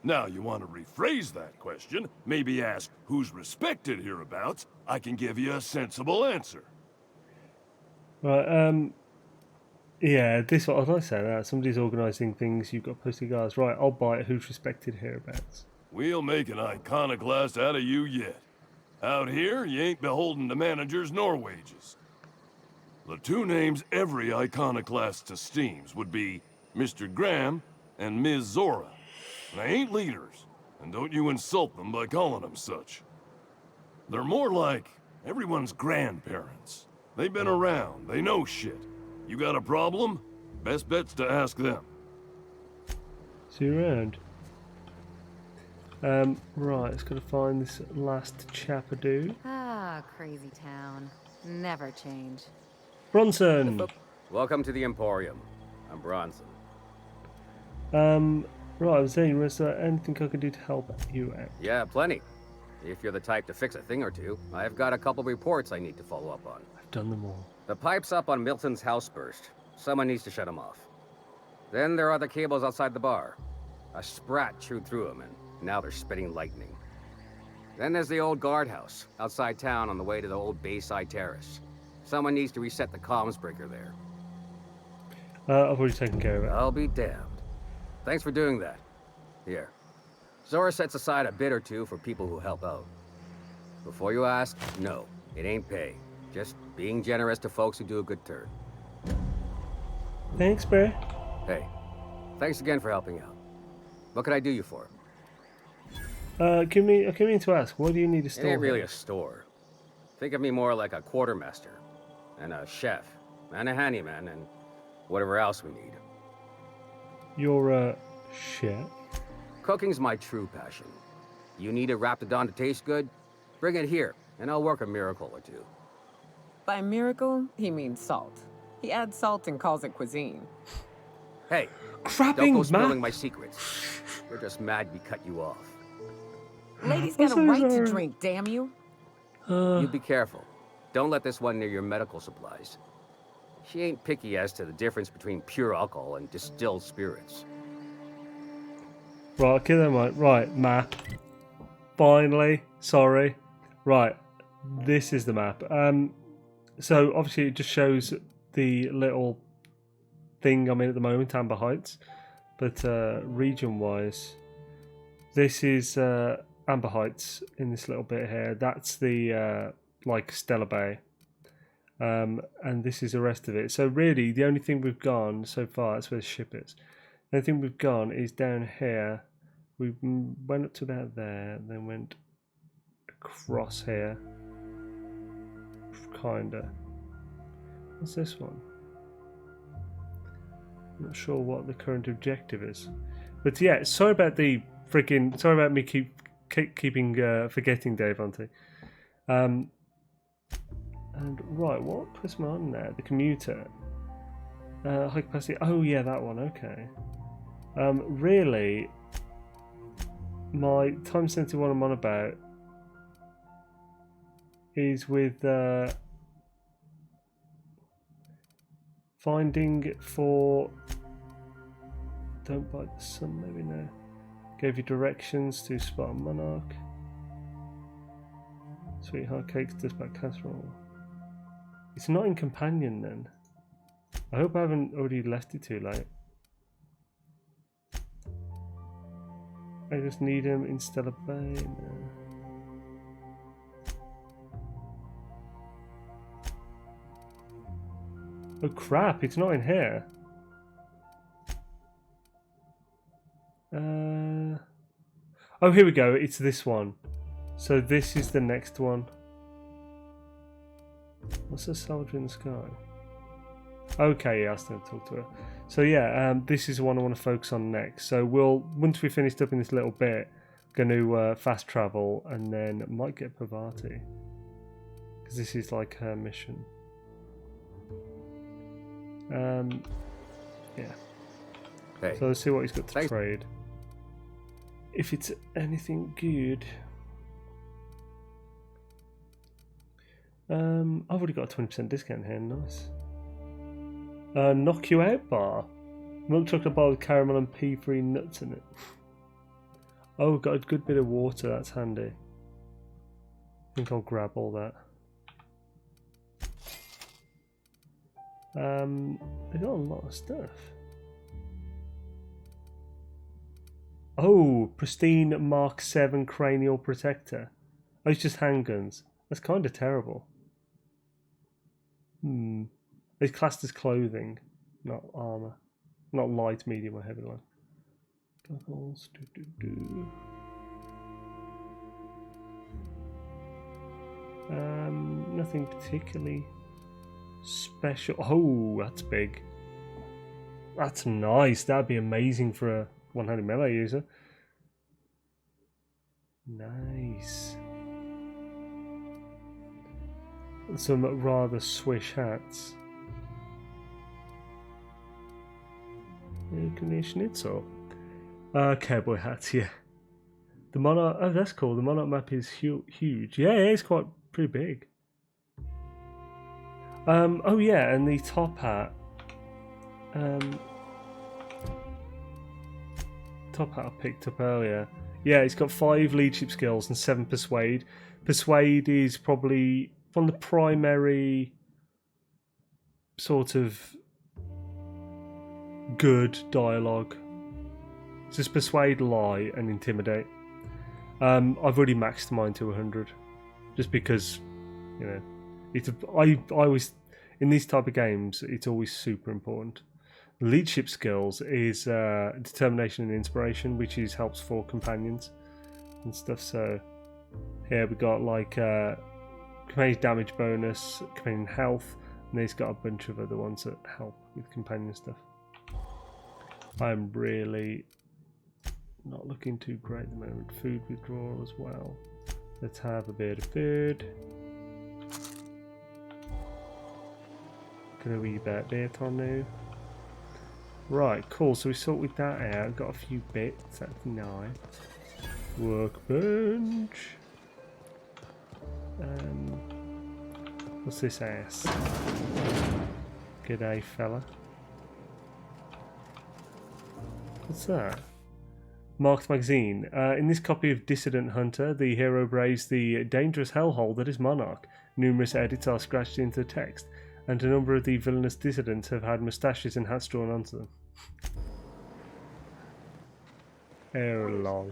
Now, you want to rephrase that question, maybe ask who's respected hereabouts, I can give you a sensible answer. Right, yeah, this one, I'd like to say that. Somebody's organising things, you've got posted guards. Right, I'll buy it. Who's respected hereabouts? We'll make an iconoclast out of you yet. Out here, you ain't beholden to managers nor wages. The 2 names every iconoclast esteems would be Mr. Graham and Ms. Zora. They ain't leaders, and don't you insult them by calling them such. They're more like everyone's grandparents. They've been around, they know shit. You got a problem? Best bet's to ask them. See you around. Right, it's got to find this last chappadoo. Ah, crazy town. Never change. Bronson! Welcome to the Emporium. I'm Bronson. Right, I was saying, is there anything I could do to help you out? Yeah, plenty. If you're the type to fix a thing or two, I've got a couple reports I need to follow up on. I've done them all. The pipes up on Milton's house burst. Someone needs to shut them off. Then there are the cables outside the bar. A sprat chewed through them, and now they're spitting lightning. Then there's the old guardhouse, outside town on the way to the old Bayside Terrace. Someone needs to reset the comms breaker there. I've already taken care of it. I'll be damned. Thanks for doing that. Here. Zora sets aside a bit or two for people who help out. Before you ask, no, it ain't pay. Just being generous to folks who do a good turn. Thanks, bro. Hey, thanks again for helping out. What can I do you for? I came in to ask, why do you need a It store? ain't really here? a store. Think of me more like a quartermaster, and a chef, and a handyman, and whatever else we need. You're a chef? Cooking's my true passion. You need a Raptidon to taste good? Bring it here, and I'll work a miracle or two. By miracle, he means salt. He adds salt and calls it cuisine. Hey, don't go spilling my secrets. You're just mad we cut you off. Ladies got a right to drink, damn you. You be careful. Don't let this one near your medical supplies. She ain't picky as to the difference between pure alcohol and distilled spirits. Right, okay then, mate. Right, map. Finally, sorry. Right, this is the map. So obviously it just shows the little thing I'm in at the moment, Amber Heights. But region-wise, this is Amber Heights in this little bit here. That's the like Stellar Bay. And this is the rest of it. So really, the only thing we've gone so far, that's where the ship is. The only thing we've gone is down here. We went up to about there, then went across here. Kinda. What's this one? Not sure what the current objective is. But yeah, sorry about the freaking. Sorry about me keeping forgetting Dave Auntie. And right, what puts me on there? The commuter. High capacity. Oh yeah, that one. Okay. Really, my time sensitive one I'm on about is with finding for. Don't bite the sun. Maybe no. Gave you directions to spot a Monarch. Sweetheart cakes, dispatch casserole. It's not in companion then. I hope I haven't already left it too late. I just need him in Stellar Bay. No. Oh crap, it's not in here. Oh, here we go. It's this one. So this is the next one. What's the soldier in the sky? Okay, yeah, I'll still talk to her. So yeah, this is the one I want to focus on next. So once we finished up in this little bit, going to fast travel and then might get Pavati. Because this is like her mission. Yeah. Hey. So let's see what he's got to trade. If it's anything good. I've already got a 20% discount here, nice. Knock you out bar. Milk chocolate bar with caramel and pea-free nuts in it. Oh, got a good bit of water, that's handy. I think I'll grab all that. They got a lot of stuff. Oh, pristine Mark 7 cranial protector. Oh, it's just handguns. That's kind of terrible. It's classed as clothing, not armor. Not light, medium, or heavy line. Goggles. Nothing particularly special. Oh, that's big. That's nice. That'd be amazing for a one-handed melee user. Nice. Some rather swish hats. Schnitzel. Cowboy hats, yeah. The Monarch. Oh, that's cool. The Monarch map is huge. Yeah, it's quite pretty big. Oh yeah, and the top hat. Top hat I picked up earlier. Yeah, it's got 5 leadership skills and 7 persuade. Persuade is probably one of the primary sort of good dialogue. It's just persuade, lie, and intimidate. I've already maxed mine to 100, just because, you know, I always in these type of games it's always super important. Leadership skills is determination and inspiration, which helps for companions. and stuff. So here we got like companion damage bonus, companion health, and he's got a bunch of other ones that help with companion stuff. I'm really not looking too great at the moment. Food withdrawal as well. Let's have a bit of food. Gonna be that later now. Right, cool. So we sorted that out. Got a few bits. That's nice. Workbench. What's this ass? G'day, fella. What's that? Marked magazine. In this copy of Dissident Hunter, the hero braves the dangerous hellhole that is Monarch. Numerous edits are scratched into the text, and a number of the villainous dissidents have had moustaches and hats drawn onto them. Oh, lol.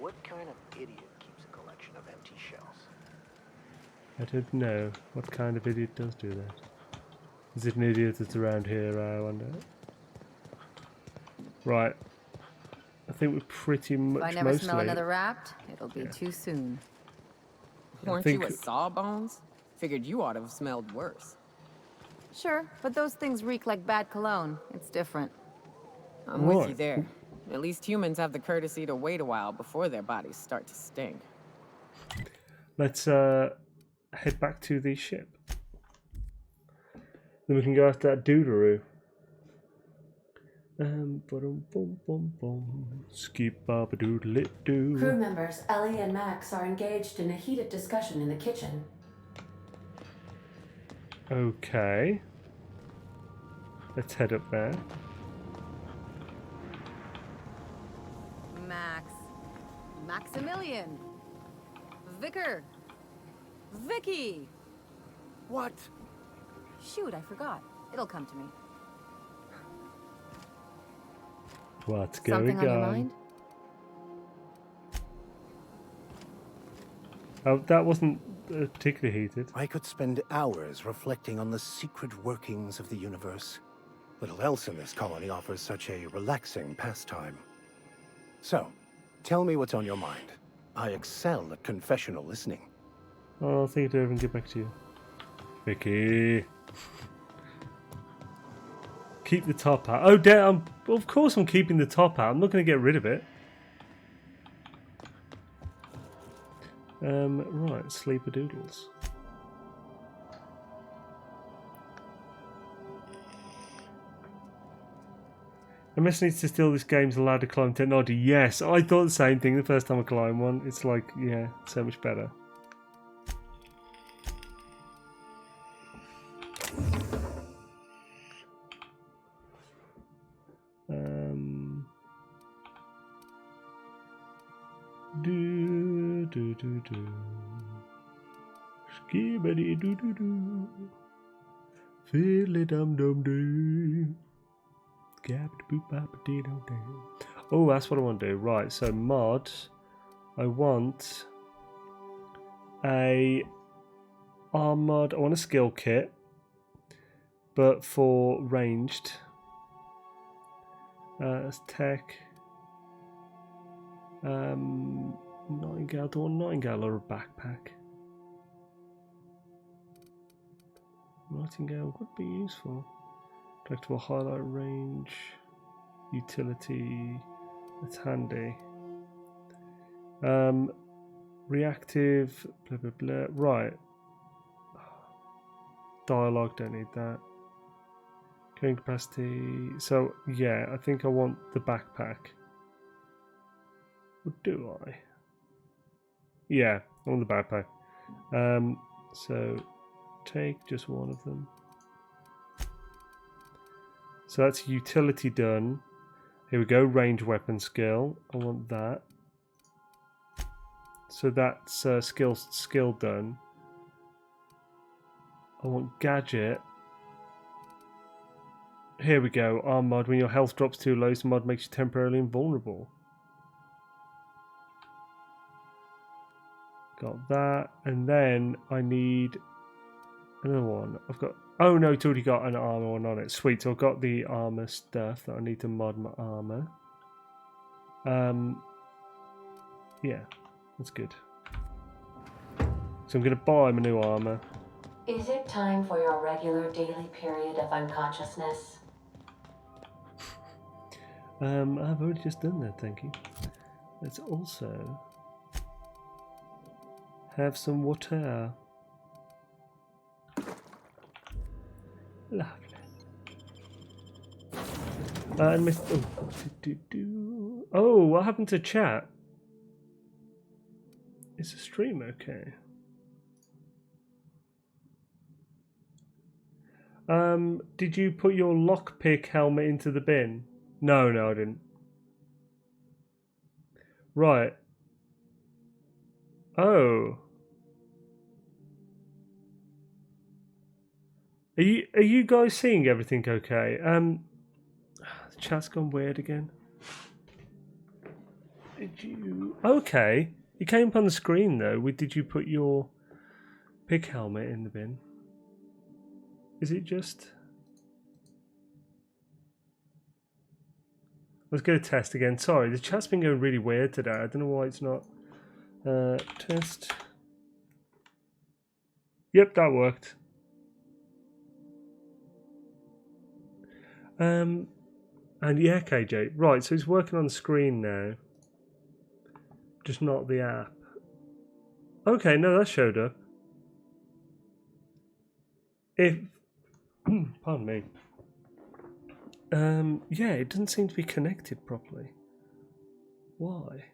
What kind of idiot keeps a collection of empty shells? I don't know. What kind of idiot does do that? Is it an idiot that's around here, I wonder? Right. I think we're pretty much If I never mostly... smell another Wrapped, it'll be too soon. Weren't you a Sawbones? Figured you ought to have smelled worse. Sure, but those things reek like bad cologne. It's different. I'm with you there. At least humans have the courtesy to wait a while before their bodies start to stink. Let's head back to the ship. Then we can go after that doodaroo. Skip doodle doo. Crew members Ellie and Max are engaged in a heated discussion in the kitchen. Okay. Let's head up there. Maximilian. Vicar. Vicky. What? Shoot, I forgot. It'll come to me. What's going Something on your mind? Oh, that wasn't particularly heated. I could spend hours reflecting on the secret workings of the universe. Little else in this colony offers such a relaxing pastime. So, tell me what's on your mind. I excel at confessional listening. Oh, I'll think it over and get back to you. Vicky. Keep the top hat. Oh, damn. Of course I'm keeping the top hat. I'm not going to get rid of it. Right, sleeper doodles. MS needs to steal this game's ladder climb technology. Yes, I thought the same thing the first time I climbed one. It's like, yeah, so much better. Skibidi doo doo doo. Fiddly dum dum doo. Oh, that's what I want to do. Right, so mod. I want a armored. I want a skill kit, but for ranged. That's tech. Nightingale. Do I want Nightingale or a backpack? Nightingale would be useful. Collectible highlight range, utility, that's handy. Reactive, blah blah blah. Right. Dialogue, don't need that. Carrying capacity. So yeah, I think I want the backpack. Or do I? Yeah, I want the backpack. So take just one of them. So that's utility done. Here we go, range weapon skill. I want that. So that's skill done. I want gadget. Here we go, arm mod. When your health drops too low, this mod makes you temporarily invulnerable. Got that, and then I need another one. I've got. Oh no, it's already got an armor one on it. Sweet, so I've got the armor stuff that I need to mod my armor. Yeah, that's good. So I'm going to buy my new armor. Is it time for your regular daily period of unconsciousness? I've already just done that, thank you. Let's also have some water. Lovely. And oh, what happened to chat? Is the stream okay? Did you put your lockpick helmet into the bin? No, I didn't. Right. Oh. Are you guys seeing everything okay? The chat's gone weird again. Did you? Okay. It came up on the screen though. Did you put your pick helmet in the bin? Is it just? Let's go test again. Sorry, the chat's been going really weird today. I don't know why it's not. Test. Yep, that worked. And yeah, KJ. Right, so it's working on the screen now. Just not the app. Okay, no, that showed up. If pardon me. Yeah, it doesn't seem to be connected properly. Why?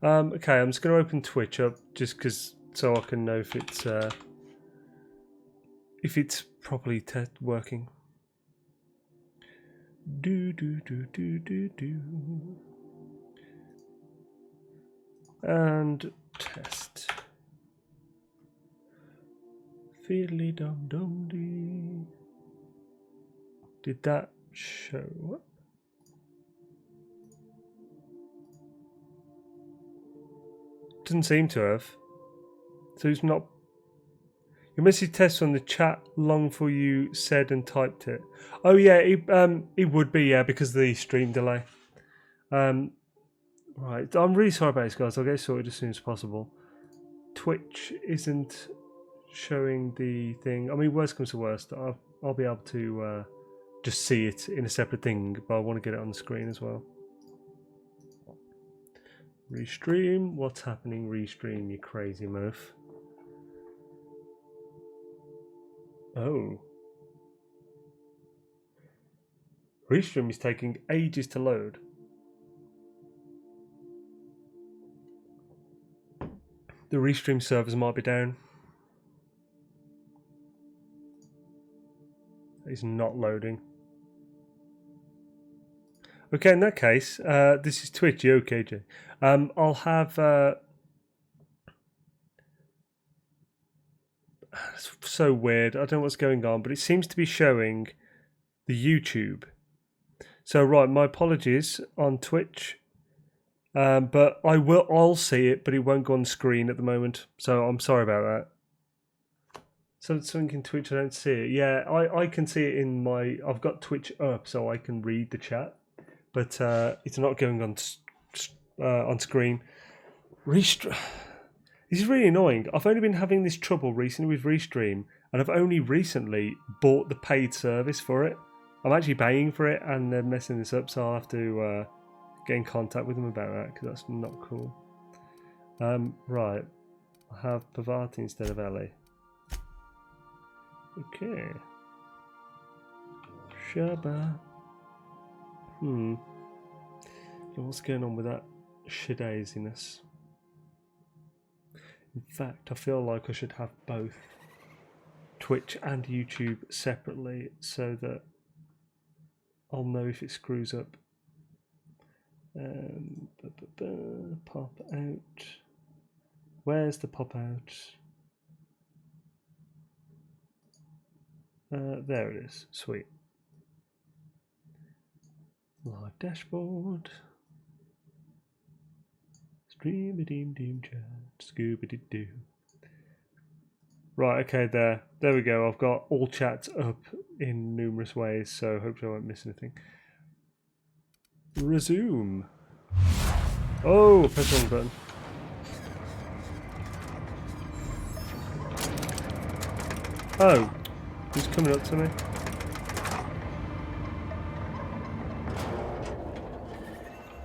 Okay, I'm just going to open Twitch up just because so I can know if it's properly working. Do. And test. Fiddly dum dum dee. Did that show up? Doesn't seem to have. So it's not. Your message test on the chat long for you said and typed it. Oh yeah, it would be, yeah, because of the stream delay. Right, I'm really sorry about this, guys. I'll get it sorted as soon as possible. Twitch isn't showing the thing. I mean, worst comes to worst, I'll be able to just see it in a separate thing, but I want to get it on the screen as well. Restream. What's happening? Restream, you crazy moof. Oh. Restream is taking ages to load. The Restream servers might be down. It's not loading. Okay, in that case, this is Twitch. You okay, Jay? I'll have. It's so weird. I don't know what's going on, but it seems to be showing the YouTube. So right, my apologies on Twitch. But I'll see it, but it won't go on the screen at the moment. So I'm sorry about that. So something in Twitch I don't see it. Yeah, I can see it in my. I've got Twitch up, so I can read the chat, but it's not going on screen. This is really annoying. I've only been having this trouble recently with Restream, and I've only recently bought the paid service for it. I'm actually paying for it, and they're messing this up, so I'll have to get in contact with them about that, because that's not cool. Right. I have Pavati instead of Ellie. Okay. Shaba. What's going on with that shidaziness? In fact, I feel like I should have both Twitch and YouTube separately so that I'll know if it screws up. Pop out. Where's the pop out? There it is. Sweet. Live dashboard. Stream-a-deem-deem chat. Scooby-doo. Right, okay, there we go. I've got all chats up in numerous ways, so hopefully I won't miss anything. Resume. Oh, press the wrong button. Oh, he's coming up to me.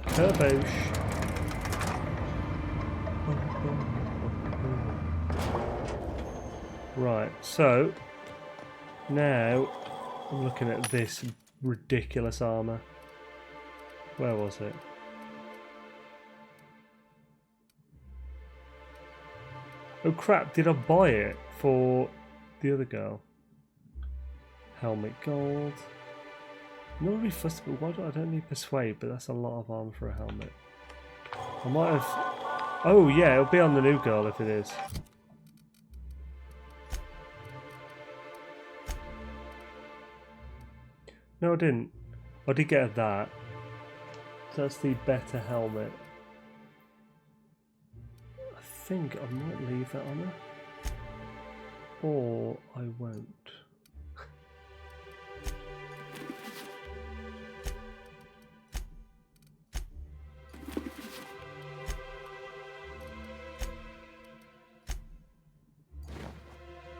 Kerbosh. Right, so now I'm looking at this ridiculous armor. Where was it? Oh crap, did I buy it for the other girl? Helmet gold. Not really fussed, but why do I don't need persuade, but that's a lot of armor for a helmet. I might have... Oh yeah, it'll be on the new girl if it is. No, I didn't. I did get that. So that's the better helmet. I think I might leave that on her. Or I won't.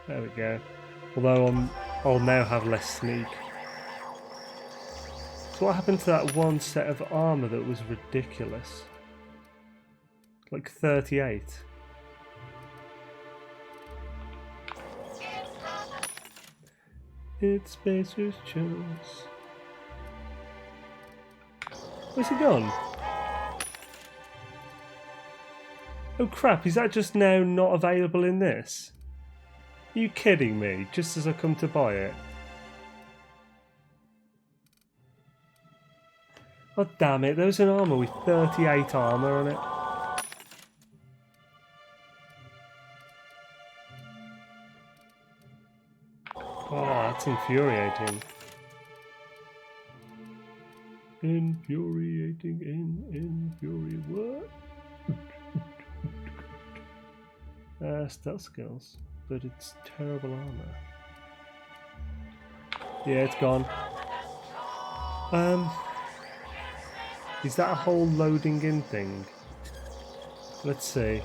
There we go. Although I'll now have less sneak. So what happened to that one set of armor that was ridiculous? Like 38. It's Spacer's choice. Where's he gone? Oh crap, is that just now not available in this? Are you kidding me? Just as I come to buy it? Oh damn it, there was an armor with 38 armor on it. Oh, that's infuriating. Infuriating, what? Stealth skills, but it's terrible armor. Yeah, it's gone. Is that a whole loading in thing? Let's see.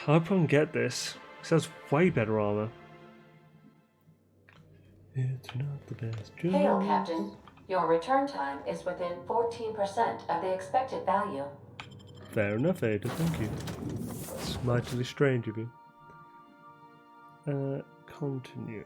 I'll probably get this. This has way better armor. It's not the best. Hail, Captain. Your return time is within 14% of the expected value. Fair enough, Ada, thank you. It's mightily strange of you. Continue.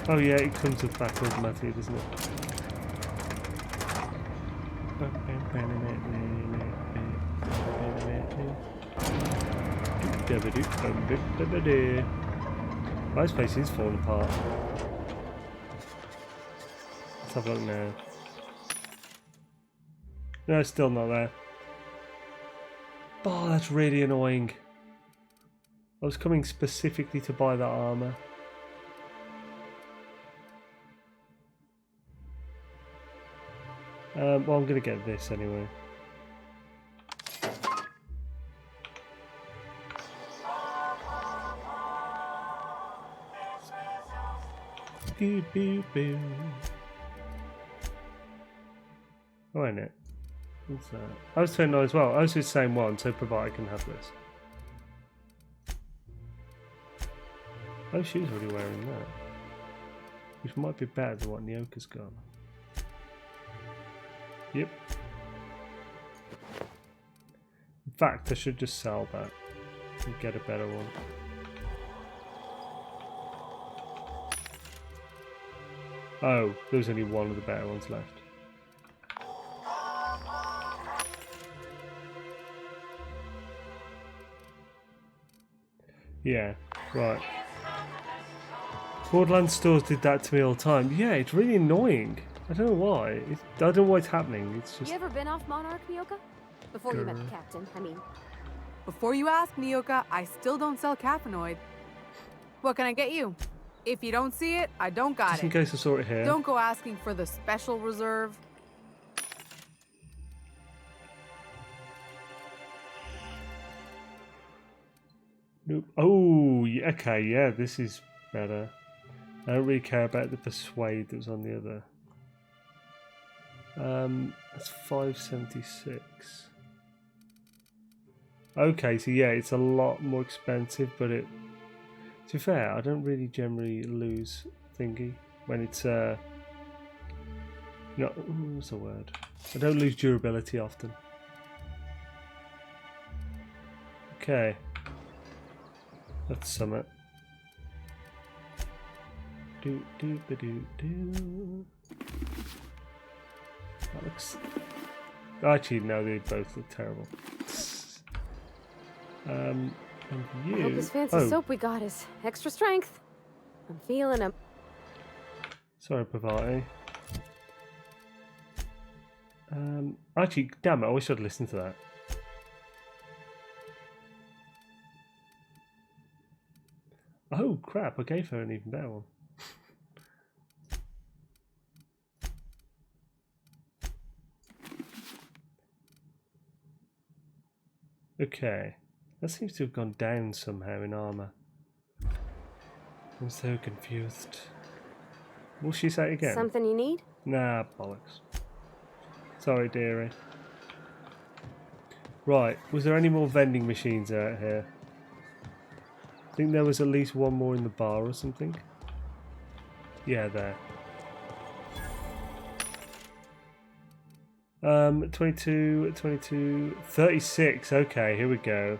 Oh yeah, it comes up back automatically, doesn't it? My space is falling apart. Let's have a look now. No, it's still not there. Oh, that's really annoying. I was coming specifically to buy that armor. Well, I'm going to get this anyway. Oh, ain't it? What's that? I was saying no as well. I was the same one, so provided I can have this. Oh, she was already wearing that. Which might be better than what Nyoka's got. Yep. In fact, I should just sell that and get a better one. Oh, there's only one of the better ones left. Yeah, right. Borderlands stores did that to me all the time. Yeah, it's really annoying. I don't know why. I don't know why it's happening. It's just... You ever been off Monarch, Nyoka? Before you met the captain, I mean. Before you ask, Nyoka, I still don't sell caffeinoid. What can I get you? If you don't see it, I don't got Just it. in case I saw it here. Don't go asking for the special reserve. Nope. Oh, yeah, okay, yeah, this is better. I don't really care about the persuade that was on the other. That's 576. Okay, so yeah, it's a lot more expensive, but it. To be fair, I don't really generally lose thingy when it's what's the word? I don't lose durability often. Okay. That's summit. Do. That looks. Actually, no, they both look terrible. And you. I hope this fancy soap we got is extra strength. I'm feeling him. Sorry, Pavati. Actually, damn it, I wish I'd listened to that. Oh crap, I gave her an even better one. Okay, that seems to have gone down somehow in armor. I'm so confused. Will she say it again? Something you need? Nah, bollocks. Sorry, dearie. Right, was there any more vending machines out here? I think there was at least one more in the bar or something. Yeah, there. 22, 36. Okay, here we go.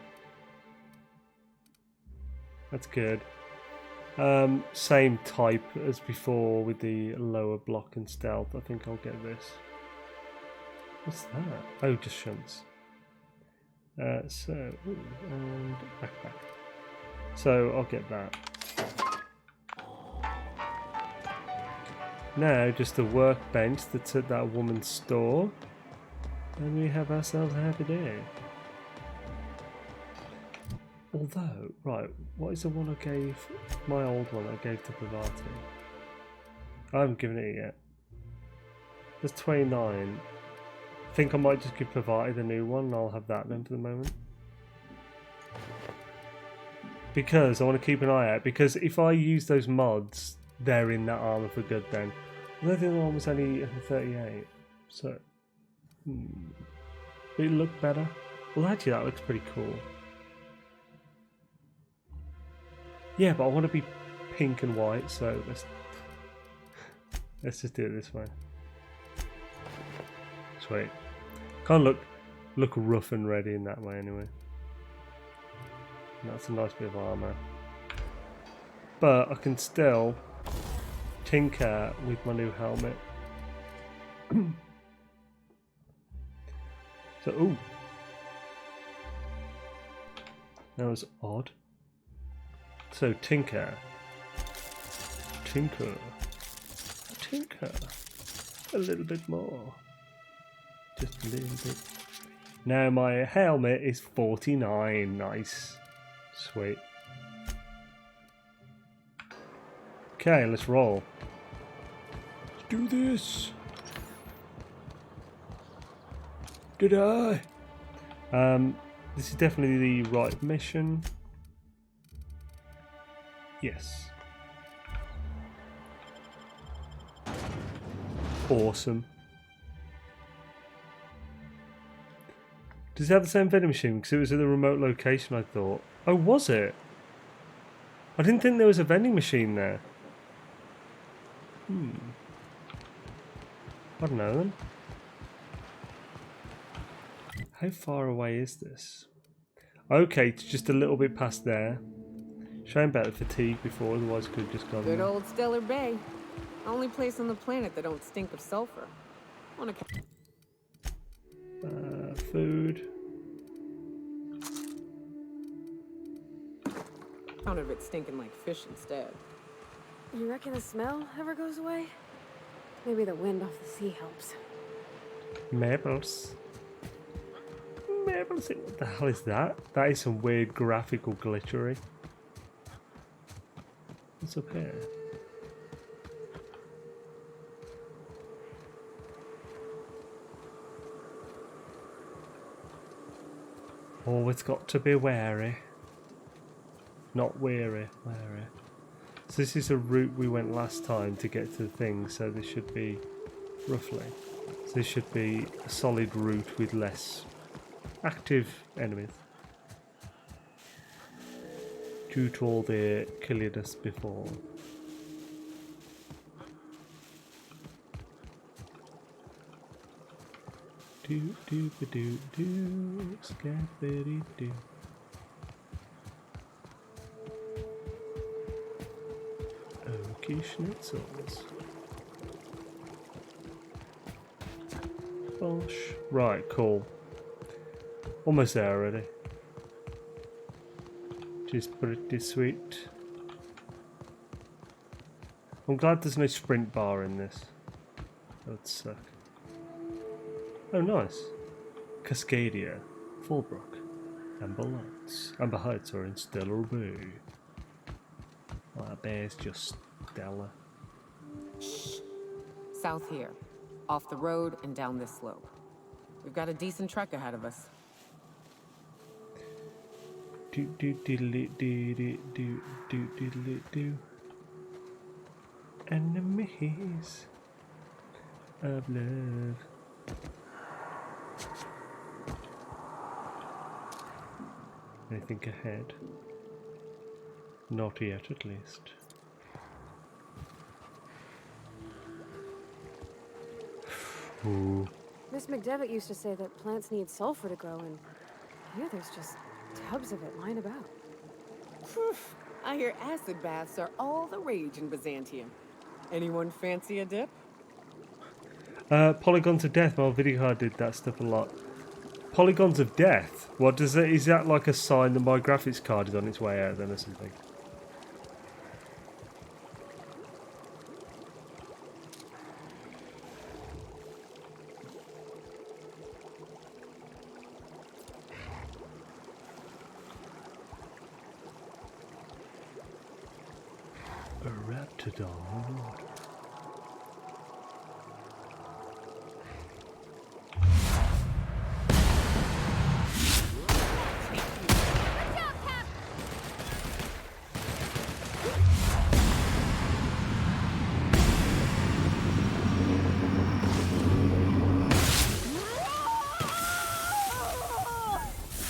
That's good. Same type as before with the lower block and stealth. I think I'll get this. What's that? Oh, just shunts. And backpack. So I'll get that. Now just a workbench that's at that woman's store. And we have ourselves a happy day. Although, right, what is the one I gave, my old one I gave to Pavati? I haven't given it yet. There's 29. I think I might just give Pavati the new one and I'll have that then for the moment. Because I want to keep an eye out, because if I use those mods, they're in that armor for good then. Although the other one was only 38, so... Will it look better? Well, actually that looks pretty cool. Yeah, but I want to be pink and white, so let's just do it this way. Sweet. Can't look rough and ready in that way anyway. And that's a nice bit of armor. But I can still tinker with my new helmet. So, ooh. That was odd. So, tinker. Tinker. Tinker. A little bit more. Just a little bit. Now my helmet is 49. Nice. Sweet. Okay, let's roll. Let's do this. Did I? This is definitely the right mission. Yes. Awesome. Does it have the same vending machine? Because it was at the remote location, I thought. Oh, was it? I didn't think there was a vending machine there. I don't know then. How far away is this? Okay, it's just a little bit past there. Shame about the fatigue before, otherwise could have just gone Good there. old Stellar Bay. Only place on the planet that don't stink of sulfur. Food. Count of it stinking like fish instead. You reckon the smell ever goes away? Maybe the wind off the sea helps. Maples. Maples. What the hell is that? That is some weird graphical glitchery. What's up here? Oh, it's got to be wary. Not weary, wary. So this is a route we went last time to get to the thing, so this should be, roughly, so this should be a solid route with less active enemies. Due to all the killing us before. Do do ba do do, scabbity do. Okay, schnitzels. Bosh. Right, cool. Almost there already. Just pretty sweet. I'm glad there's no sprint bar in this. That would suck. Oh, nice. Cascadia, Fallbrook, Amber Heights are in Stellar Bay. Well, that bay's just stellar. Shh. South here. Off the road and down this slope. We've got a decent trek ahead of us. Do do diddly do do do do diddly do. Enemies of love. Anything ahead? Not yet, at least. Ooh. Miss McDevitt used to say that plants need sulfur to grow, and here there's just tubs of it lying about. Phew. I hear acid baths are all the rage in Byzantium. Anyone fancy a dip? Polygons of Death. My video card did that stuff a lot. Polygons of Death? What does that? Is that like a sign that my graphics card is on its way out then or something? A Raptidon.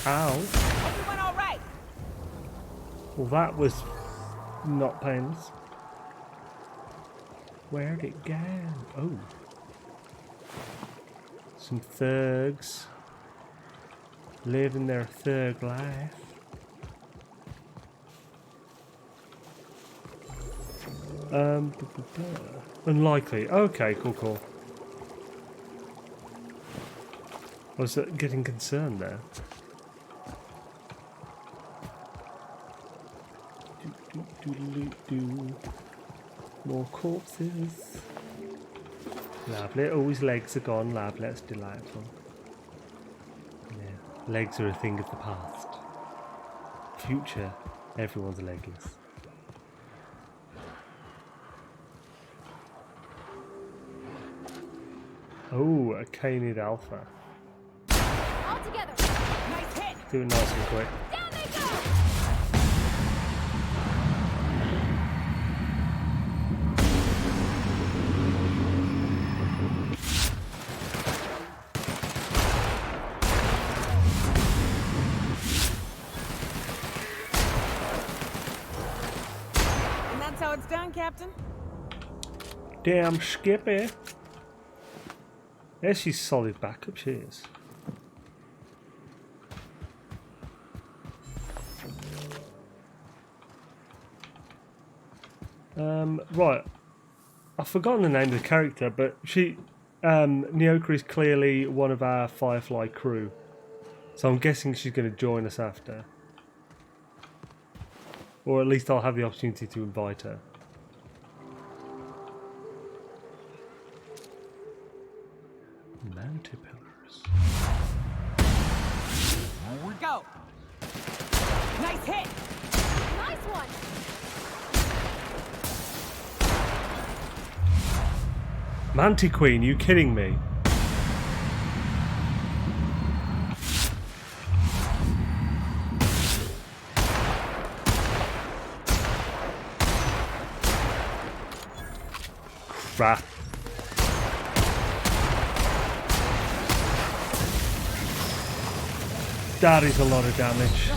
Ow. Everyone all right? Well, that was not painless. Where'd it go? Oh. Some thugs. Living their thug life. Unlikely. Okay, cool. I was getting concerned there. Do. More corpses. Lovely. Oh, his legs are gone. Lovely. That's delightful. Yeah. Legs are a thing of the past. Future, everyone's legless. Oh, a canid alpha. All together. Nice hit. Do it nice and quick. Down they go. And that's how it's done, Captain? Damn Skippy. Yeah, she's solid backup, she is. Right. I've forgotten the name of the character, but she, Nyoka is clearly one of our Firefly crew. So I'm guessing she's going to join us after. Or at least I'll have the opportunity to invite her. Mantipillars. Go! Nice hit! Nice one. Mantiqueen, you kidding me? Crap. That is a lot of damage.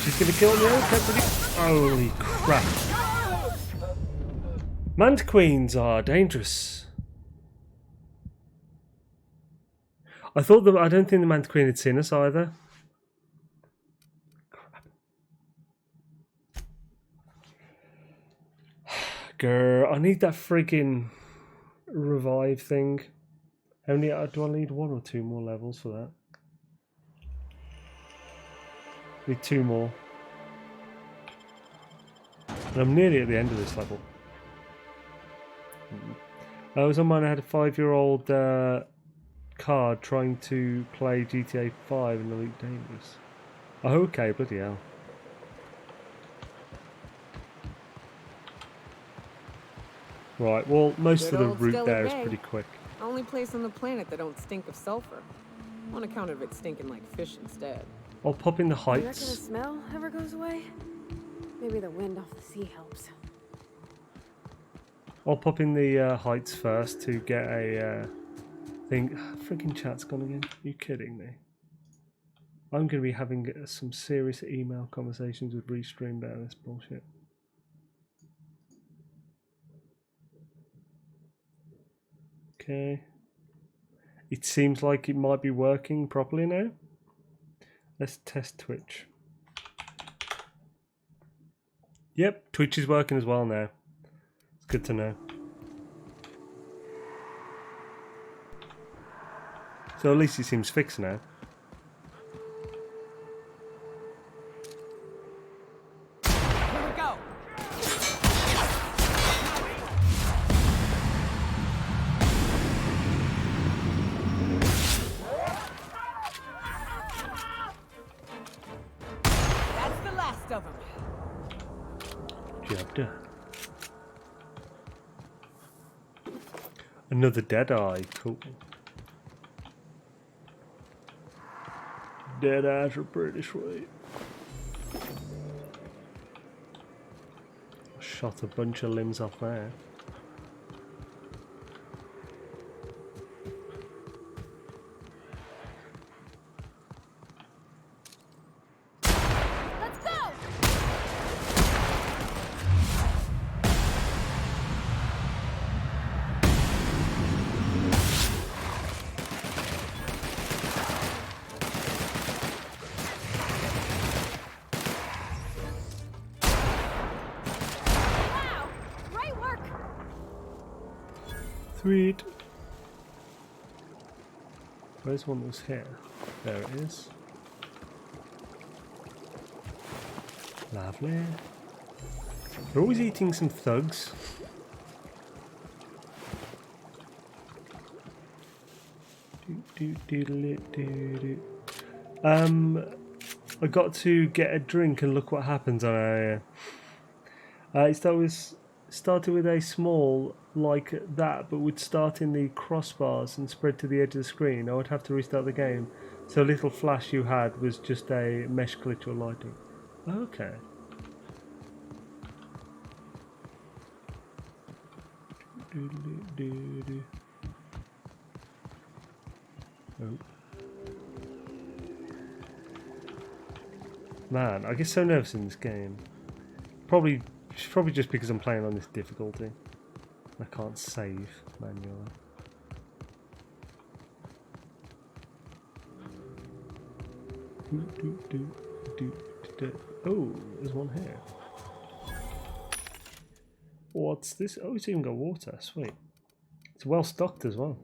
She's gonna kill me. Holy crap. Mantiqueens are dangerous. I don't think the Mantiqueen had seen us either. Crap. Grr, I need that freaking revive thing. How many do I need? 1 or 2 more levels for that? Need 2 more. And I'm nearly at the end of this level. I was on mine, I had a 5-year-old card trying to play GTA 5 in Elite Dangerous. Oh, okay, bloody hell. Right, well, most of the route there is pretty quick. Only place on the planet that don't stink of sulfur. On account of it stinking like fish instead. I'll pop in the You reckon the heights. smell ever goes away? Maybe the wind off the sea helps. I'll pop in the heights first to get a thing. Freaking chat's gone again. Are you kidding me? I'm going to be having some serious email conversations with Restream about this bullshit. Okay. It seems like it might be working properly now. Let's test Twitch. Yep, Twitch is working as well now. It's good to know. So at least it seems fixed now. Here we go. That's the last of them. Job done. Another dead eye, cool. Dead eyes are pretty sweet. Shot a bunch of limbs off there. Sweet. Where's one that was here? There it is. Lovely. They're always eating some thugs. I got to get a drink and look what happens on a. It started with a small like that, but would start in the crossbars and spread to the edge of the screen. I would have to restart the game. So a little flash you had was just a mesh glitch or lighting. Okay. Oh. Man, I get so nervous in this game. Probably just because I'm playing on this difficulty. I can't save manually. Oh, there's one here. What's this? Oh, it's even got water. Sweet. It's well stocked as well.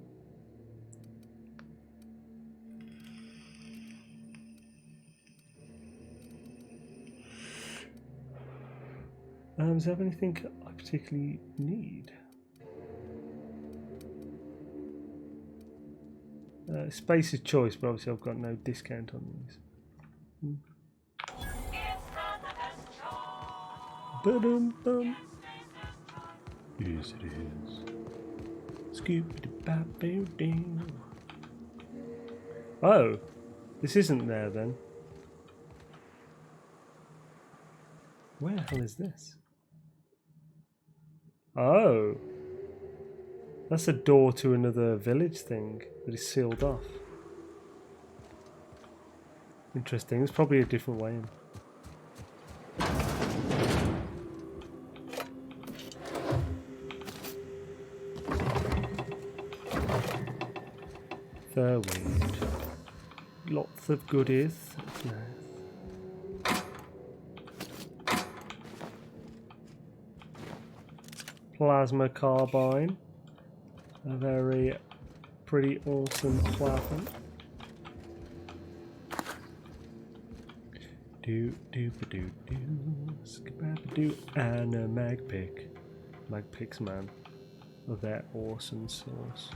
Is there anything I particularly need? Space is choice, but obviously I've got no discount on these. Ba-dum-bum. Yes, it is. Scoop-a-doo-bop-boo-doo. Oh, this isn't there then. Where the hell is this? Oh, that's a door to another village thing that is sealed off. Interesting, there's probably a different way in. Fair wind. Lots of goodies. That's nice. Plasma carbine. A very pretty awesome weapon. Do do ba do do skabba-ba-doo, and a mag pick. Mag picks, man, of that awesome sauce.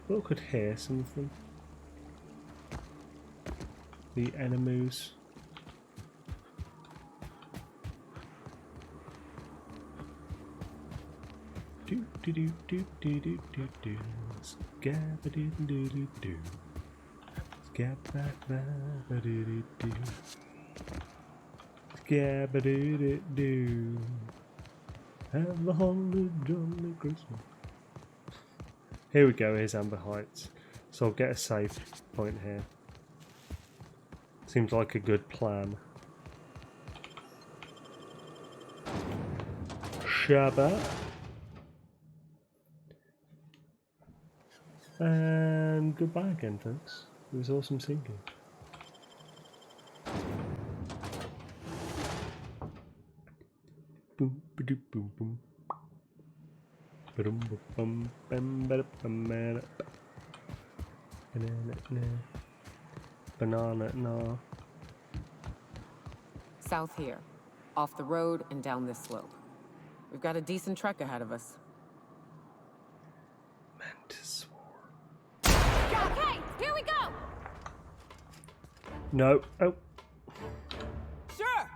Well, could hear some of them. The enemies. Do do do do do do do do. Scabba do do do do. Scabba ba do do do. Scabba do do do. Have a holly jolly Christmas. Here we go, here's Amber Heights. So I'll get a safe point here. Seems like a good plan. Shabba. And goodbye again, folks. It was awesome seeing you. Boom, ba-doop, boom, boom. Banana, no. South here. Off the road and down this slope. We've got a decent trek ahead of us. Mantis War. Okay, here we go! No. Oh. Sure!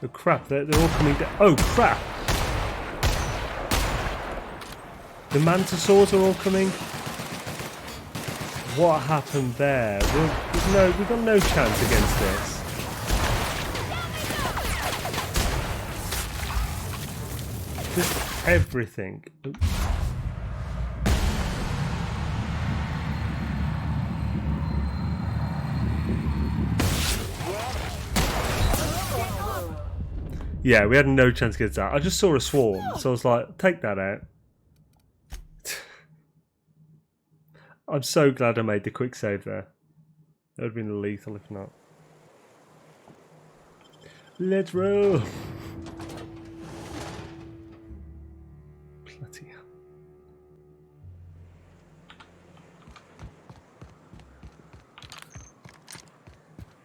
Oh crap, they're all coming down. Oh crap! The mantisaurs are all coming. What happened there? We've got no chance against this. Just everything. Oops. Yeah, we had no chance against that. I just saw a swarm, so I was like, take that out. I'm so glad I made the quick save there. That would have been lethal if not. Let's roll! Bloody hell.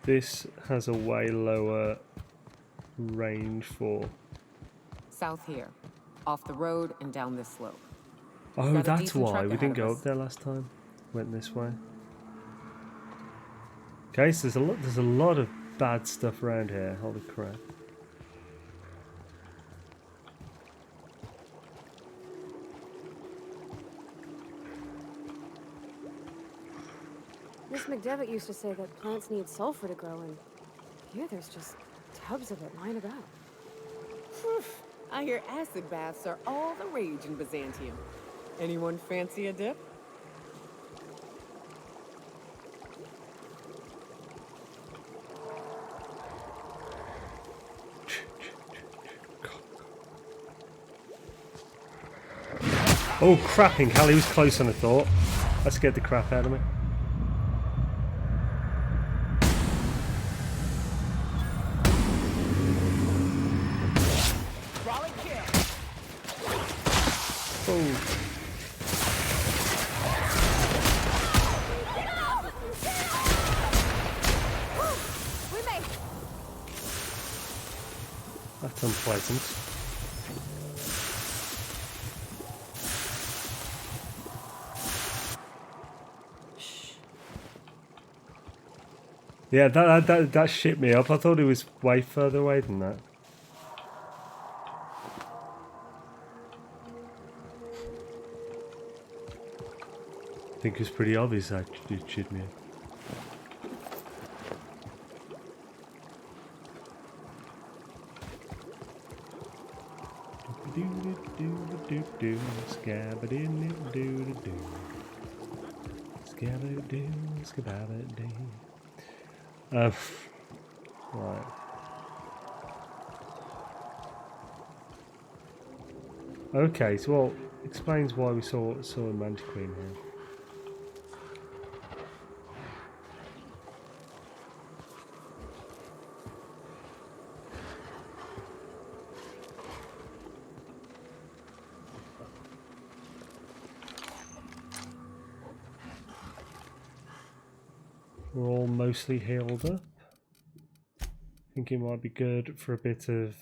This has a way lower range for... South here. Off the road and down this slope. Oh, that's why we didn't go up there last time. Went this way. Okay, so there's a lot of bad stuff around here. Holy crap. Miss McDevitt used to say that plants need sulfur to grow, and here there's just tubs of it lying about. Whew. I hear acid baths are all the rage in Byzantium. Anyone fancy a dip? Oh, crapping hell, he was close than I thought. That scared the crap out of me. Oh. That's unpleasant. Yeah, that shit me up. I thought it was way further away than that. I think it's pretty obvious that it shit me up. Do scabba-doo-doo-doo. Scabba-doo, scabba-doo. Right. Okay, so well, explains why we saw a Mantiqueen here. We're all mostly healed up. I think it might be good for a bit of...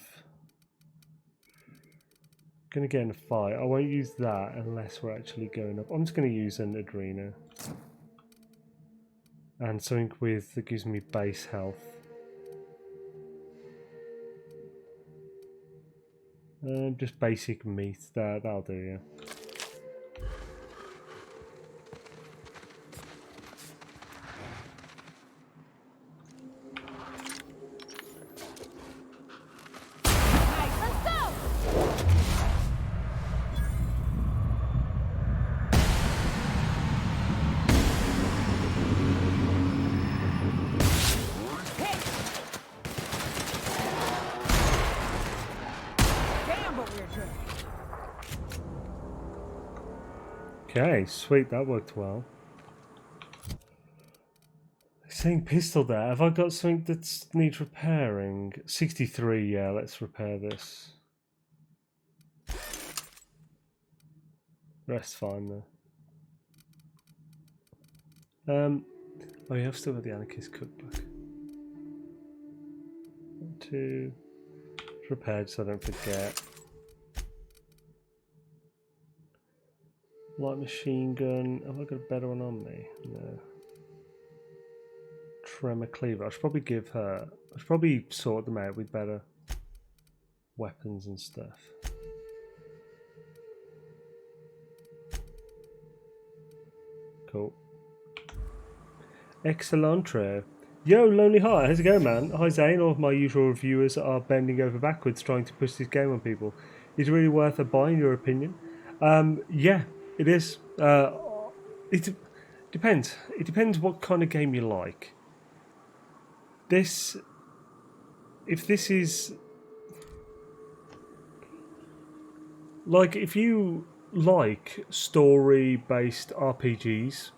Gonna get in a fight. I won't use that unless we're actually going up. I'm just gonna use an Adrena. And something that gives me base health. Just basic meat. That'll do, yeah. Okay, sweet, that worked well. Saying pistol there. Have I got something that needs repairing? 63, yeah, let's repair this. Rest fine though. Oh yeah, I've still got the Anarchist cookbook. 2. Prepared so I don't forget. Light machine gun. Have I got a better one on me? No. Tremor cleaver. I should probably give her. I should probably sort them out with better weapons and stuff. Cool. Excellent. Yo, Lonely Heart, how's it going, man? Hi, Xaine. All of my usual reviewers are bending over backwards trying to push this game on people. Is it really worth a buy, in your opinion? Yeah, it is. It depends. It depends what kind of game you like. If this is... Like, if you like story-based RPGs,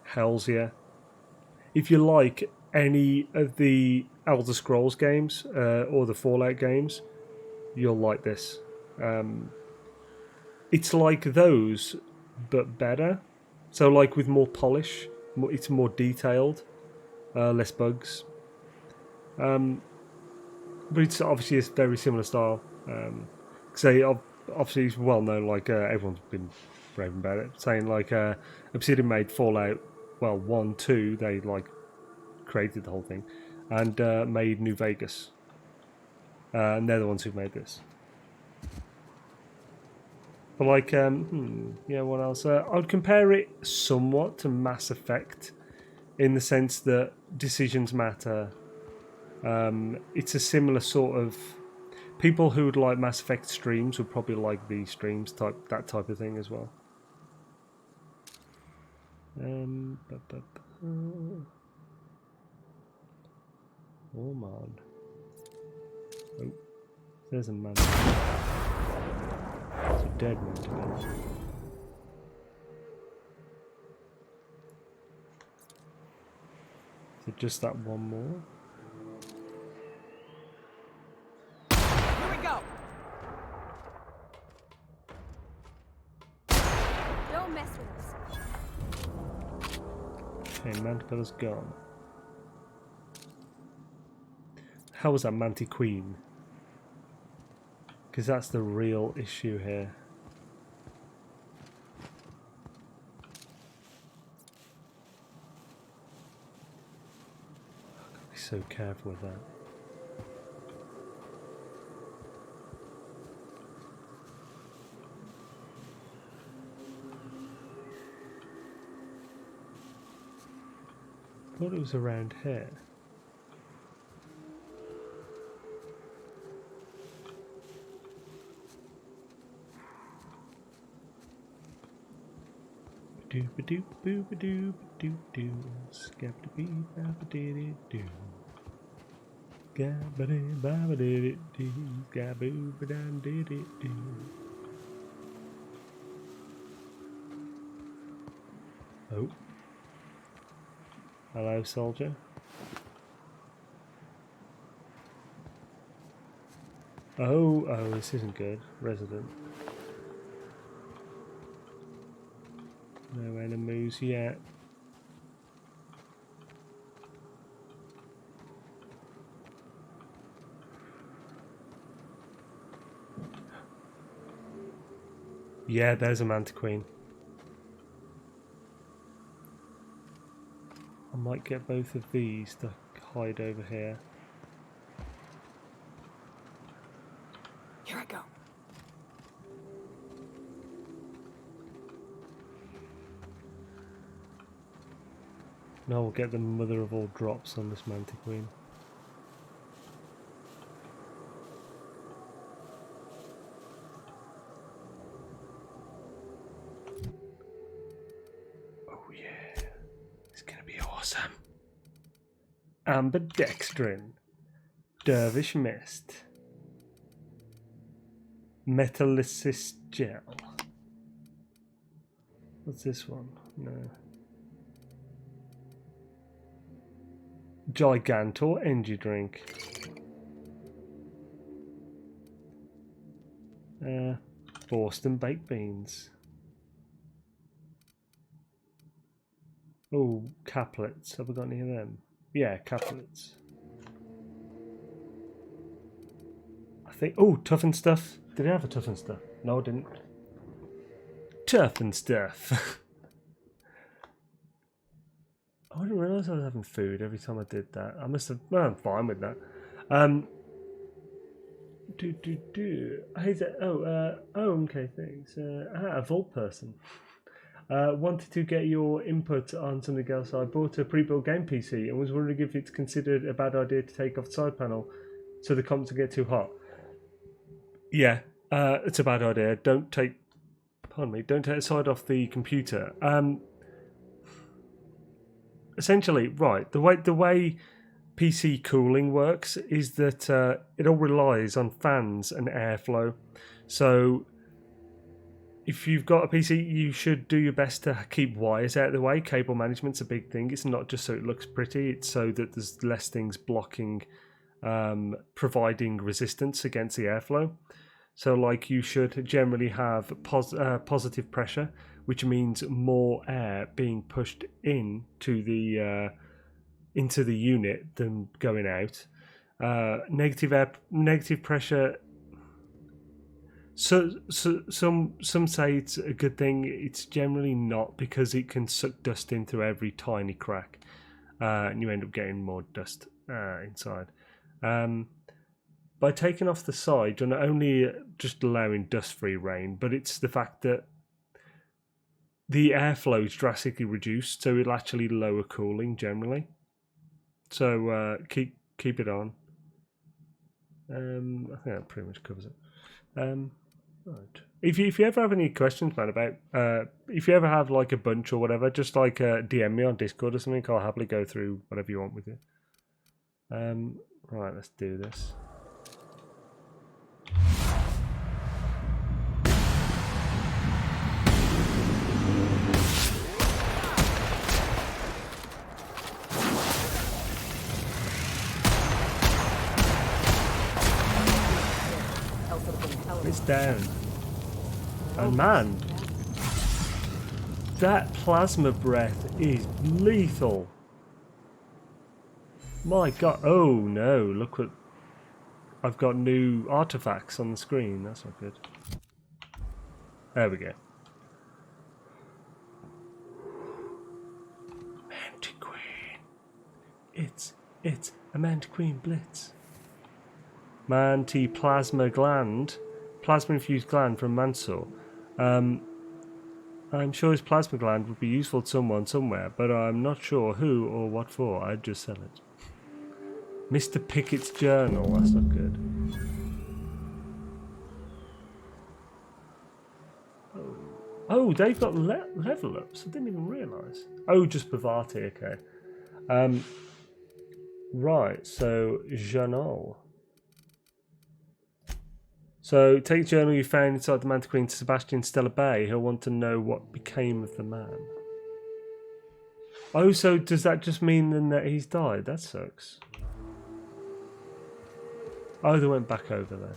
hells yeah. If you like any of the Elder Scrolls games or the Fallout games, you'll like this. It's like those, but better. So like with more polish, it's more detailed, less bugs. But it's obviously a very similar style. Obviously it's well known, like everyone's been raving about it, saying like Obsidian made Fallout, well 1, 2, they like created the whole thing, and made New Vegas. And they're the ones who made this. But like, yeah, what else? I would compare it somewhat to Mass Effect, in the sense that decisions matter. It's a similar sort of... People who would like Mass Effect streams would probably like these streams, that type of thing as well. Oh man. Oh, there's a man. It's a dead man to me. Is it just that one more? Here we go. Don't mess with us. Okay, Manticore's gone. How was that Mantiqueen? Because that's the real issue here. so careful with that. I thought it was around here. Doop-a-doop, boop-a-doop, doop-doo, skap-a-dee, bap-a-dee-dee-doo. Gabba-dee-babba-dee-dee-dee, skaboo-ba-dum-dee-dee-doo. Oh. Hello, soldier. Oh, this isn't good. Resident. No enemies yet. Yeah, there's a Mantiqueen. I might get both of these to hide over here. Here I go. Now we'll get the mother of all drops on this Mantiqueen. Oh yeah, it's gonna be awesome. Ambidextrin, Dervish Mist, Metallysis Gel. What's this one? No. Gigantor Energy Drink. Boston Baked Beans. Oh, caplets. Have we got any of them? Yeah, caplets. I think. Oh, Tough and Stuff. Did I have a Tough and Stuff? No, I didn't. Tough and Stuff. I didn't realise I was having food every time I did that. I must have. Well, I'm fine with that. Hey there. Okay, thanks. A Vault person. Wanted to get your input on something else. I bought a pre-built game PC and was wondering if it's considered a bad idea to take off the side panel so the comps don't get too hot. Yeah, it's a bad idea. Don't take the side off the computer. Essentially, right, the way PC cooling works is that it all relies on fans and airflow. So if you've got a PC, you should do your best to keep wires out of the way. Cable management's a big thing. It's not just so it looks pretty, it's so that there's less things blocking, providing resistance against the airflow. So like you should generally have positive pressure, which means more air being pushed into the unit than going out. Negative pressure. So some say it's a good thing. It's generally not, because it can suck dust into every tiny crack, and you end up getting more dust inside. By taking off the side, you're not only just allowing dust-free reign, but it's the fact that the airflow is drastically reduced, so it'll actually lower cooling generally. So keep it on. I think that pretty much covers it. Right. If you ever have any questions, man, about if you ever have like a bunch or whatever, just like DM me on Discord or something. I'll happily go through whatever you want with you. Right, let's do this. It's down. And man, that plasma breath is lethal. My god. Oh no, look what... I've got new artifacts on the screen. That's not good. There we go. Mantiqueen. It's It's a Mantiqueen Blitz. Plasma gland. Plasma-infused gland from Mansour. I'm sure his plasma gland would be useful to someone somewhere, but I'm not sure who or what for. I'd just sell it. Mr. Pickett's journal. That's not good. Oh, they've got level ups. I didn't even realise. Oh, just Bavati. Okay. Right. So journal. So, take the journal you found inside the Mantiqueen to Sebastian Stella Bay. He'll want to know what became of the man. Oh, so does that just mean then that he's died? That sucks. Oh, they went back over there.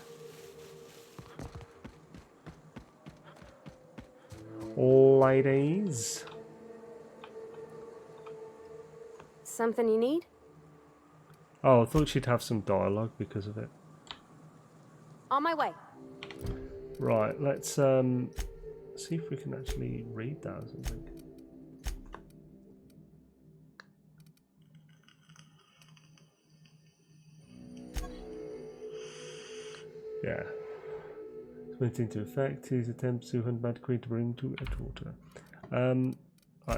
Ladies. Something you need? Oh, I thought she'd have some dialogue because of it. On my way. Right, let's see if we can actually read that or something. Yeah. Went into effect. His attempt to hunt Mantiqueen to bring to Edgewater. Right,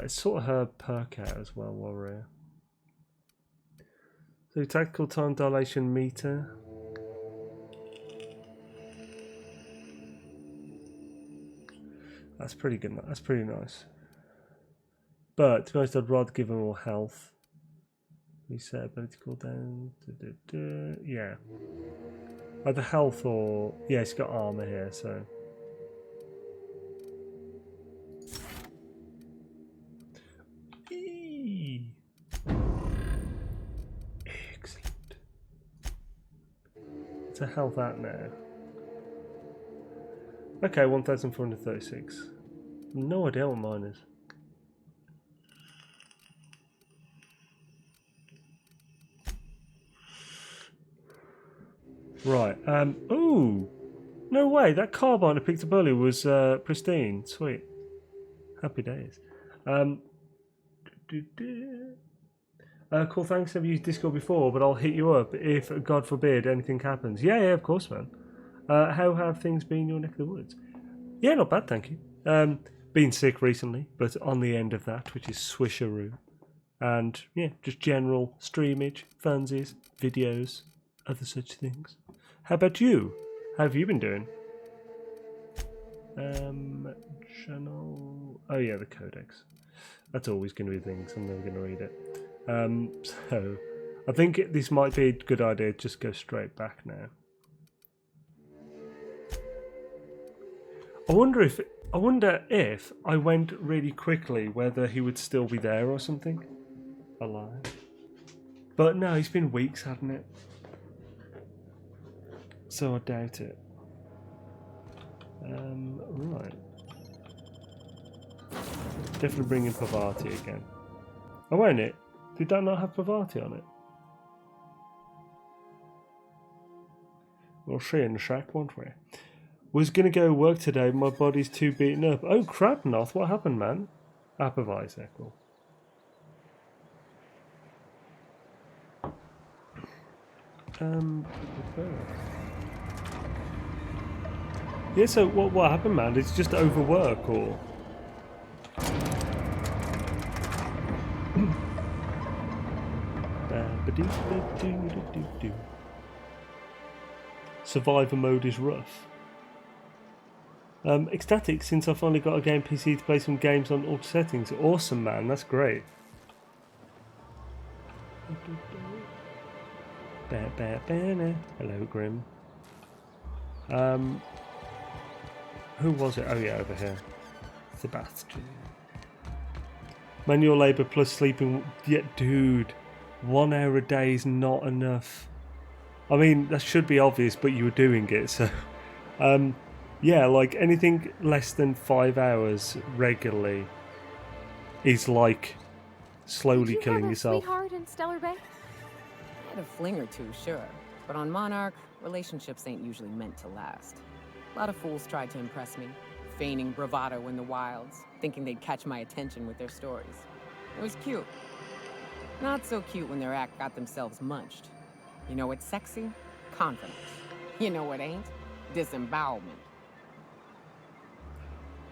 let's sort her perk out as well while we're here. So tactical time dilation meter. That's pretty good. That's pretty nice. But to be honest, I'd rather give her more health. Reset ability cooldown. Yeah. Either health or yeah, it's got armor here, so. Excellent. It's a health at now. Okay, 1,436. No idea what mine is. Right. Ooh. No way. That carbine I picked up earlier was pristine. Sweet. Happy days. Cool. Thanks. I've used Discord before, but I'll hit you up if, God forbid, anything happens. Yeah, of course, man. How have things been in your neck of the woods? Yeah, not bad, thank you. Been sick recently, but on the end of that, which is swisheroo. And yeah, just general streamage, funsies, videos, other such things. How about you? How have you been doing? Channel. Oh yeah, the codex. That's always going to be things. I'm never going to read it. So I think this might be a good idea. Just go straight back now. I wonder if I went really quickly, whether he would still be there or something. Alive. But no, it's been weeks, hasn't it? So I doubt it. Right. Definitely bring in Pavati again. Oh, won't it? Did that not have Pavati on it? We'll see in a sec, won't we? Was going to go work today, but my body's too beaten up. Oh, crap, Noth, what happened, man? Apavise, cool. Yeah, so what happened, man? It's just overwork, or? Survivor mode is rough. Ecstatic since I finally got a game PC to play some games on auto settings. Awesome, man. That's great. Hello, Grim. Who was it? Oh yeah, over here. Sebastian. Manual labour plus sleeping. Yeah, dude. 1 hour a day is not enough. I mean, that should be obvious, but you were doing it, so... yeah, like anything less than 5 hours regularly is like slowly killing yourself. Sweetheart in Stellar Bay? I had a fling or two, sure. But on Monarch, relationships ain't usually meant to last. A lot of fools tried to impress me, feigning bravado in the wilds, thinking they'd catch my attention with their stories. It was cute. Not so cute when their act got themselves munched. You know what's sexy? Confidence. You know what ain't? Disembowelment.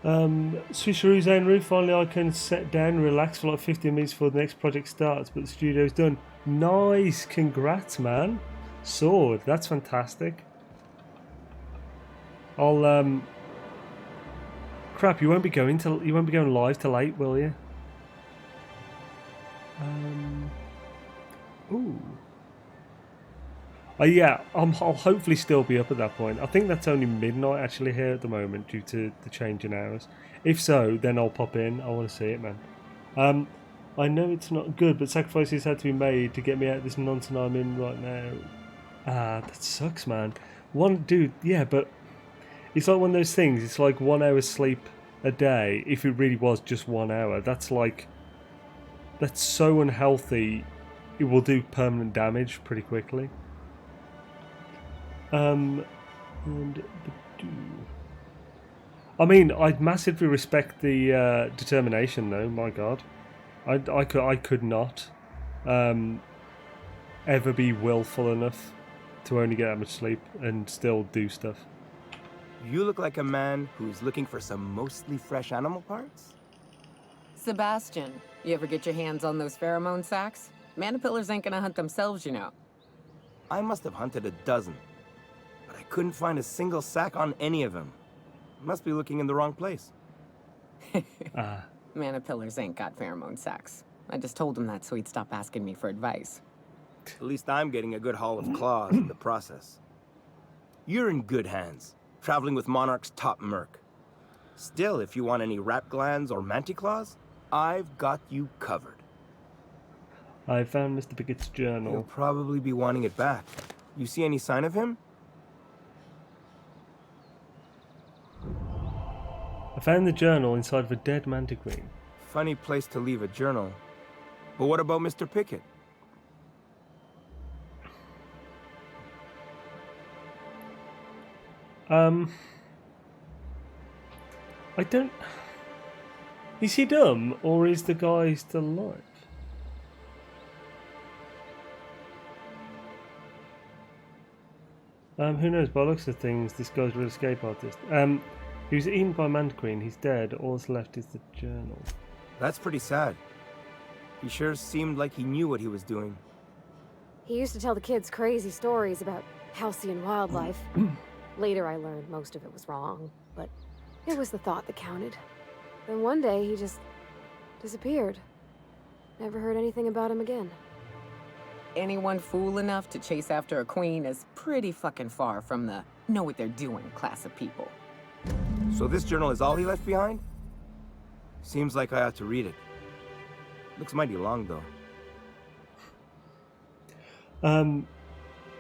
Switcheroo Xaine Roof, finally I can sit down and relax for like 15 minutes before the next project starts, but the studio's done. Nice, congrats man. Sword, that's fantastic. I'll crap, you won't be going live till 8, will you? Ooh. Yeah, I'll hopefully still be up at that point. I think that's only midnight actually here at the moment due to the change in hours. If so, then I'll pop in. I want to see it, man. I know it's not good, but sacrifices had to be made to get me out of this nonsense I'm in right now. That sucks, man. Yeah, but it's like one of those things. It's like 1 hour sleep a day. If it really was just 1 hour, that's so unhealthy. It will do permanent damage pretty quickly. I mean, I massively respect the determination, though. My God, I could not ever be willful enough to only get that much sleep and still do stuff. You look like a man who's looking for some mostly fresh animal parts. Sebastian, you ever get your hands on those pheromone sacs? Manipillars ain't gonna hunt themselves, you know. I must have hunted a dozen, but I couldn't find a single sack on any of them. Must be looking in the wrong place. Manipillars ain't got pheromone sacs. I just told him that so he'd stop asking me for advice. At least I'm getting a good haul of claws in the process. You're in good hands, traveling with Monarch's top merc. Still, if you want any rat glands or manticlaws, I've got you covered. I found Mr. Pickett's journal. He'll probably be wanting it back. You see any sign of him? I found the journal inside of a dead mantiquine. Funny place to leave a journal. But what about Mr. Pickett? I don't... Is he dumb, or is the guy still alive? Who knows, by the looks of things, this guy's a real escape artist. He was eaten by Mantiquine, he's dead, all that's left is the journal. That's pretty sad. He sure seemed like he knew what he was doing. He used to tell the kids crazy stories about Halcyon wildlife. Later I learned most of it was wrong, but it was the thought that counted. Then one day he just disappeared. Never heard anything about him again. Anyone fool enough to chase after a queen is pretty fucking far from the know what they're doing class of people. So this journal is all he left behind? Seems like I ought to read it. Looks mighty long, though.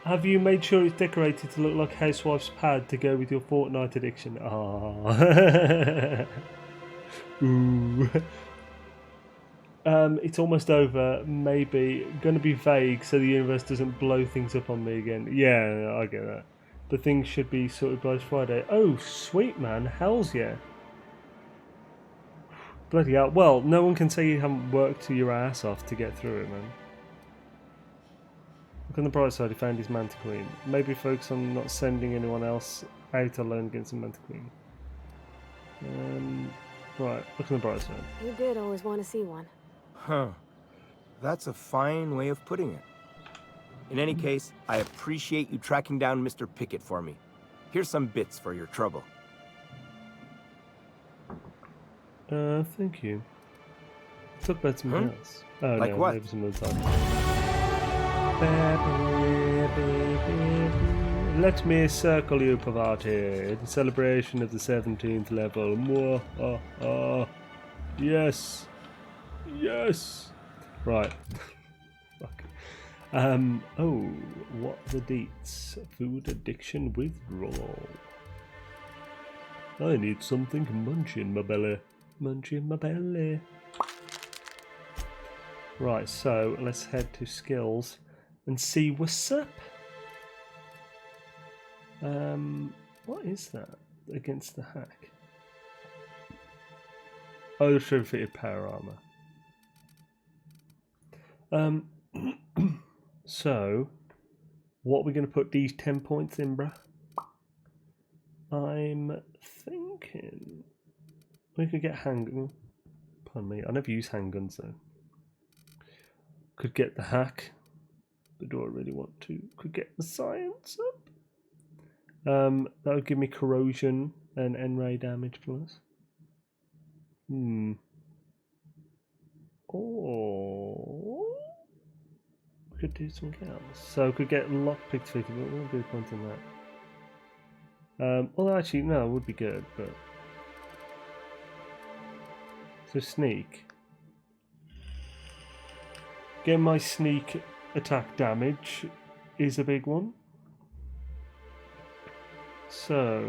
Have you made sure it's decorated to look like Housewife's pad to go with your Fortnite addiction? Ah. Ooh. It's almost over. Maybe gonna be vague so the universe doesn't blow things up on me again. Yeah, I get that. But things should be sorted by Friday. Oh, sweet man, hell's yeah. Bloody hell. Well, no one can say you haven't worked your ass off to get through it, man. Look on the bright side, he found his Mantiquine. Maybe focus on not sending anyone else out alone against a Mantiquine. Right, look on the bright side. You did always want to see one. Huh. That's a fine way of putting it. In any case, I appreciate you tracking down Mr. Pickett for me. Here's some bits for your trouble. Thank you. Let's talk about something else. Oh, like no, what? maybe some other time. Let me circle you, Pavati, in celebration of the 17th level. Yes. Yes. Right. Fuck. Oh, what the deets? Food addiction withdrawal. I need something munchy in my belly. Munchy in my belly. Right, so let's head to skills and see what's up. What is that against the hack? Oh, the fitted power armor. So, what are we going to put these 10 points in, bruh? I'm thinking we could get handgun. Pardon me, I never use handguns though. Could get the hack, but do I really want to? Could get the science up. That would give me corrosion and N-ray damage plus. Or we could do something else. So we could get lockpick fitted, but what would be the point in that? Well, actually, no, it would be good, but so sneak. Getting my sneak attack damage is a big one. So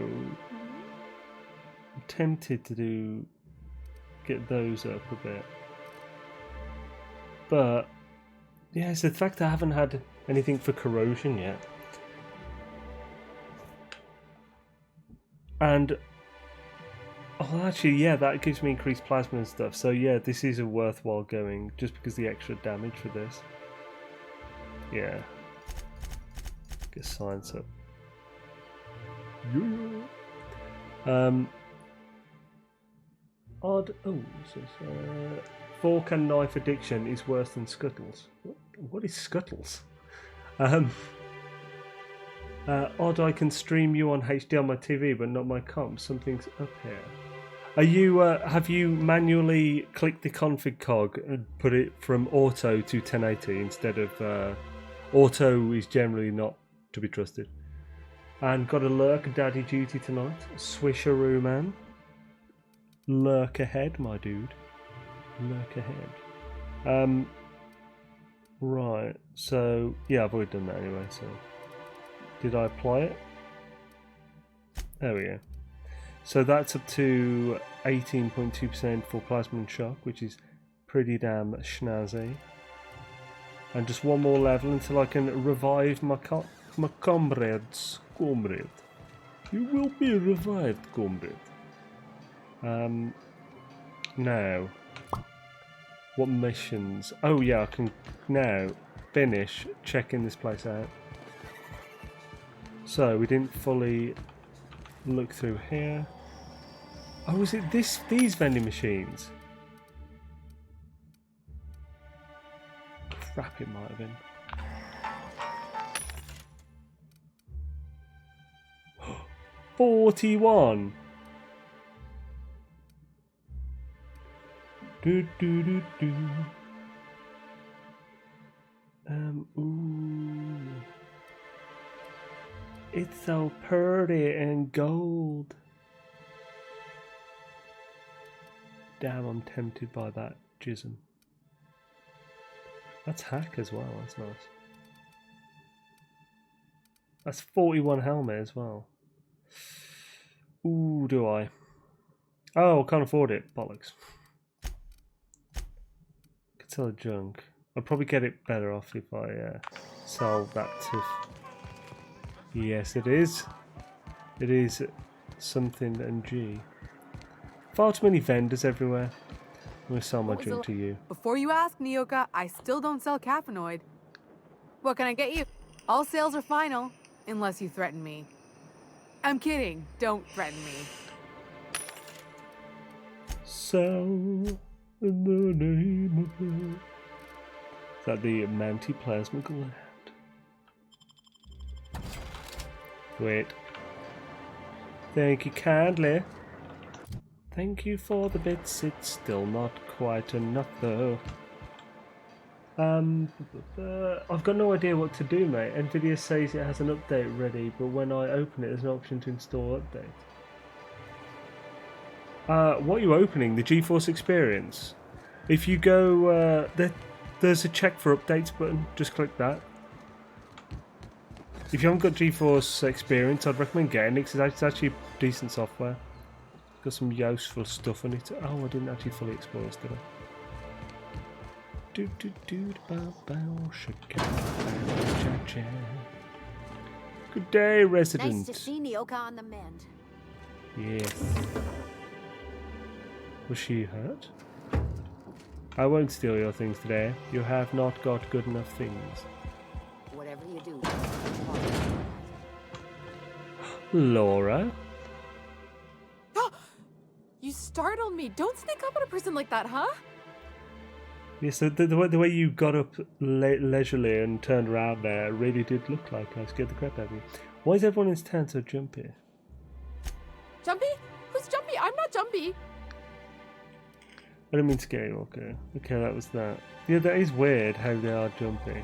I'm tempted to get those up a bit. But yeah, it's the fact I haven't had anything for corrosion yet. And oh, actually, yeah, that gives me increased plasma and stuff. So yeah, this is a worthwhile going just because the extra damage for this. Yeah. Get science up. Yeah. Odd. Oh, fork and knife addiction is worse than scuttles. What is scuttles? Odd, I can stream you on HD on my TV, but not my comp. Something's up here. Are you? Have you manually clicked the config cog and put it from auto to 1080 instead of auto? Is generally not to be trusted. And got a lurk daddy duty tonight. Swisheroo man. Lurk ahead, my dude. Lurk ahead. Right. So yeah, I've already done that anyway. So. Did I apply it? There we go. So that's up to 18.2% for plasma and shock, which is pretty damn snazzy. And just one more level until I can revive my comrades. Comrade. You will be revived, comrade. Now, what missions? Oh yeah, I can now finish checking this place out. So we didn't fully look through here. Oh, is it these vending machines? Crap, it might have been. $41. Do do do do. Ooh. It's so pretty and gold. Damn, I'm tempted by that jism. That's hack as well, that's nice. That's 41 helmet as well. Ooh, do I? Oh, I can't afford it. Bollocks. Could sell the junk. I'd probably get it better off if I sell that to... Yes, it is. It is something and G. Far too many vendors everywhere. I'm going to sell my drink to you. Before you ask, Nyoka, I still don't sell caffeinoid. What can I get you? All sales are final, unless you threaten me. I'm kidding. Don't threaten me. Sell in the name of it. Is that the Manti-Plasma gland? Wait. Thank you kindly. Thank you for the bits. It's still not quite enough though. I've got no idea what to do, mate. Nvidia says it has an update ready, but when I open it, there's an option to install update. What are you opening? The GeForce Experience. If you go, there's a check for updates button. Just click that. If you haven't got GeForce Experience, I'd recommend getting it because it's actually decent software. Got some useful stuff on it. Oh, I didn't actually fully explore this, did I? Good day, resident. Nice to see Nyoka on the mend. Yes. Was she hurt? I won't steal your things today. You have not got good enough things. Whatever you do. Laura? You startled me. Don't sneak up on a person like that, huh? Yeah, so the way you got up leisurely and turned around there really did look like I scared the crap out of you. Why is everyone in this town so jumpy? Jumpy? Who's Jumpy? I'm not Jumpy. I didn't mean scary, okay. Okay, that was that. Yeah, that is weird how they are jumpy.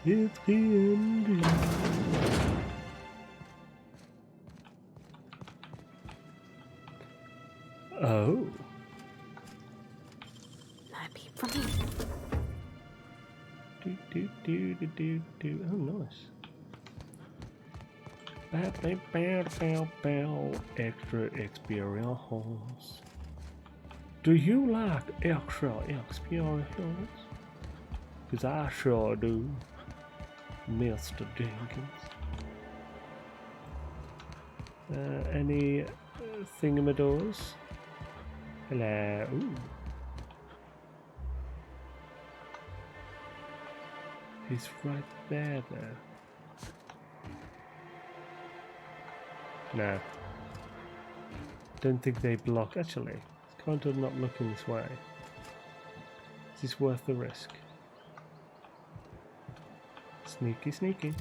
It's the end. Oh. Not peep from me. Oh, nice. Extra experience. Do you like extra experience? Because I sure do, Mr. Jenkins. Any thingamadors? Hello. Ooh. He's right there, though. No. Don't think they block. Actually, it's kind of not looking this way. Is this worth the risk? Sneaky, sneaky.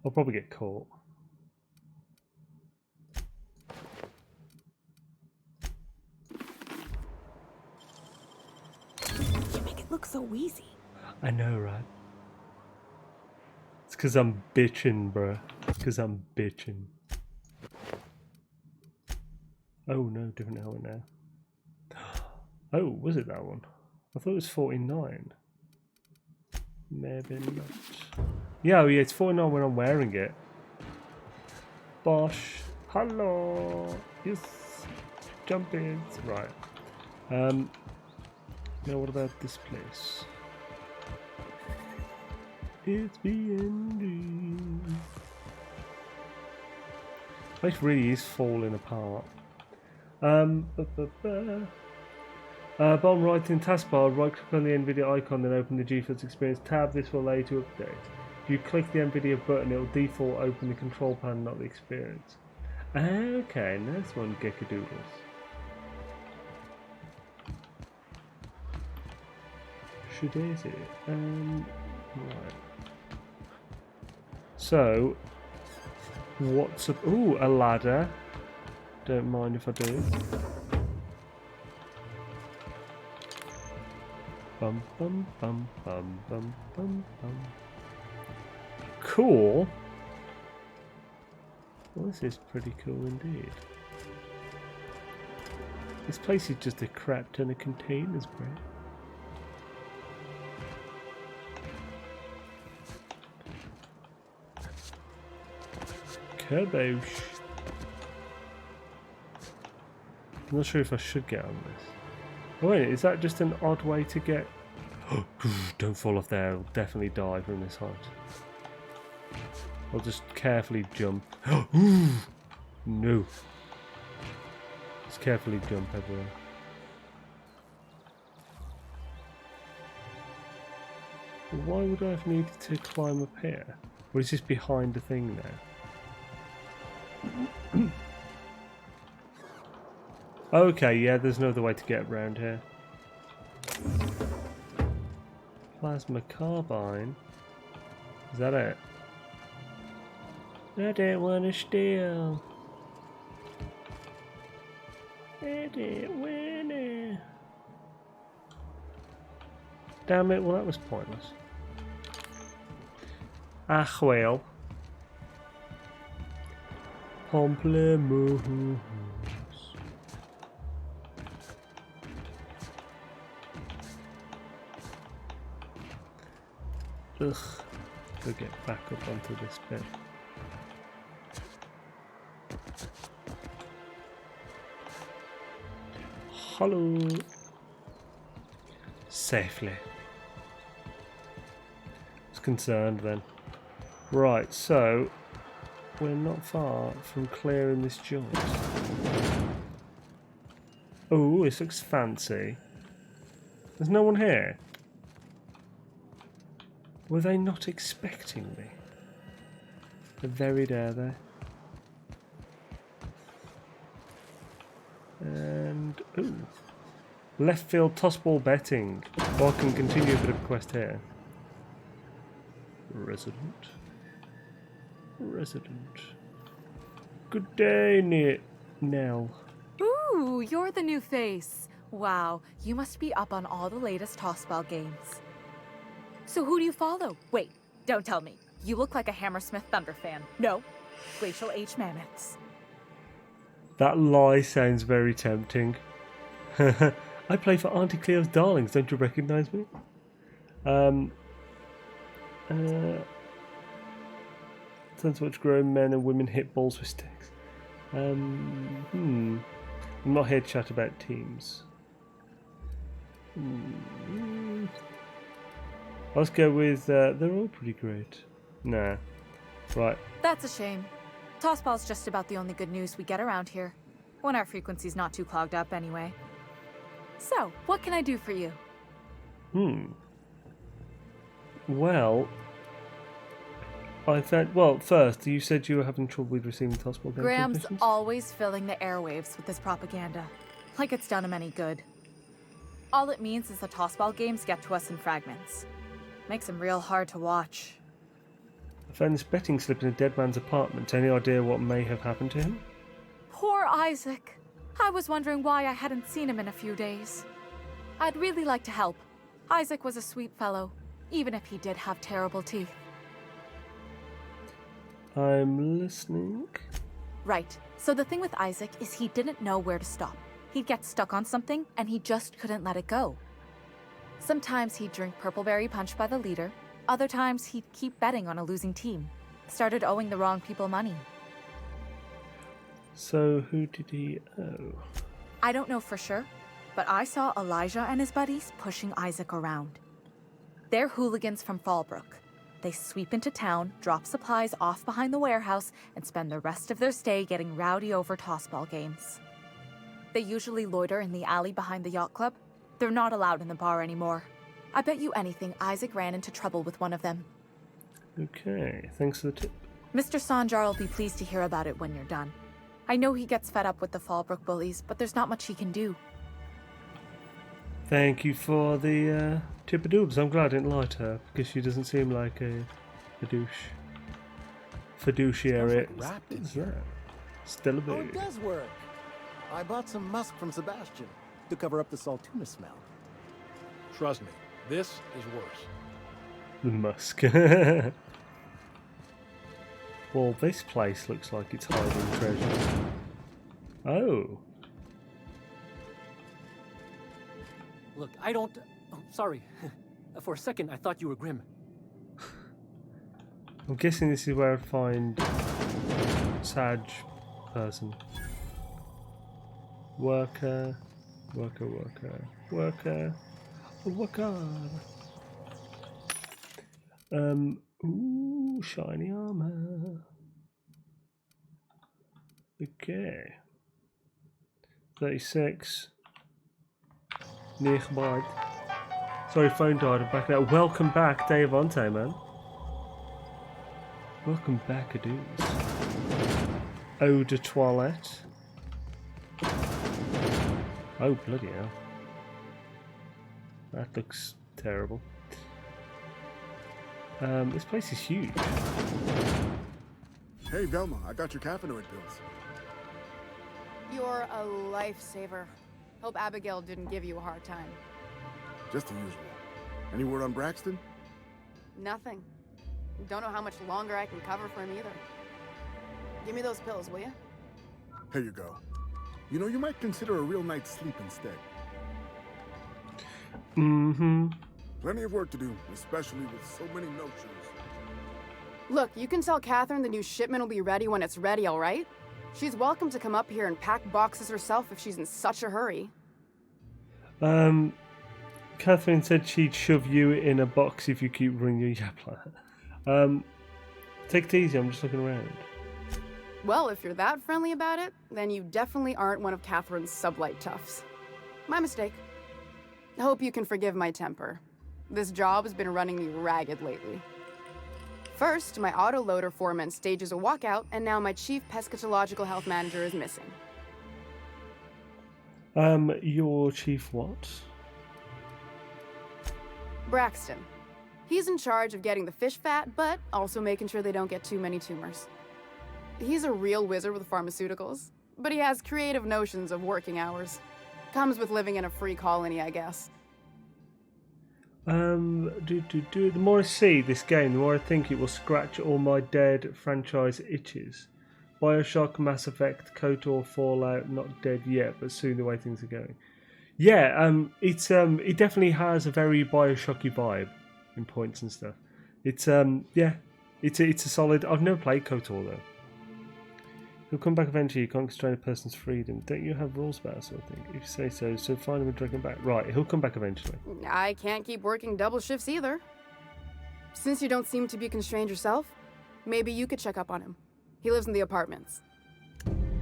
I'll probably get caught. You make it look so easy. I know, right? It's because I'm bitching, bruh. It's because I'm bitching. Oh no, different helmet now. Oh, was it that one? I thought it was 49. Maybe not. Yeah, oh yeah, it's 49 when I'm wearing it. Bosh. Hello. Yes. Jump in. Right. Now what about this place? It's the ending. The place really is falling apart. Bottom right in taskbar, right click on the NVIDIA icon, then open the GeForce Experience tab. This will allow you to update. If you click the NVIDIA button, it will default open the control panel, not the experience. Okay, nice one, Geckadoodles. Should is it? Right. So, what's up? Ooh, a ladder. Don't mind if I do. Bum bum bum bum bum bum bum. Cool. Well, this is pretty cool indeed. This place is just a crap ton of containers, bro. Kaboosh. I'm not sure if I should get on this. Oh wait, is that just an odd way to get... Don't fall off there, I'll definitely die from this height. I'll just carefully jump. No. Just carefully jump everywhere. Why would I have needed to climb up here? Or is this behind the thing there? Okay, yeah, there's no other way to get around here. Plasma carbine. Is that it? I don't want to steal. I don't wanna. Damn it, well that was pointless. Ah well. Pamplemousse. Ugh. Go get back up onto this bit. Hello. Safely. I was concerned then. Right, so we're not far from clearing this joint. Oh, this looks fancy. There's no one here. Were they not expecting me? They're very there. And ooh, left field tossball betting. Or I can continue a bit of a quest here. Resident. Good day, Nell. Ooh, you're the new face. Wow, you must be up on all the latest tossball games. So who do you follow? Wait, don't tell me. You look like a Hammersmith Thunder fan. No, Glacial H Mammoths. That lie sounds very tempting. I play for Auntie Cleo's Darlings, don't you recognise me? Sounds much grown men and women hit balls with sticks. I'm not here to chat about teams. Let's go with, they're all pretty great. Nah. Right. That's a shame. Tossball's just about the only good news we get around here. When our frequency's not too clogged up anyway. So, what can I do for you? Well, I thought, well, first, you said you were having trouble with receiving tossball game Graham's transmissions? always filling the airwaves with his propaganda. Like it's done him any good. All it means is the tossball games get to us in fragments. Makes them real hard to watch. I found this betting slip in a dead man's apartment. Any idea what may have happened to him? Poor Isaac. I was wondering why I hadn't seen him in a few days. I'd really like to help. Isaac was a sweet fellow, even if he did have terrible teeth. I'm listening. Right. So the thing with Isaac is he didn't know where to stop. He'd get stuck on something, and he just couldn't let it go. Sometimes he'd drink purpleberry punch by the liter. Other times he'd keep betting on a losing team. Started owing the wrong people money. So who did he owe? I don't know for sure, but I saw Elijah and his buddies pushing Isaac around. They're hooligans from Fallbrook. They sweep into town, drop supplies off behind the warehouse, and spend the rest of their stay getting rowdy over tossball games. They usually loiter in the alley behind the yacht club. They're not allowed in the bar anymore. I bet you anything Isaac ran into trouble with one of them. Okay, thanks for the tip. Mr. Sanjar will be pleased to hear about it when you're done. I know he gets fed up with the Fallbrook bullies, but there's not much he can do. Thank you for the tip-a-doobs. I'm glad I didn't lie to her, because she doesn't seem like a douche. Fiduciary. Like wrapped in What's that? Still a baby. Oh, it does work. I bought some musk from Sebastian to cover up the salt tuna smell. Trust me, this is worse. The musk. Well, this place looks like it's hiding treasure. Oh. Look, I don't... Oh, sorry. For a second, I thought you were Grim. I'm guessing this is where I'd find Sag person. Worker. Ooh, shiny armor. Okay. 36. Nearby. Sorry, phone died. I'm back now. Welcome back, Dave Onte, man. Welcome back, dudes. Eau de toilette. Oh, bloody hell. That looks terrible. This place is huge. Hey, Velma, I got your caffeinoid pills. You're a lifesaver. Hope Abigail didn't give you a hard time. Just the usual. Any word on Braxton? Nothing. Don't know how much longer I can cover for him either. Give me those pills, will you? Here you go. You know, you might consider a real night's sleep instead. Mm-hmm. Plenty of work to do, especially with so many no-shows. Look, you can tell Catherine the new shipment will be ready when it's ready, all right? She's welcome to come up here and pack boxes herself if she's in such a hurry. Catherine said she'd shove you in a box if you keep running your yap like that. Take it easy, I'm just looking around. Well, if you're that friendly about it, then you definitely aren't one of Catherine's sublight toughs. My mistake. Hope you can forgive my temper. This job has been running me ragged lately. First, my autoloader foreman stages a walkout, and now my chief pescatological health manager is missing. Your chief what? Braxton. He's in charge of getting the fish fat, but also making sure they don't get too many tumors. He's a real wizard with pharmaceuticals, but he has creative notions of working hours. Comes with living in a free colony, I guess. The more I see this game, the more I think it will scratch all my dead franchise itches. BioShock, Mass Effect, KOTOR, Fallout, not dead yet, but soon the way things are going. Yeah, it definitely has a very BioShocky vibe in points and stuff. It's it's a solid. I've never played KOTOR though. He'll come back eventually. You can't constrain a person's freedom. Don't you have rules about that sort of thing? If you say so, so find him and drag him back. Right, he'll come back eventually. I can't keep working double shifts either. Since you don't seem to be constrained yourself, maybe you could check up on him. He lives in the apartments.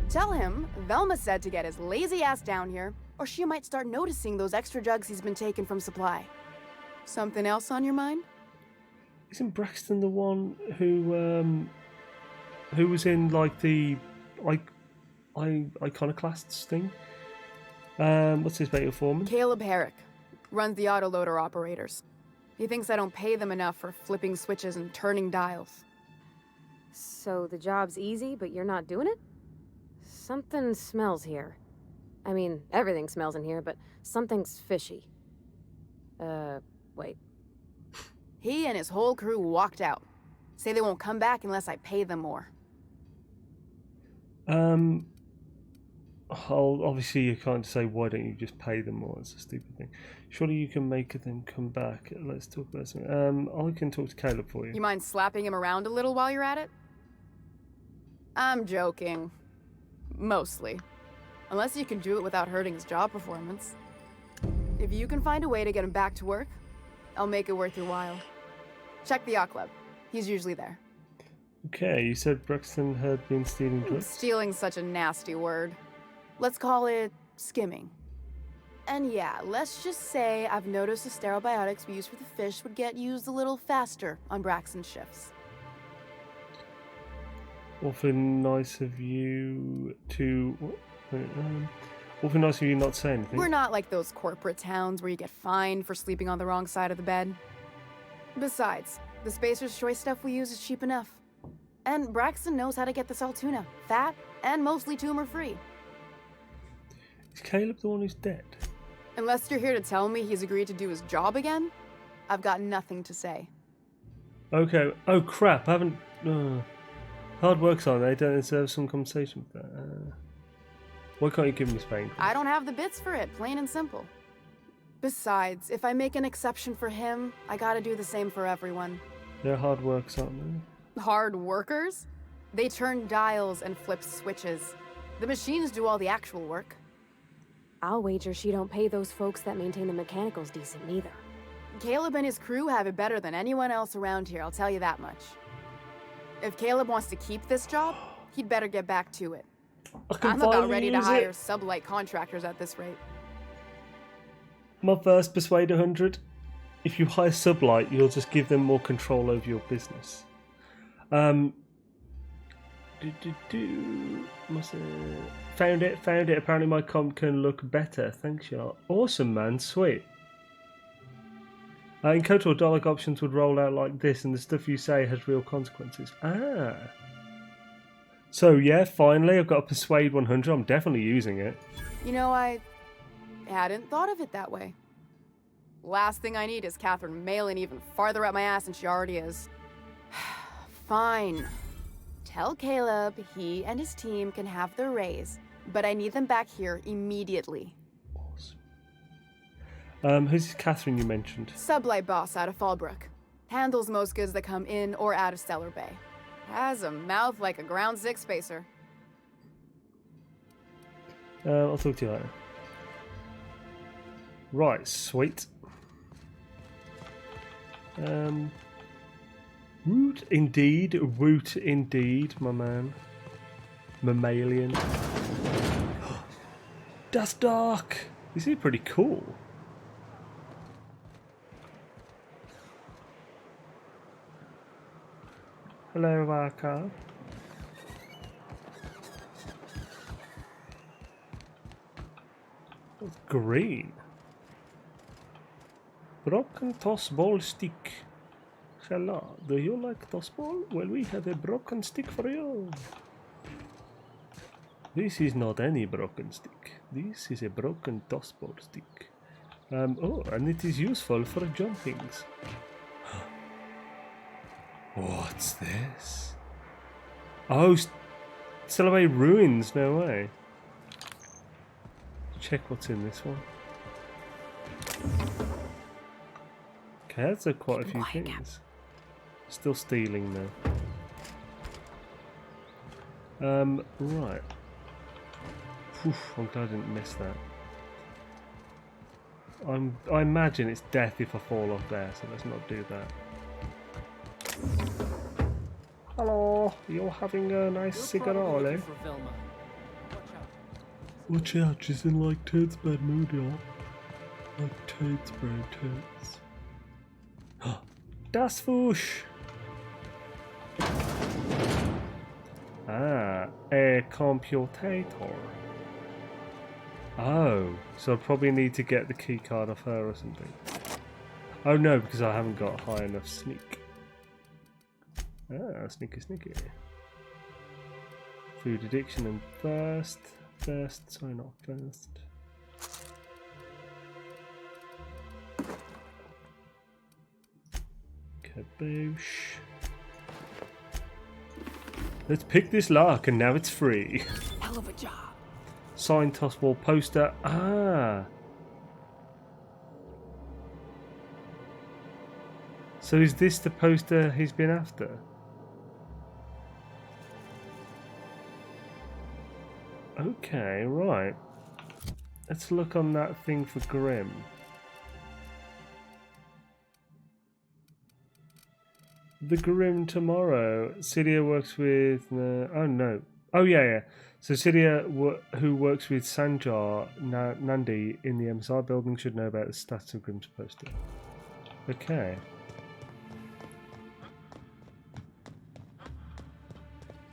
Tell him Velma said to get his lazy ass down here, or she might start noticing those extra drugs he's been taking from supply. Something else on your mind? Isn't Braxton the one who was in like the iconoclasts thing? What's his name, foreman? Caleb Herrick runs the autoloader operators. He thinks I don't pay them enough for flipping switches and turning dials. So the job's easy, but you're not doing it? Something smells here. I mean, everything smells in here, but something's fishy. Wait. He and his whole crew walked out. Say they won't come back unless I pay them more. Obviously you can't say why don't you just pay them more. It's a stupid thing. Surely you can make them come back. Let's talk about something. I can talk to Caleb for you. You mind slapping him around a little while you're at it? I'm joking. Mostly. Unless you can do it without hurting his job performance. If you can find a way to get him back to work, I'll make it worth your while. Check the yacht club. He's usually there. Okay, you said Braxton had been stealing drugs? Stealing's such a nasty word. Let's call it skimming. And yeah, let's just say I've noticed the sterile biotics we use for the fish would get used a little faster on Braxton's shifts. Awfully nice of you to... awfully nice of you not to say anything. We're not like those corporate towns where you get fined for sleeping on the wrong side of the bed. Besides, the Spacer's Choice stuff we use is cheap enough. And Braxton knows how to get the Saltuna, fat and mostly tumor-free. Is Caleb the one who's dead? Unless you're here to tell me he's agreed to do his job again, I've got nothing to say. Okay. Oh crap! I haven't. Hard work's on. They don't deserve some compensation for that. Why can't you give me Spain? I don't have the bits for it, plain and simple. Besides, if I make an exception for him, I gotta do the same for everyone. They're hard works, aren't they? Hard workers? They turn dials and flip switches. The machines do all the actual work. I'll wager she don't pay those folks that maintain the mechanicals decent neither. Caleb and his crew have it better than anyone else around here, I'll tell you that much. If Caleb wants to keep this job, he'd better get back to it. I'm about ready to hire sublight contractors at this rate. My first Persuade 100. If you hire sublight, you'll just give them more control over your business. Found it. Apparently my comp can look better. Thanks, y'all. Awesome, man. Sweet. In KOTOR, dialogue options would roll out like this, and the stuff you say has real consequences. So yeah, finally I've got a Persuade 100. I'm definitely using it. You know, I hadn't thought of it that way. Last thing I need is Catherine mailing even farther up my ass than she already is. Fine. Tell Caleb he and his team can have their raise, but I need them back here immediately. Awesome. Who's this Catherine you mentioned? Sublight boss out of Fallbrook. Handles most goods that come in or out of Stellar Bay. Has a mouth like a ground six spacer. I'll talk to you later. Right, sweet. Woot indeed, my man. Mammalian. That's dark. This is pretty cool. Hello, Arca. It's green. Broken tossball stick. Hello, do you like tossball? Well, we have a broken stick for you. This is not any broken stick. This is a broken tossball stick. Oh, and it is useful for jumpings. What's this? Oh, Celebrate Ruins, no way. Check what's in this one. Okay, that's quite a few things. Still stealing though. Right. Oof, I'm glad I didn't miss that. I imagine it's death if I fall off there, so let's not do that. Hello, you're having a nice cigarette, eh? Watch out, she's in like Toad's bad mood, y'all. Like Toad's bro, Toads. Das Fush! Ah, a computator. Oh, so I probably need to get the key card off her or something. Oh no, because I haven't got high enough sneak. Ah, sneaky sneaky. Food addiction and thirst. Sorry, not thirst. Kaboosh. Let's pick this lock and now it's free. Hell of a job. Signed tossball poster. Ah. So is this the poster he's been after? Okay, right. Let's look on that thing for Grim. The Grim tomorrow. Celia works with... oh no. Oh yeah. So Celia, who works with Sanjar Nandi in the MSI building, should know about the stats of Grim's poster. Okay.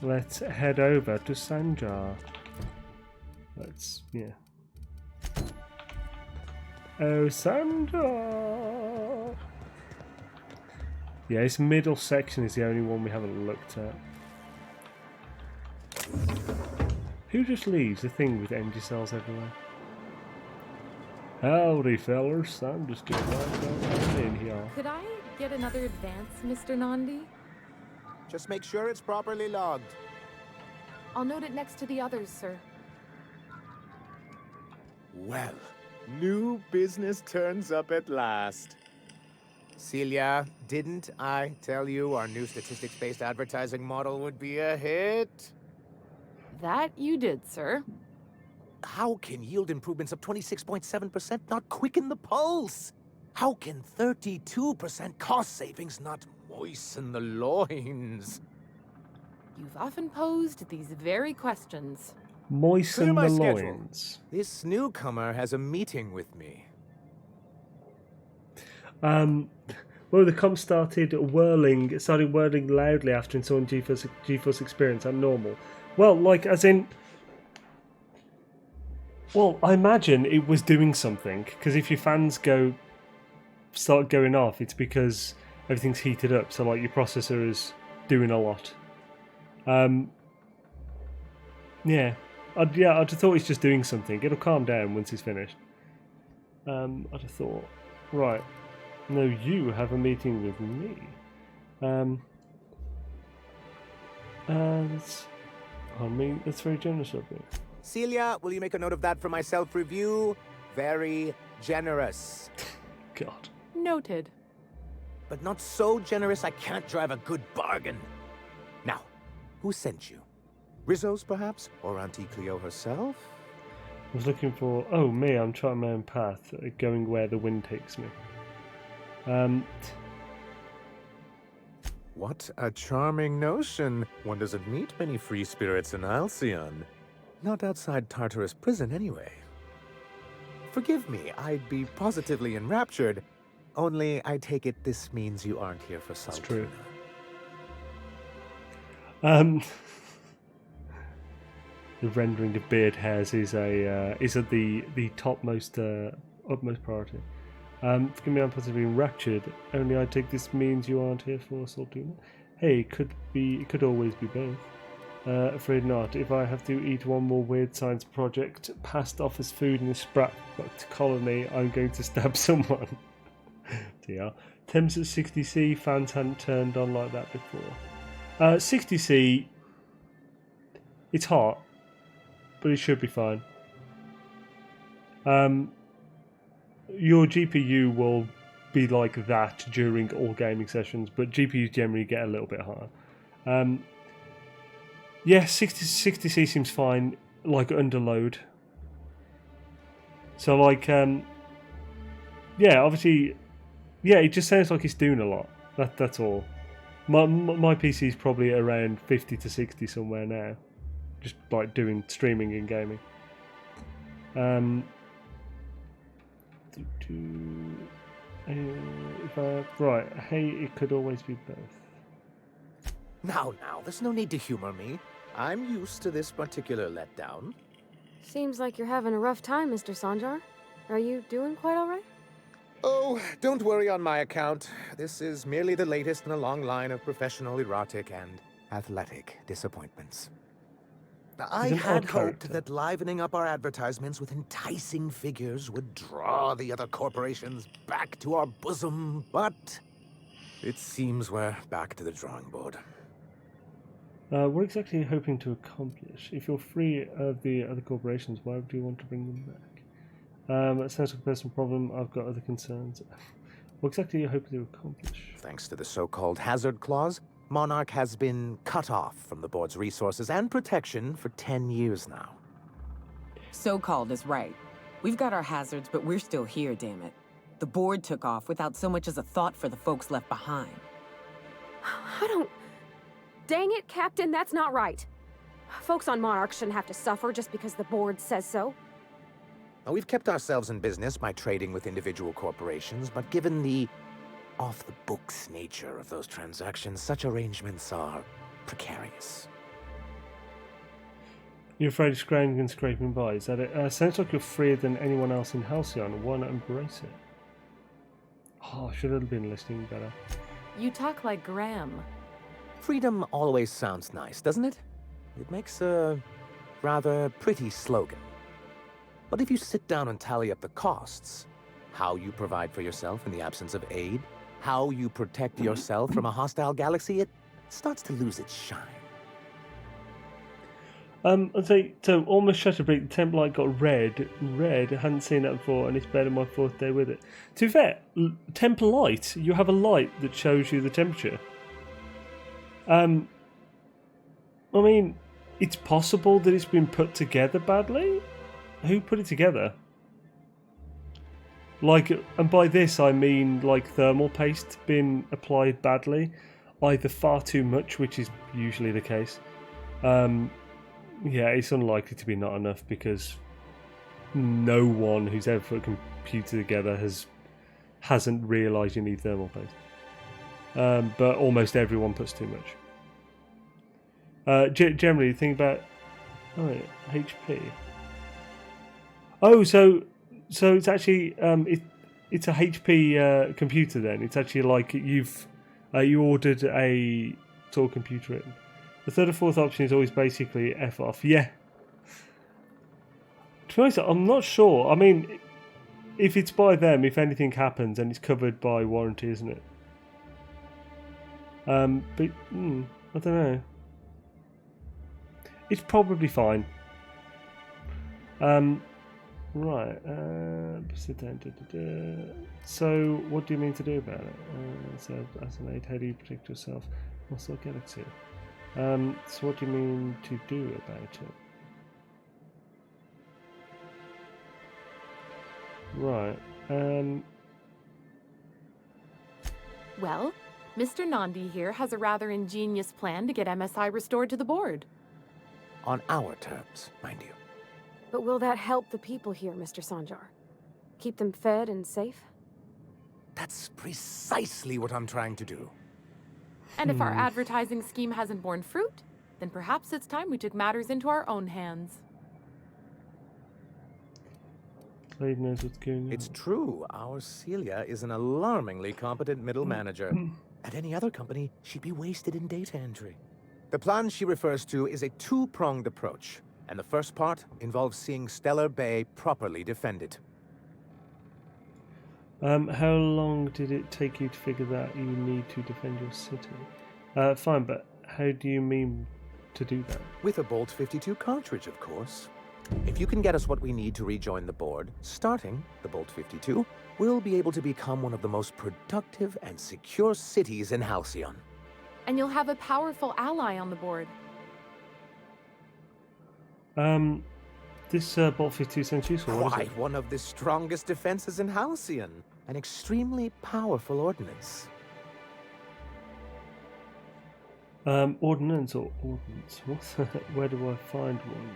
Let's head over to Sanjar. Yeah. Oh, Sanjar! Yeah, his middle section is the only one we haven't looked at. Who just leaves a thing with energy cells everywhere? Howdy, fellers. I'm just getting right in here. Could I get another advance, Mr. Nandi? Just make sure it's properly logged. I'll note it next to the others, sir. Well, new business turns up at last. Celia, didn't I tell you our new statistics-based advertising model would be a hit? That you did, sir. How can yield improvements of 26.7% not quicken the pulse? How can 32% cost savings not moisten the loins? You've often posed these very questions. Moisten the schedule. loins. This newcomer has a meeting with me. Well, the comp started whirling loudly after installing GeForce Experience and normal. Well, like, as in... Well, I imagine it was doing something, because if your fans start going off, it's because everything's heated up, so, like, your processor is doing a lot. Yeah. I'd have thought it's just doing something. It'll calm down once it's finished. I'd have thought. Right. No, you have a meeting with me. That's very generous of you. Celia, will you make a note of that for my self-review? Very generous. God. Noted. But not so generous I can't drive a good bargain. Now, who sent you? Rizzo's, perhaps? Or Auntie Cleo herself? I was looking for... Oh, me, I'm trying my own path, going where the wind takes me. What a charming notion. One doesn't meet many free spirits in Halcyon. Not outside Tartarus prison, anyway. Forgive me, I'd be positively enraptured. Only, I take it this means you aren't here for Salt. It's true. The rendering of beard hairs is at the topmost utmost priority. Forgive me, I'm positively enraptured. Only I take this means you aren't here for Saltuna. Hey, it could always be both. Afraid not. If I have to eat one more weird science project passed off as food in a sprat colony, I'm going to stab someone. DR. Temps at 60C, fans hadn't turned on like that before. 60C, it's hot, but it should be fine. Your GPU will be like that during all gaming sessions, but GPUs generally get a little bit higher. Yeah, 60C seems fine, like under load. So like, yeah, obviously, yeah, it just sounds like it's doing a lot. That's all. My PC is probably around 50 to 60 somewhere now, just like doing streaming and gaming. Right, hey, it could always be both. Now, there's no need to humor me. I'm used to this particular letdown. Seems like you're having a rough time, Mr. Sanjar. Are you doing quite all right? Oh, don't worry on my account. This is merely the latest in a long line of professional erotic and athletic disappointments. I had hoped that livening up our advertisements with enticing figures would draw the other corporations back to our bosom, but it seems we're back to the drawing board. What exactly are you hoping to accomplish? If you're free of the other corporations, why would you want to bring them back? That sounds like a personal problem. I've got other concerns. What exactly are you hoping to accomplish? Thanks to the so-called hazard clause, Monarch has been cut off from the board's resources and protection for 10 years now. So-called is right. We've got our hazards, but we're still here, damn it. The board took off without so much as a thought for the folks left behind. I don't... Dang it, Captain, that's not right. Folks on Monarch shouldn't have to suffer just because the board says so. Now, we've kept ourselves in business by trading with individual corporations, but given the off-the-books nature of those transactions, such arrangements are precarious. You're afraid of scrounging and scraping by, is that it? Sounds like you're freer than anyone else in Halcyon. Why not embrace it? Oh, I should have been listening better. You talk like Graham. Freedom always sounds nice, doesn't it? It makes a rather pretty slogan. But if you sit down and tally up the costs, how you provide for yourself in the absence of aid, how you protect yourself from a hostile galaxy, it starts to lose its shine. I'd say, so almost Shutterbreak, the temp light got red. I hadn't seen that before, and it's better my fourth day with it. To be fair, temp light, you have a light that shows you the temperature. I mean, it's possible that it's been put together badly. Who put it together? Like, and by this I mean like thermal paste being applied badly, either far too much, which is usually the case. Yeah, it's unlikely to be not enough because no one who's ever put a computer together hasn't realised you need thermal paste. But almost everyone puts too much. Generally, think about HP. Oh, so it's actually it's a HP computer then. It's actually like you ordered a sort of computer in. The third or fourth option is always basically F off. Yeah. To be honest, I'm not sure. I mean, if it's by them, if anything happens, and it's covered by warranty, isn't it? But I don't know. It's probably fine. Right. Sit down. So, what do you mean to do about it? So, as an aid, how do you protect yourself? Also, Galaxy. So, what do you mean to do about it? Right. Well, Mr. Nandi here has a rather ingenious plan to get MSI restored to the board. On our terms, mind you. But will that help the people here, Mr. Sanjar? Keep them fed and safe? That's precisely what I'm trying to do. And if our advertising scheme hasn't borne fruit, then perhaps it's time we took matters into our own hands. Slade knows what's going on. It's true. Our Celia is an alarmingly competent middle manager. At any other company, she'd be wasted in data entry. The plan she refers to is a two-pronged approach, and the first part involves seeing Stellar Bay properly defended. How long did it take you to figure that you need to defend your city? Fine, but how do you mean to do that? With a Bolt 52 cartridge, of course. If you can get us what we need to rejoin the board, starting the Bolt 52, we'll be able to become one of the most productive and secure cities in Halcyon. And you'll have a powerful ally on the board. This Bolt 52 sounds useful. What is it? One of the strongest defenses in Halcyon. An extremely powerful ordnance. Ordnance or ordnance? Where do I find one?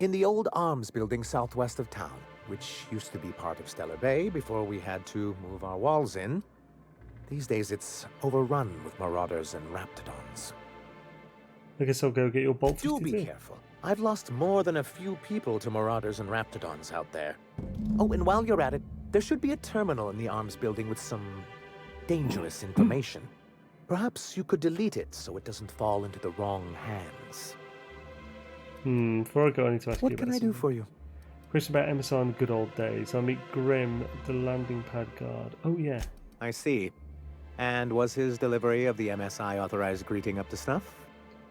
In the old arms building southwest of town, which used to be part of Stellar Bay before we had to move our walls in. These days it's overrun with marauders and raptidons. I guess I'll go get your Bolt 52. Do be careful. I've lost more than a few people to marauders and raptidons out there. Oh, and while you're at it, there should be a terminal in the arms building with some dangerous information. Perhaps you could delete it so it doesn't fall into the wrong hands. Before I go, I need to ask you What about can I do for you? Question about MSI in the good old days. I meet Grim, the landing pad guard. Oh, yeah. I see. And was his delivery of the MSI authorized greeting up to snuff?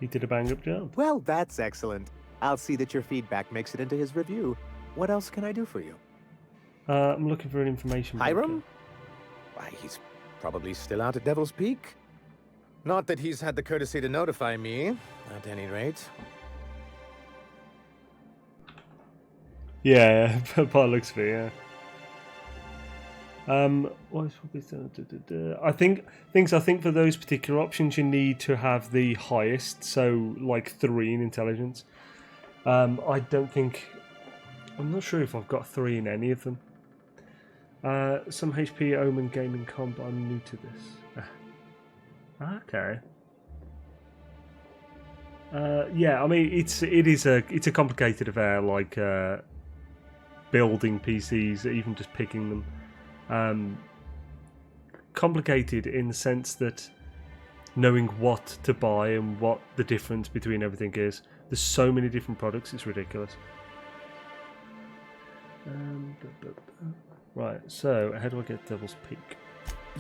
He did a bang-up job. Well, that's excellent. I'll see that your feedback makes it into his review. What else can I do for you? I'm looking for an information Hiram? Why, he's probably still out at Devil's Peak. Not that he's had the courtesy to notify me, at any rate. Yeah, by looks of it, yeah. What is probably I think for those particular options you need to have the highest, so like 3 in intelligence. I'm not sure if I've got 3 in any of them. Some HP, Omen, Gaming, Comp. I'm new to this. Okay. Yeah, I mean it's a complicated affair, like building PCs, even just picking them. Complicated in the sense that knowing what to buy and what the difference between everything is. There's so many different products, it's ridiculous. Right, so how do I get Devil's Peak?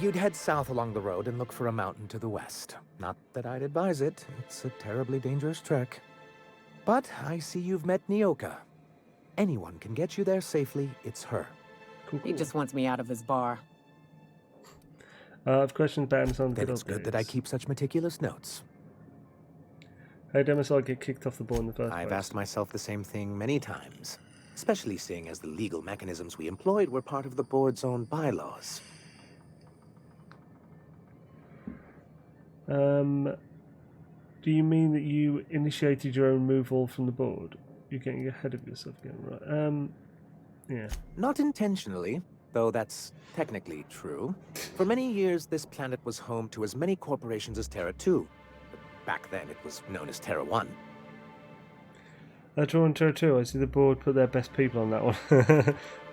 You'd head south along the road and look for a mountain to the west. Not that I'd advise it. It's a terribly dangerous trek. But I see you've met Nyoka. Anyone can get you there safely, it's her. Cool. He just wants me out of his bar. I've questions about Amazon. Then it's good that I keep such meticulous notes. How did MSI get kicked off the board in the first place? I've asked myself the same thing many times, especially seeing as the legal mechanisms we employed were part of the board's own bylaws. Do you mean that you initiated your own removal from the board? You're getting ahead of yourself again, right? Yeah. Not intentionally, though that's technically true. For many years, this planet was home to as many corporations as Terra 2. Back then, it was known as Terra 1. Draw on Terra 2, I see the board put their best people on that one.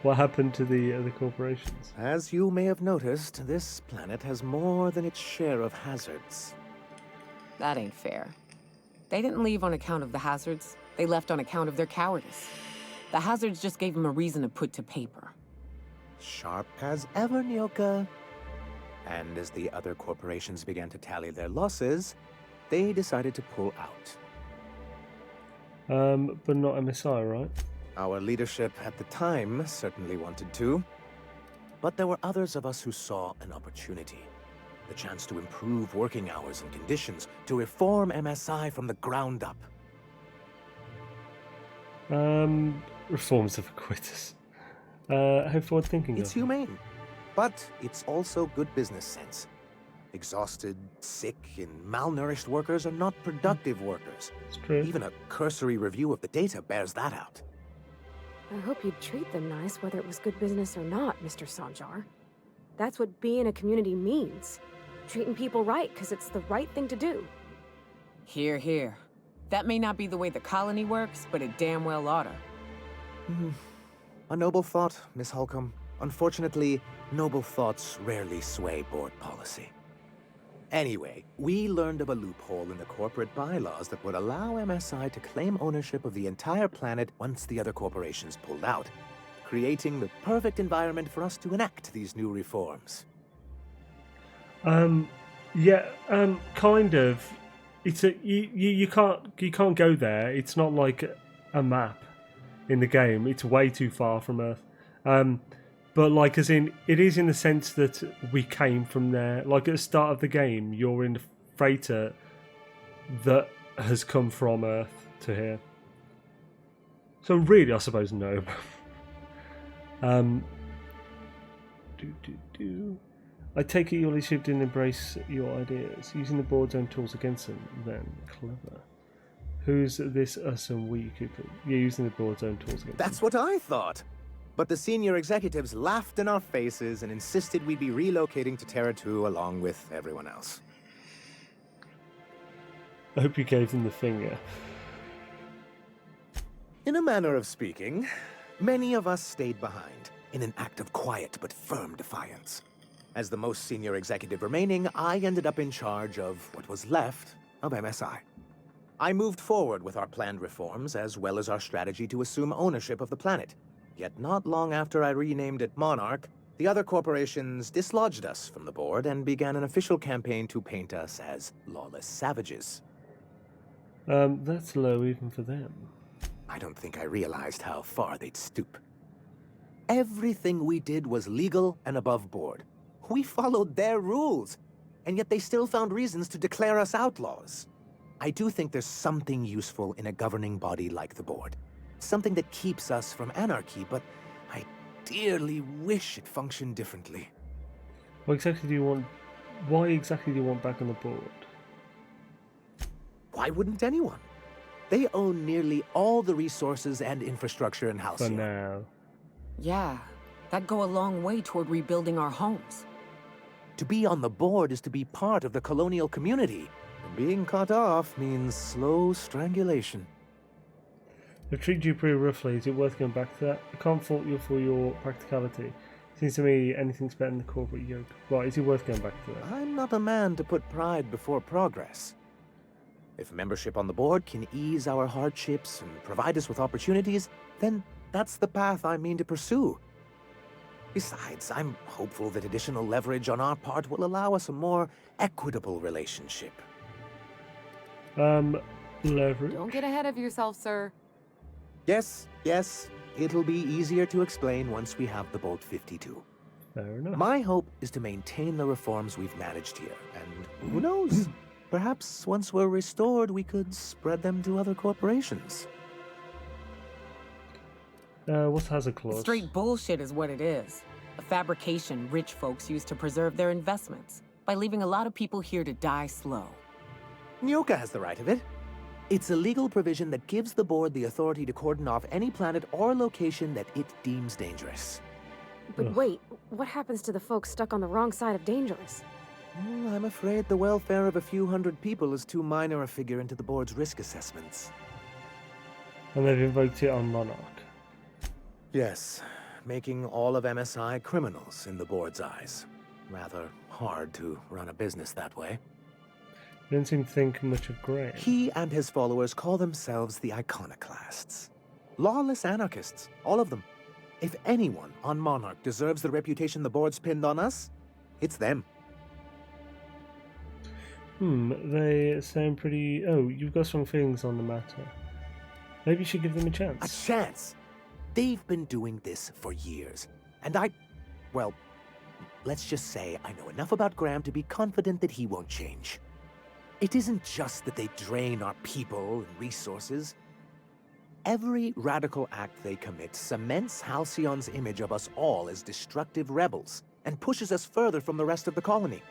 What happened to the corporations? As you may have noticed, this planet has more than its share of hazards. That ain't fair. They didn't leave on account of the hazards. They left on account of their cowardice. The hazards just gave them a reason to put to paper. Sharp as ever, Nyoka. And as the other corporations began to tally their losses, they decided to pull out. But not MSI, right? Our leadership at the time certainly wanted to. But there were others of us who saw an opportunity. The chance to improve working hours and conditions, to reform MSI from the ground up. Reforms of quitters. How forward thinking? It's humane. But it's also good business sense. Exhausted, sick, and malnourished workers are not productive workers. It's true. Even a cursory review of the data bears that out. I hope you'd treat them nice, whether it was good business or not, Mr. Sanjar. That's what being a community means. Treating people right, because it's the right thing to do. Here, here. That may not be the way the colony works, but it damn well oughta. A noble thought, Miss Holcomb. Unfortunately, noble thoughts rarely sway board policy. Anyway, we learned of a loophole in the corporate bylaws that would allow MSI to claim ownership of the entire planet once the other corporations pulled out, creating the perfect environment for us to enact these new reforms. Yeah, kind of. It's a you can't go there. It's not like a map in the game. It's way too far from Earth. But like, as in, it is in the sense that we came from there. Like at the start of the game, you're in a freighter that has come from Earth to here. So really, I suppose no. I take it your leadership didn't embrace your ideas, using the board's own tools against them. Then clever. Who's this us and we? You're using the board's own tools against That's them. what I thought. But the senior executives laughed in our faces and insisted we'd be relocating to Terra 2 along with everyone else. I hope you gave them the finger. In a manner of speaking, many of us stayed behind in an act of quiet but firm defiance. As the most senior executive remaining, I ended up in charge of what was left of MSI. I moved forward with our planned reforms as well as our strategy to assume ownership of the planet. Yet not long after I renamed it Monarch, the other corporations dislodged us from the board and began an official campaign to paint us as lawless savages. That's low even for them. I don't think I realized how far they'd stoop. Everything we did was legal and above board. We followed their rules, and yet they still found reasons to declare us outlaws. I do think there's something useful in a governing body like the board. Something that keeps us from anarchy, but I dearly wish it functioned differently. Why exactly do you want back on the board? Why wouldn't anyone? They own nearly all the resources and infrastructure in For Halcyon. now. Yeah, that'd go a long way toward rebuilding our homes. To be on the board is to be part of the colonial community, and being cut off means slow strangulation. They've treated you pretty roughly. Is it worth going back to that? I can't fault you for your practicality. Seems to me anything's better than the corporate yoke. Right, is it worth going back to that? I'm not a man to put pride before progress. If membership on the board can ease our hardships and provide us with opportunities, then that's the path I mean to pursue. Besides, I'm hopeful that additional leverage on our part will allow us a more equitable relationship. Leverage? Don't get ahead of yourself, sir. Yes, it'll be easier to explain once we have the Bolt 52. Fair enough. My hope is to maintain the reforms we've managed here, and who knows? Perhaps once we're restored, we could spread them to other corporations. What's hazard clause? Straight bullshit is what it is. A fabrication rich folks use to preserve their investments by leaving a lot of people here to die slow. Nyoka has the right of it. It's a legal provision that gives the board the authority to cordon off any planet or location that it deems dangerous. But wait, what happens to the folks stuck on the wrong side of dangerous? Well, I'm afraid the welfare of a few hundred people is too minor a figure into the board's risk assessments. And they've invoked it on Monarch. Yes, making all of MSI criminals in the board's eyes. Rather hard to run a business that way. You don't seem to think much of Graham. He and his followers call themselves the Iconoclasts. Lawless anarchists, all of them. If anyone on Monarch deserves the reputation the board's pinned on us, it's them. They sound pretty... Oh, you've got strong feelings on the matter. Maybe you should give them a chance. A chance? They've been doing this for years. And well, let's just say I know enough about Graham to be confident that he won't change. It isn't just that they drain our people and resources. Every radical act they commit cements Halcyon's image of us all as destructive rebels, and pushes us further from the rest of the colony.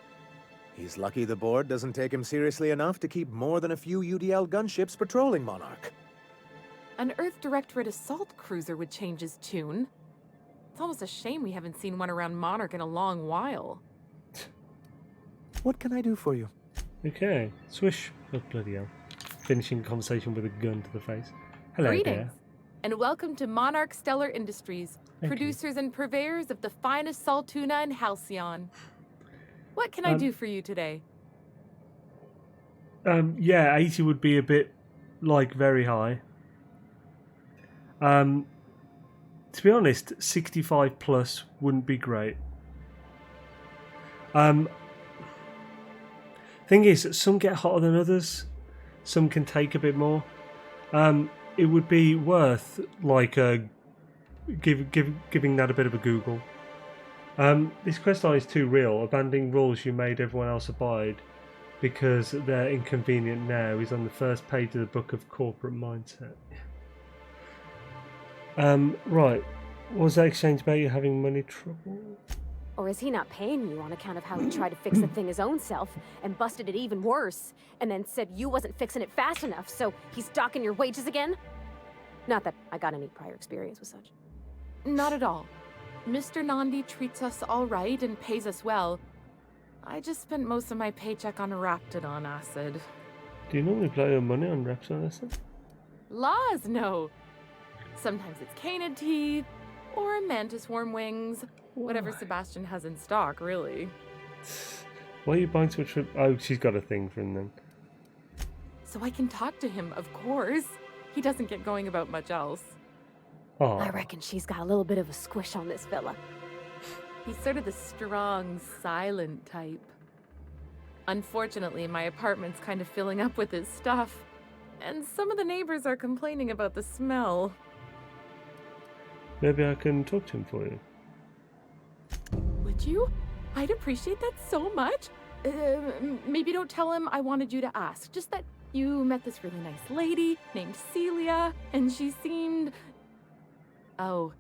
He's lucky the board doesn't take him seriously enough to keep more than a few UDL gunships patrolling Monarch. An Earth Directorate assault cruiser would change his tune. It's almost a shame we haven't seen one around Monarch in a long while. What can I do for you? Okay, swish. Oh, bloody hell. Finishing conversation with a gun to the face. Hello Greetings, there. and welcome to Monarch Stellar Industries, producers and purveyors of the finest salt tuna in Halcyon. What can I do for you today? Yeah, 80 would be a bit, like, very high. To be honest, 65 plus wouldn't be great. Thing is, some get hotter than others. Some can take a bit more. It would be worth, like, giving that a bit of a Google. This quest line is too real. Abandoning rules you made everyone else abide because they're inconvenient now is on the first page of the book of corporate mindset. Right. What was that exchange about you having money trouble? Or is he not paying you on account of how he tried to fix the thing his own self and busted it even worse, and then said you wasn't fixing it fast enough, so he's docking your wages again? Not that I got any prior experience with such. Not at all. Mr. Nandi treats us all right and pays us well. I just spent most of my paycheck on Raptidon acid. Do you normally play your money on Raptidon acid? Laws, no. Sometimes it's canid teeth, or mantis worm wings. Whatever Sebastian has in stock, really. Why are you buying so much? Oh, she's got a thing for him then. So I can talk to him, of course. He doesn't get going about much else. Oh. I reckon she's got a little bit of a squish on this fella. He's sort of the strong, silent type. Unfortunately, my apartment's kind of filling up with his stuff, and some of the neighbors are complaining about the smell. Maybe I can talk to him for you. Would you? I'd appreciate that so much. Maybe don't tell him I wanted you to ask. Just that you met this really nice lady named Celia, and she seemed... Oh,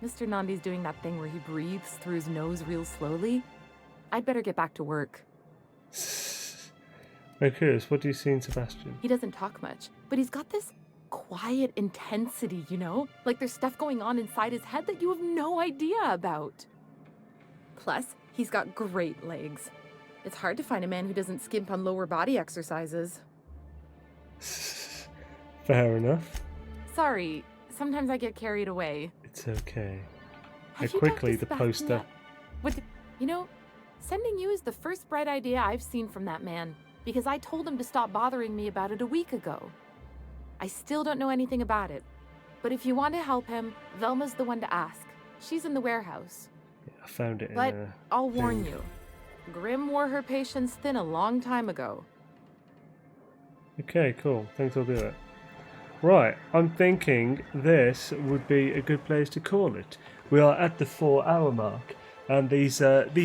Mr. Nandi's doing that thing where he breathes through his nose real slowly. I'd better get back to work. I'm curious, what do you see in Sebastian? He doesn't talk much, but he's got this quiet intensity, you know? Like there's stuff going on inside his head that you have no idea about. Plus, he's got great legs. It's hard to find a man who doesn't skimp on lower body exercises. Fair enough. Sorry, sometimes I get carried away. It's okay. Have you Quickly, talked to the Sebastian poster. yet? What? You know, sending you is the first bright idea I've seen from that man, because I told him to stop bothering me about it a week ago. I still don't know anything about it, but if you want to help him, Velma's the one to ask. She's in the warehouse. Yeah, I found it But in a I'll warn thing. you, Grim wore her patience thin a long time ago. Okay, cool. Thanks, I'll do it. Right, I'm thinking this would be a good place to call it. We are at the 4-hour mark, and these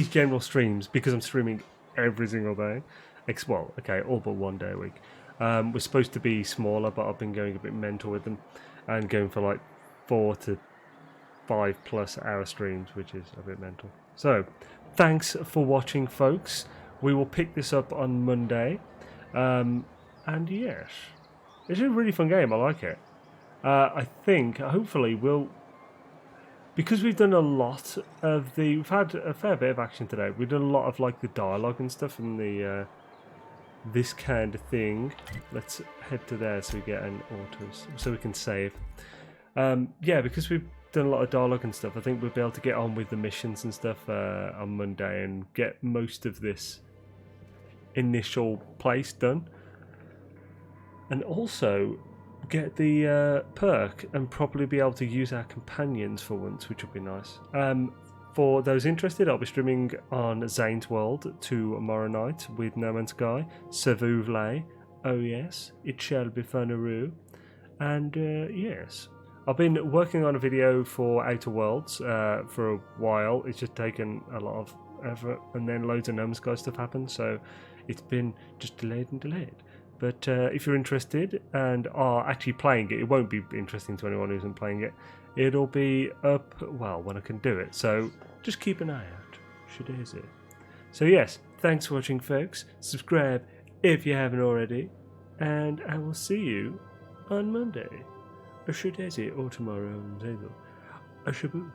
general streams, because I'm streaming every single day, well, okay, all but one day a week, were supposed to be smaller, but I've been going a bit mental with them, and going for like 4 to 5+ hour streams, which is a bit mental. So, thanks for watching, folks. We will pick this up on Monday, and yes. It's a really fun game, I like it. I think, hopefully, because we've done a lot of we've had a fair bit of action today, we've done a lot of like the dialogue and stuff and the, this kind of thing. Let's head to there so we get an autos, so we can save. Yeah, because we've done a lot of dialogue and stuff, I think we'll be able to get on with the missions and stuff on Monday and get most of this initial place done. And also get the perk and probably be able to use our companions for once, which would be nice. For those interested, I'll be streaming on Xaine's World tomorrow night with No Man's Sky, Savuvle. Oh yes, it shall be funaroo. And yes, I've been working on a video for Outer Worlds for a while. It's just taken a lot of effort, and then loads of No Man's Sky stuff happened, so it's been just delayed and delayed. But if you're interested and are actually playing it, it won't be interesting to anyone who isn't playing it. It'll be up, well, when I can do it. So just keep an eye out, Shadazy. So yes, thanks for watching, folks. Subscribe if you haven't already, and I will see you on Monday. A Shadazy or tomorrow on the table. A Shabu.